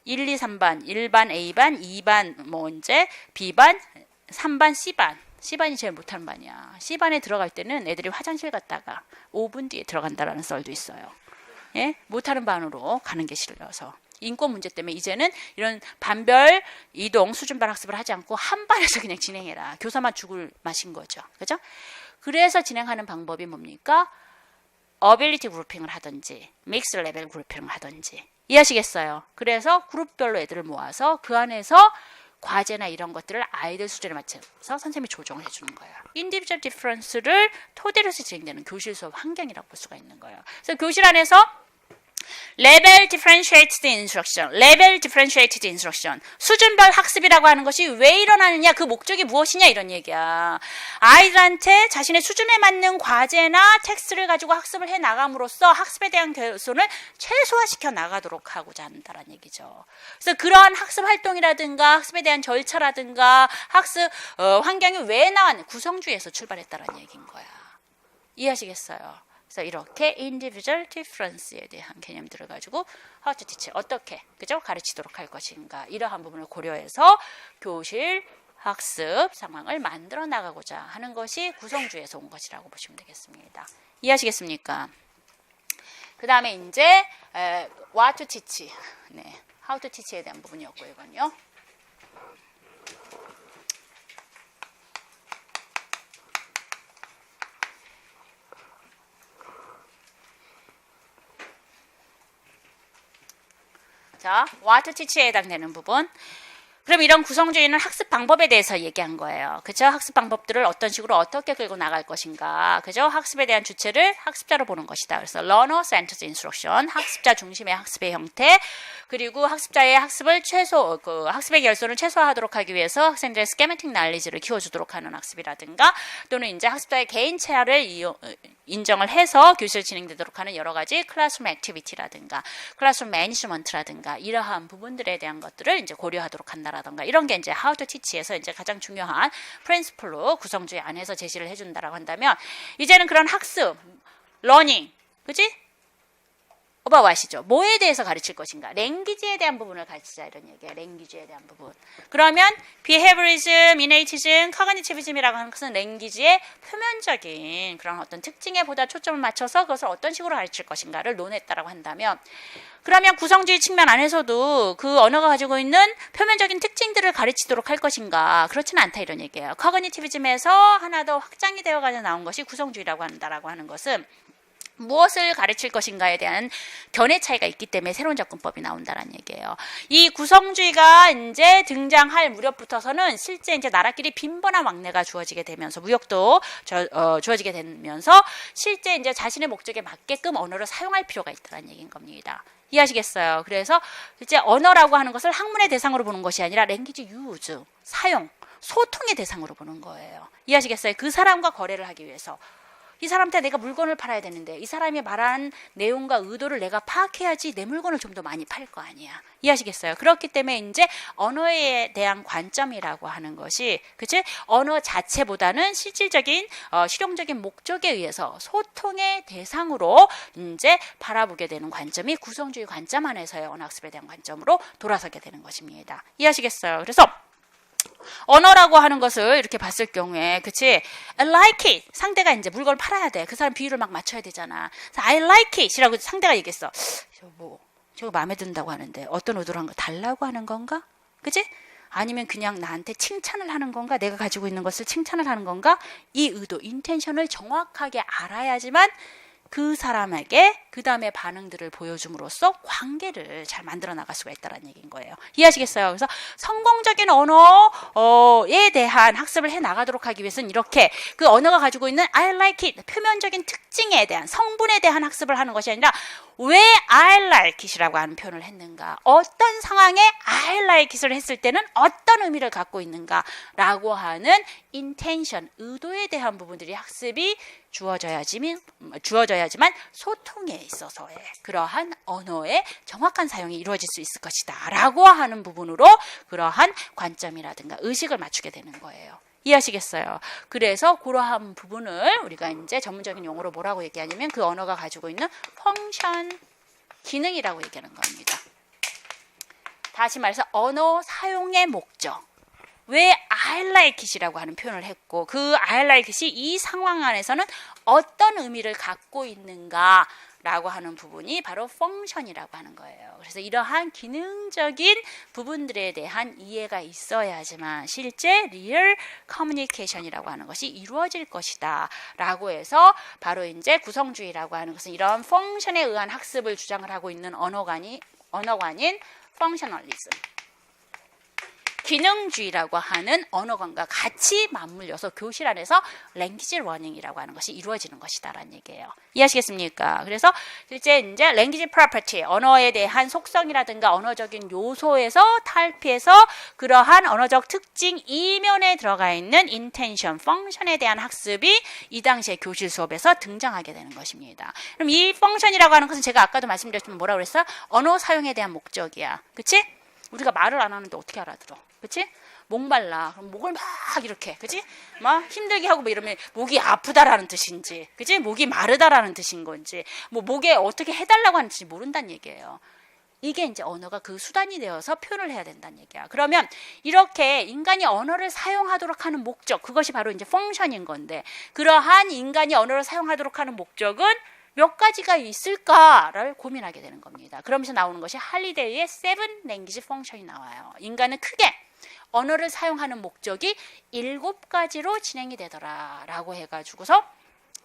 1, 2, 3반, 1반, A반, 2반, 뭐 이제 B반, 3반, C반. C반이 제일 못하는 반이야. C반에 들어갈 때는 애들이 화장실 갔다가 5분 뒤에 들어간다라는 썰도 있어요. 예? 못하는 반으로 가는 게 싫어서. 인권 문제 때문에 이제는 이런 반별 이동 수준별 학습을 하지 않고 한 반에서 그냥 진행해라. 교사만 죽을 맛인 거죠. 그죠? 그래서 진행하는 방법이 뭡니까? 어빌리티 그룹핑을 하든지 믹스 레벨 그룹핑을 하든지 이해하시겠어요? 그래서 그룹별로 애들을 모아서 그 안에서 과제나 이런 것들을 아이들 수준에 맞춰서 선생님이 조정을 해주는 거예요. 인디비주얼 디퍼런스를 토대로 해서 진행되는 교실 수업 환경이라고 볼 수가 있는 거예요. 그래서 교실 안에서 레벨 디퍼런시에이티드 인스트럭션, 레벨 디퍼런시에이티드 인스트럭션, 수준별 학습이라고 하는 것이 왜 일어나느냐, 그 목적이 무엇이냐 이런 얘기야. 아이들한테 자신의 수준에 맞는 과제나 텍스트를 가지고 학습을 해 나감으로써 학습에 대한 결손을 최소화시켜 나가도록 하고자 한다는 얘기죠. 그래서 그러한 학습 활동이라든가 학습에 대한 절차라든가 학습 환경이 왜 나왔냐, 구성주의에서 출발했다는 얘기인 거야. 이해하시겠어요? 그래서 이렇게 individual difference에 대한 개념들을 가지고 how to teach, 어떻게 그죠? 가르치도록 할 것인가 이러한 부분을 고려해서 교실 학습 상황을 만들어 나가고자 하는 것이 구성주의에서 온 것이라고 보시면 되겠습니다. 이해하시겠습니까? 그 다음에 이제 what to teach, 네, how to teach에 대한 부분이었고 이건요. 자, what to teach에 해당되는 부분. 그럼 이런 구성주의는 학습 방법에 대해서 얘기한 거예요. 그죠? 학습 방법들을 어떤 식으로 어떻게 끌고 나갈 것인가. 그죠? 학습에 대한 주체를 학습자로 보는 것이다. 그래서 learner centered instruction, 학습자 중심의 학습의 형태, 그리고 학습자의 학습을 학습의 결손을 최소화하도록 하기 위해서 학생들의 스케마틱 날리지를 키워주도록 하는 학습이라든가, 또는 이제 학습자의 개인 체화를 인정을 해서 교실 진행되도록 하는 여러 가지 클래스룸 액티비티라든가 클래스룸 매니지먼트라든가 이러한 부분들에 대한 것들을 이제 고려하도록 한다라든가, 이런 게 이제 How to Teach에서 이제 가장 중요한 프린시플로 구성주의 안에서 제시를 해준다라고 한다면, 이제는 그런 학습, 러닝, 그치? 오빠 아시죠? 뭐에 대해서 가르칠 것인가? 랭귀지에 대한 부분을 가르치자, 이런 얘기예요. 랭귀지에 대한 부분. 그러면 behaviorism, innatism, cognitivism이라고 하는 것은 랭귀지의 표면적인 그런 어떤 특징에 보다 초점을 맞춰서 그것을 어떤 식으로 가르칠 것인가를 논했다라고 한다면, 그러면 구성주의 측면 안에서도 그 언어가 가지고 있는 표면적인 특징들을 가르치도록 할 것인가? 그렇지는 않다, 이런 얘기예요. cognitivism에서 하나 더 확장이 되어가지고 나온 것이 구성주의라고 한다라고 하는 것은 무엇을 가르칠 것인가에 대한 견해 차이가 있기 때문에 새로운 접근법이 나온다는 얘기예요. 이 구성주의가 이제 등장할 무렵부터서는 실제 이제 나라끼리 빈번한 왕래가 주어지게 되면서 무역도 주어지게 되면서 실제 이제 자신의 목적에 맞게끔 언어를 사용할 필요가 있다는 얘기인 겁니다. 이해하시겠어요? 그래서 실제 언어라고 하는 것을 학문의 대상으로 보는 것이 아니라 랭귀지 유즈, 사용, 소통의 대상으로 보는 거예요. 이해하시겠어요? 그 사람과 거래를 하기 위해서. 이 사람한테 내가 물건을 팔아야 되는데 이 사람이 말한 내용과 의도를 내가 파악해야지 내 물건을 좀 더 많이 팔 거 아니야. 이해하시겠어요? 그렇기 때문에 이제 언어에 대한 관점이라고 하는 것이, 그치? 언어 자체보다는 실질적인 실용적인 목적에 의해서 소통의 대상으로 이제 바라보게 되는 관점이 구성주의 관점 안에서의 언어학습에 대한 관점으로 돌아서게 되는 것입니다. 이해하시겠어요? 그래서 언어라고 하는 것을 이렇게 봤을 경우에, 그치? I like it. 상대가 이제 물건을 팔아야 돼. 그 사람 비율을 막 맞춰야 되잖아. I like it. 이라고 상대가 얘기했어. 저거 마음에 든다고 하는데 어떤 의도로 한 거 달라고 하는 건가? 그치? 아니면 그냥 나한테 칭찬을 하는 건가? 내가 가지고 있는 것을 칭찬을 하는 건가? 이 의도, 인텐션을 정확하게 알아야지만 그 사람에게 그 다음에 반응들을 보여줌으로써 관계를 잘 만들어 나갈 수가 있다는 얘기인 거예요. 이해하시겠어요? 그래서 성공적인 언어에 대한 학습을 해 나가도록 하기 위해서는 이렇게 그 언어가 가지고 있는 I like it, 표면적인 특징에 대한, 성분에 대한 학습을 하는 것이 아니라 왜 I like it이라고 하는 표현을 했는가, 어떤 상황에 I like it을 했을 때는 어떤 의미를 갖고 있는가라고 하는 intention, 의도에 대한 부분들이 학습이 주어져야지만 소통에 있어서의 그러한 언어의 정확한 사용이 이루어질 수 있을 것이다 라고 하는 부분으로 그러한 관점이라든가 의식을 맞추게 되는 거예요. 이해하시겠어요? 그래서 그러한 부분을 우리가 이제 전문적인 용어로 뭐라고 얘기하냐면 그 언어가 가지고 있는 펑션, 기능이라고 얘기하는 겁니다. 다시 말해서 언어 사용의 목적, 왜 I like it이라고 하는 표현을 했고 그 I like it이 이 상황 안에서는 어떤 의미를 갖고 있는가 라고 하는 부분이 바로 펑션이라고 하는 거예요. 그래서 이러한 기능적인 부분들에 대한 이해가 있어야지만 실제 리얼 커뮤니케이션이라고 하는 것이 이루어질 것이다 라고 해서 바로 이제 구성주의라고 하는 것은 이런 펑션에 의한 학습을 주장을 하고 있는 언어관인 펑셔널리즘, 기능주의라고 하는 언어관과 같이 맞물려서 교실 안에서 랭귀지 러닝이라고 하는 것이 이루어지는 것이다라는 얘기예요. 이해하시겠습니까? 그래서 실제 이제 랭귀지 프로퍼티, 언어에 대한 속성이라든가 언어적인 요소에서 탈피해서 그러한 언어적 특징 이면에 들어가 있는 인텐션, 펑션에 대한 학습이 이 당시에 교실 수업에서 등장하게 되는 것입니다. 그럼 이 펑션이라고 하는 것은 제가 아까도 말씀드렸지만 뭐라고 그랬어요? 언어 사용에 대한 목적이야. 그치? 우리가 말을 안 하는데 어떻게 알아들어? 그치? 목말라. 그럼 목을 막 이렇게, 그치? 막 힘들게 하고 뭐 이러면 목이 아프다라는 뜻인지, 그치? 목이 마르다라는 뜻인 건지, 뭐 목에 어떻게 해달라고 하는지 모른다는 얘기예요. 이게 이제 언어가 그 수단이 되어서 표현을 해야 된다는 얘기야. 그러면 이렇게 인간이 언어를 사용하도록 하는 목적, 그것이 바로 이제 펑션인 건데, 그러한 인간이 언어를 사용하도록 하는 목적은 몇 가지가 있을까를 고민하게 되는 겁니다. 그러면서 나오는 것이 할리데이의 세븐 랭귀지 펑션이 나와요. 인간은 크게 언어를 사용하는 목적이 7가지로 진행이 되더라 라고 해가지고서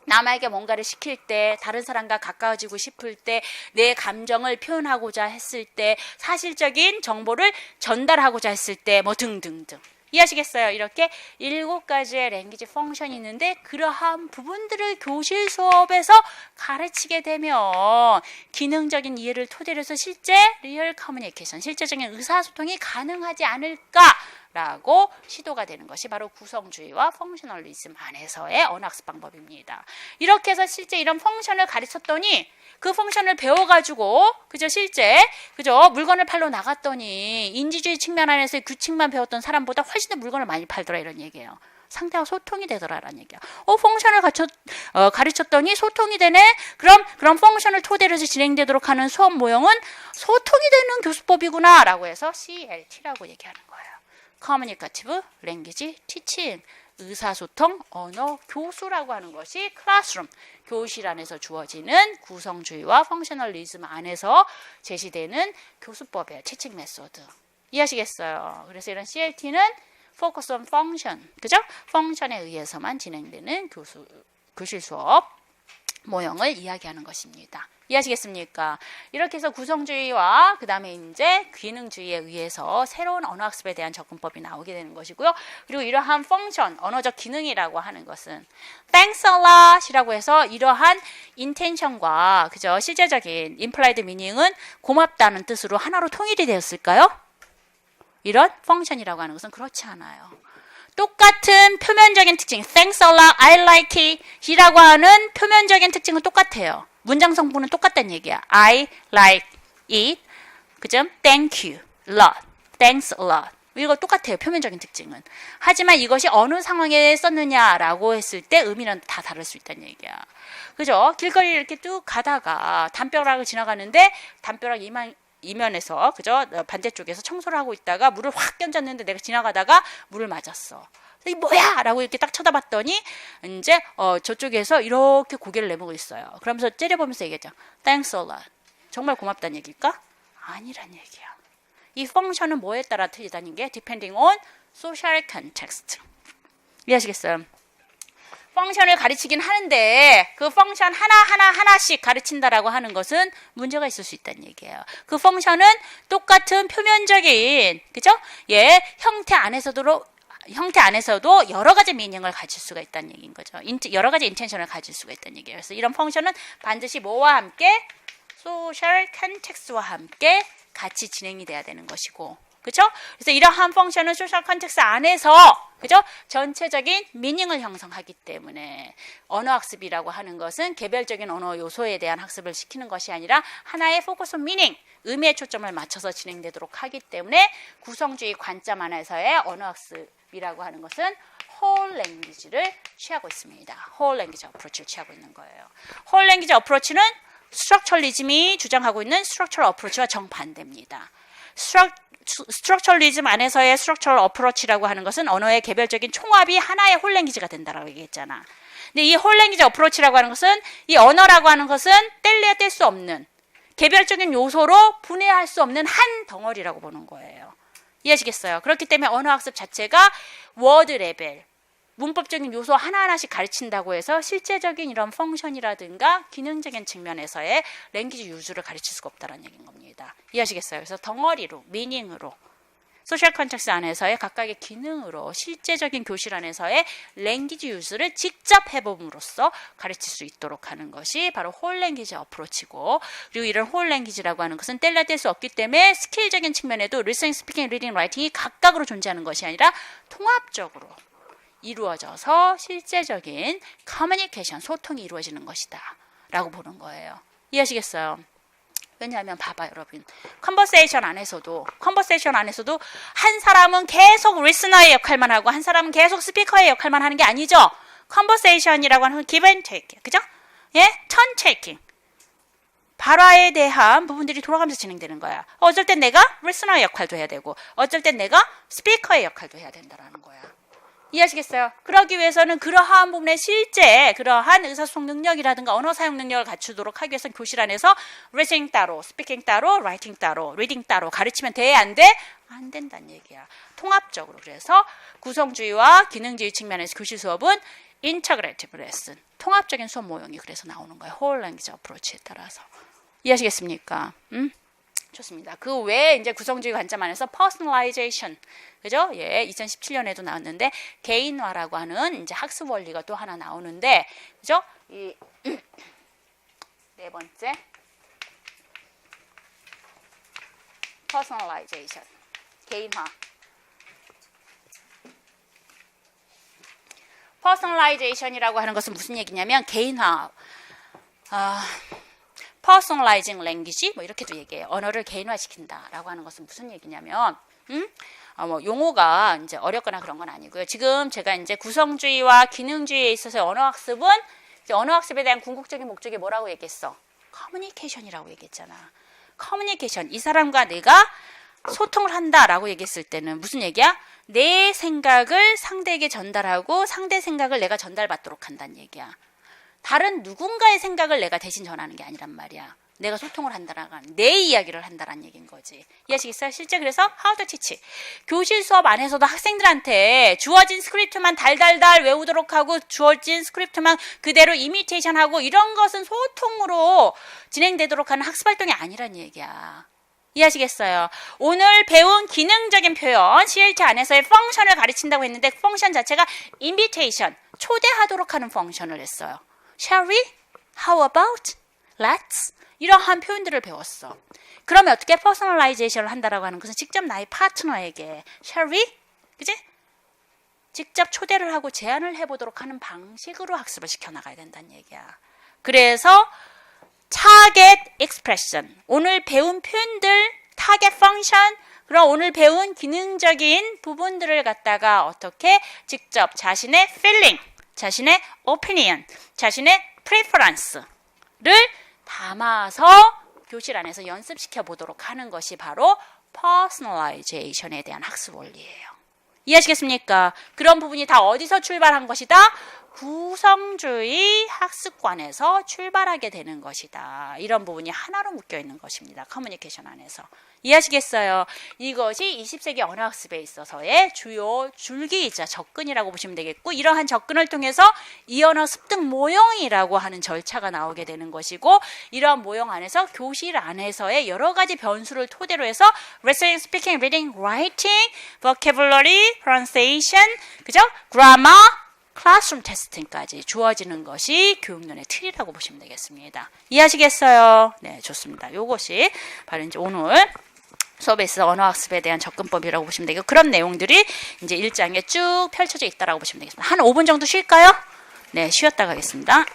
남에게 뭔가를 시킬 때, 다른 사람과 가까워지고 싶을 때, 내 감정을 표현하고자 했을 때, 사실적인 정보를 전달하고자 했을 때, 뭐 등등등. 이해하시겠어요? 이렇게 7가지의 랭귀지 펑션이 있는데 그러한 부분들을 교실 수업에서 가르치게 되면 기능적인 이해를 토대로 해서 실제 리얼 커뮤니케이션, 실제적인 의사소통이 가능하지 않을까라고 시도가 되는 것이 바로 구성주의와 펑셔널리즘 안에서의 언어학습 방법입니다. 이렇게 해서 실제 이런 펑션을 가르쳤더니 그 펑션을 배워가지고 그죠 실제 그죠 물건을 팔러 나갔더니 인지주의 측면 안에서의 규칙만 배웠던 사람보다 훨씬 더 물건을 많이 팔더라 이런 얘기예요. 상대와 소통이 되더라라는 얘기야. 펑션을 가르쳤더니 소통이 되네. 그럼 펑션을 토대로 해서 진행되도록 하는 수업 모형은 소통이 되는 교수법이구나라고 해서 CLT라고 얘기하는 거예요. Communicative Language Teaching. 의사소통 언어 교수라고 하는 것이 클래스룸, 교실 안에서 주어지는 구성주의와 펑셔널리즘 안에서 제시되는 교수법이에요. 티칭 메소드. 이해하시겠어요? 그래서 이런 CLT는 Focus on Function, 그죠? 펑션에 의해서만 진행되는 교실 수업 모형을 이야기하는 것입니다. 이해하시겠습니까? 이렇게 해서 구성주의와 그 다음에 이제 기능주의에 의해서 새로운 언어학습에 대한 접근법이 나오게 되는 것이고요. 그리고 이러한 펑션, 언어적 기능이라고 하는 것은 Thanks a lot 이라고 해서 이러한 인텐션과 그죠? 실제적인 implied meaning은 고맙다는 뜻으로 하나로 통일이 되었을까요? 이런 펑션이라고 하는 것은 그렇지 않아요. 똑같은 표면적인 특징, thanks a lot, I like it 이라고 하는 표면적인 특징은 똑같아요. 문장 성분은 똑같다는 얘기야. I like it, 그죠? Thank you, lot, thanks a lot. 이거 똑같아요. 표면적인 특징은. 하지만 이것이 어느 상황에 썼느냐라고 했을 때 의미는 다 다를 수 있다는 얘기야. 그죠? 길거리를 이렇게 쭉 가다가 담벼락을 지나가는데 담벼락 이면에서 그죠? 반대쪽에서 청소를 하고 있다가 물을 확 던졌는데 내가 지나가다가 물을 맞았어. 이 뭐야? 라고 이렇게 딱 쳐다봤더니 이제 저쪽에서 이렇게 고개를 내밀고 있어요. 그러면서 째려보면서 얘기했죠. Thanks a lot. 정말 고맙다는 얘기일까? 아니란 얘기야. 이 펑션은 뭐에 따라 틀리다는 게 depending on social context. 이해하시겠어요? 펑션을 가르치긴 하는데 그 펑션 하나씩 가르친다라고 하는 것은 문제가 있을 수 있다는 얘기예요. 그 펑션은 똑같은 표면적인 그죠? 예, 형태 안에서도 여러 가지 미닝을 가질 수가 있다는 얘기인 거죠. 여러 가지 인텐션을 가질 수가 있다는 얘기예요. 그래서 이런 펑션은 반드시 뭐와 함께 소셜 컨텍스트와 함께 같이 진행이 돼야 되는 것이고 그죠? 그래서 이러한 펑션은 소셜 컨텍스트 안에서 그죠? 전체적인 미닝을 형성하기 때문에 언어학습이라고 하는 것은 개별적인 언어 요소에 대한 학습을 시키는 것이 아니라 하나의 포커스 온 미닝, 의미에 초점을 맞춰서 진행되도록 하기 때문에 구성주의 관점 안에서의 언어학습이라고 하는 것은 whole language를 취하고 있습니다. whole language approach를 취하고 있는 거예요. whole language approach는 스트럭처리즘이 주장하고 있는 스트럭처럴 어프로치와 정반대입니다. 스트럭처리즘 안에서의 스트럭처럴 어프로치라고 하는 것은 언어의 개별적인 총합이 하나의 홀랭귀지가 된다라고 얘기했잖아. 근데 이 홀랭귀지 어프로치라고 하는 것은 이 언어라고 하는 것은 뗄래야 뗄 수 없는 개별적인 요소로 분해할 수 없는 한 덩어리라고 보는 거예요. 이해하시겠어요? 그렇기 때문에 언어학습 자체가 워드 레벨, 문법적인 요소 하나하나씩 가르친다고 해서 실제적인 이런 펑션이라든가 기능적인 측면에서의 랭귀지 유즈를 가르칠 수가 없다는 얘기인 겁니다. 이해하시겠어요? 그래서 덩어리로, 미닝으로, 소셜 컨텍스트 안에서의 각각의 기능으로 실제적인 교실 안에서의 랭귀지 유즈를 직접 해봄으로써 가르칠 수 있도록 하는 것이 바로 홀 랭귀지 어프로치고 그리고 이런 홀 랭귀지라고 하는 것은 뗄래야 뗄 수 없기 때문에 스킬적인 측면에도 리스닝, 스피킹, 리딩, 라이팅이 각각으로 존재하는 것이 아니라 통합적으로 이루어져서 실제적인 커뮤니케이션, 소통이 이루어지는 것이다 라고 보는 거예요. 이해하시겠어요? 왜냐하면 봐봐요 여러분, 컨버세이션 안에서도 한 사람은 계속 리스너의 역할만 하고 한 사람은 계속 스피커의 역할만 하는 게 아니죠. 컨버세이션이라고 하는 give and take, 그죠? 예, turn taking, 발화에 대한 부분들이 돌아가면서 진행되는 거야. 어쩔 땐 내가 리스너의 역할도 해야 되고 어쩔 땐 내가 스피커의 역할도 해야 된다라는 거야. 이해하시겠어요? 그러기 위해서는 그러한 부분에 실제 그러한 의사소통 능력이라든가 언어 사용 능력을 갖추도록 하기 위해서는 교실 안에서 리스닝 따로, 스피킹 따로, 라이팅 따로, 리딩 따로 가르치면 돼? 안 돼? 안 된다는 얘기야. 통합적으로. 그래서 구성주의와 기능주의 측면에서 교실 수업은 인터그레이티브 레슨, 통합적인 수업 모형이 그래서 나오는 거예요. 홀 랭귀지 어프로치에 따라서. 이해하시겠습니까? 좋습니다. 그 외에 이제 구성주의 관점 안에서 personalization, 그죠? 예, 2017년에도 나왔는데 개인화라고 하는 이제 학습 원리가 또 하나 나오는데, 그죠? 이 네 번째 personalization, 개인화. personalization이라고 하는 것은 무슨 얘기냐면 개인화. personalizing language 뭐 이렇게도 얘기해요. 언어를 개인화시킨다라고 하는 것은 무슨 얘기냐면 뭐 용어가 이제 어렵거나 그런 건 아니고요. 지금 제가 이제 구성주의와 기능주의에 있어서 언어학습은 이제 언어학습에 대한 궁극적인 목적이 뭐라고 얘기했어? 커뮤니케이션이라고 얘기했잖아. 커뮤니케이션. 이 사람과 내가 소통을 한다라고 얘기했을 때는 무슨 얘기야? 내 생각을 상대에게 전달하고 상대 생각을 내가 전달받도록 한다는 얘기야. 다른 누군가의 생각을 내가 대신 전하는 게 아니란 말이야. 내가 소통을 한다라는 내 이야기를 한다라는 얘기인 거지. 이해하시겠어요? 실제 그래서 How to Teach. 교실 수업 안에서도 학생들한테 주어진 스크립트만 달달달 외우도록 하고 주어진 스크립트만 그대로 이미테이션하고 이런 것은 소통으로 진행되도록 하는 학습활동이 아니란 얘기야. 이해하시겠어요? 오늘 배운 기능적인 표현, CLT 안에서의 펑션을 가르친다고 했는데 펑션 자체가 invitation, 초대하도록 하는 펑션을 했어요. Shall we? How about? Let's? 이러한 표현들을 배웠어. 그러면 어떻게 퍼스널라이제이션을 한다라고 하는 것은 직접 나의 파트너에게 Shall we? 그치? 직접 초대를 하고 제안을 해보도록 하는 방식으로 학습을 시켜나가야 된다는 얘기야. 그래서 target expression, 오늘 배운 표현들, target function, 그럼 오늘 배운 기능적인 부분들을 갖다가 어떻게 직접 자신의 feeling, 자신의 opinion, 자신의 preference를 담아서 교실 안에서 연습시켜 보도록 하는 것이 바로 personalization에 대한 학습 원리예요. 이해하시겠습니까? 그런 부분이 다 어디서 출발한 것이다? 구성주의 학습관에서 출발하게 되는 것이다. 이런 부분이 하나로 묶여 있는 것입니다. 커뮤니케이션 안에서. 이해하시겠어요? 이것이 20세기 언어학습에 있어서의 주요 줄기이자 접근이라고 보시면 되겠고, 이러한 접근을 통해서 이 언어 습득 모형이라고 하는 절차가 나오게 되는 것이고, 이러한 모형 안에서 교실 안에서의 여러 가지 변수를 토대로 해서 listening, speaking, reading, writing, vocabulary, pronunciation, 그죠? grammar, 클래스룸 테스팅까지 주어지는 것이 교육론의 틀이라고 보시면 되겠습니다. 이해하시겠어요? 네, 좋습니다. 이것이 바로 이제 오늘 수업에 있어 언어학습에 대한 접근법이라고 보시면 되고, 그런 내용들이 이제 1장에 쭉 펼쳐져 있다라고 보시면 되겠습니다. 한 5분 정도 쉴까요? 네, 쉬었다 가겠습니다.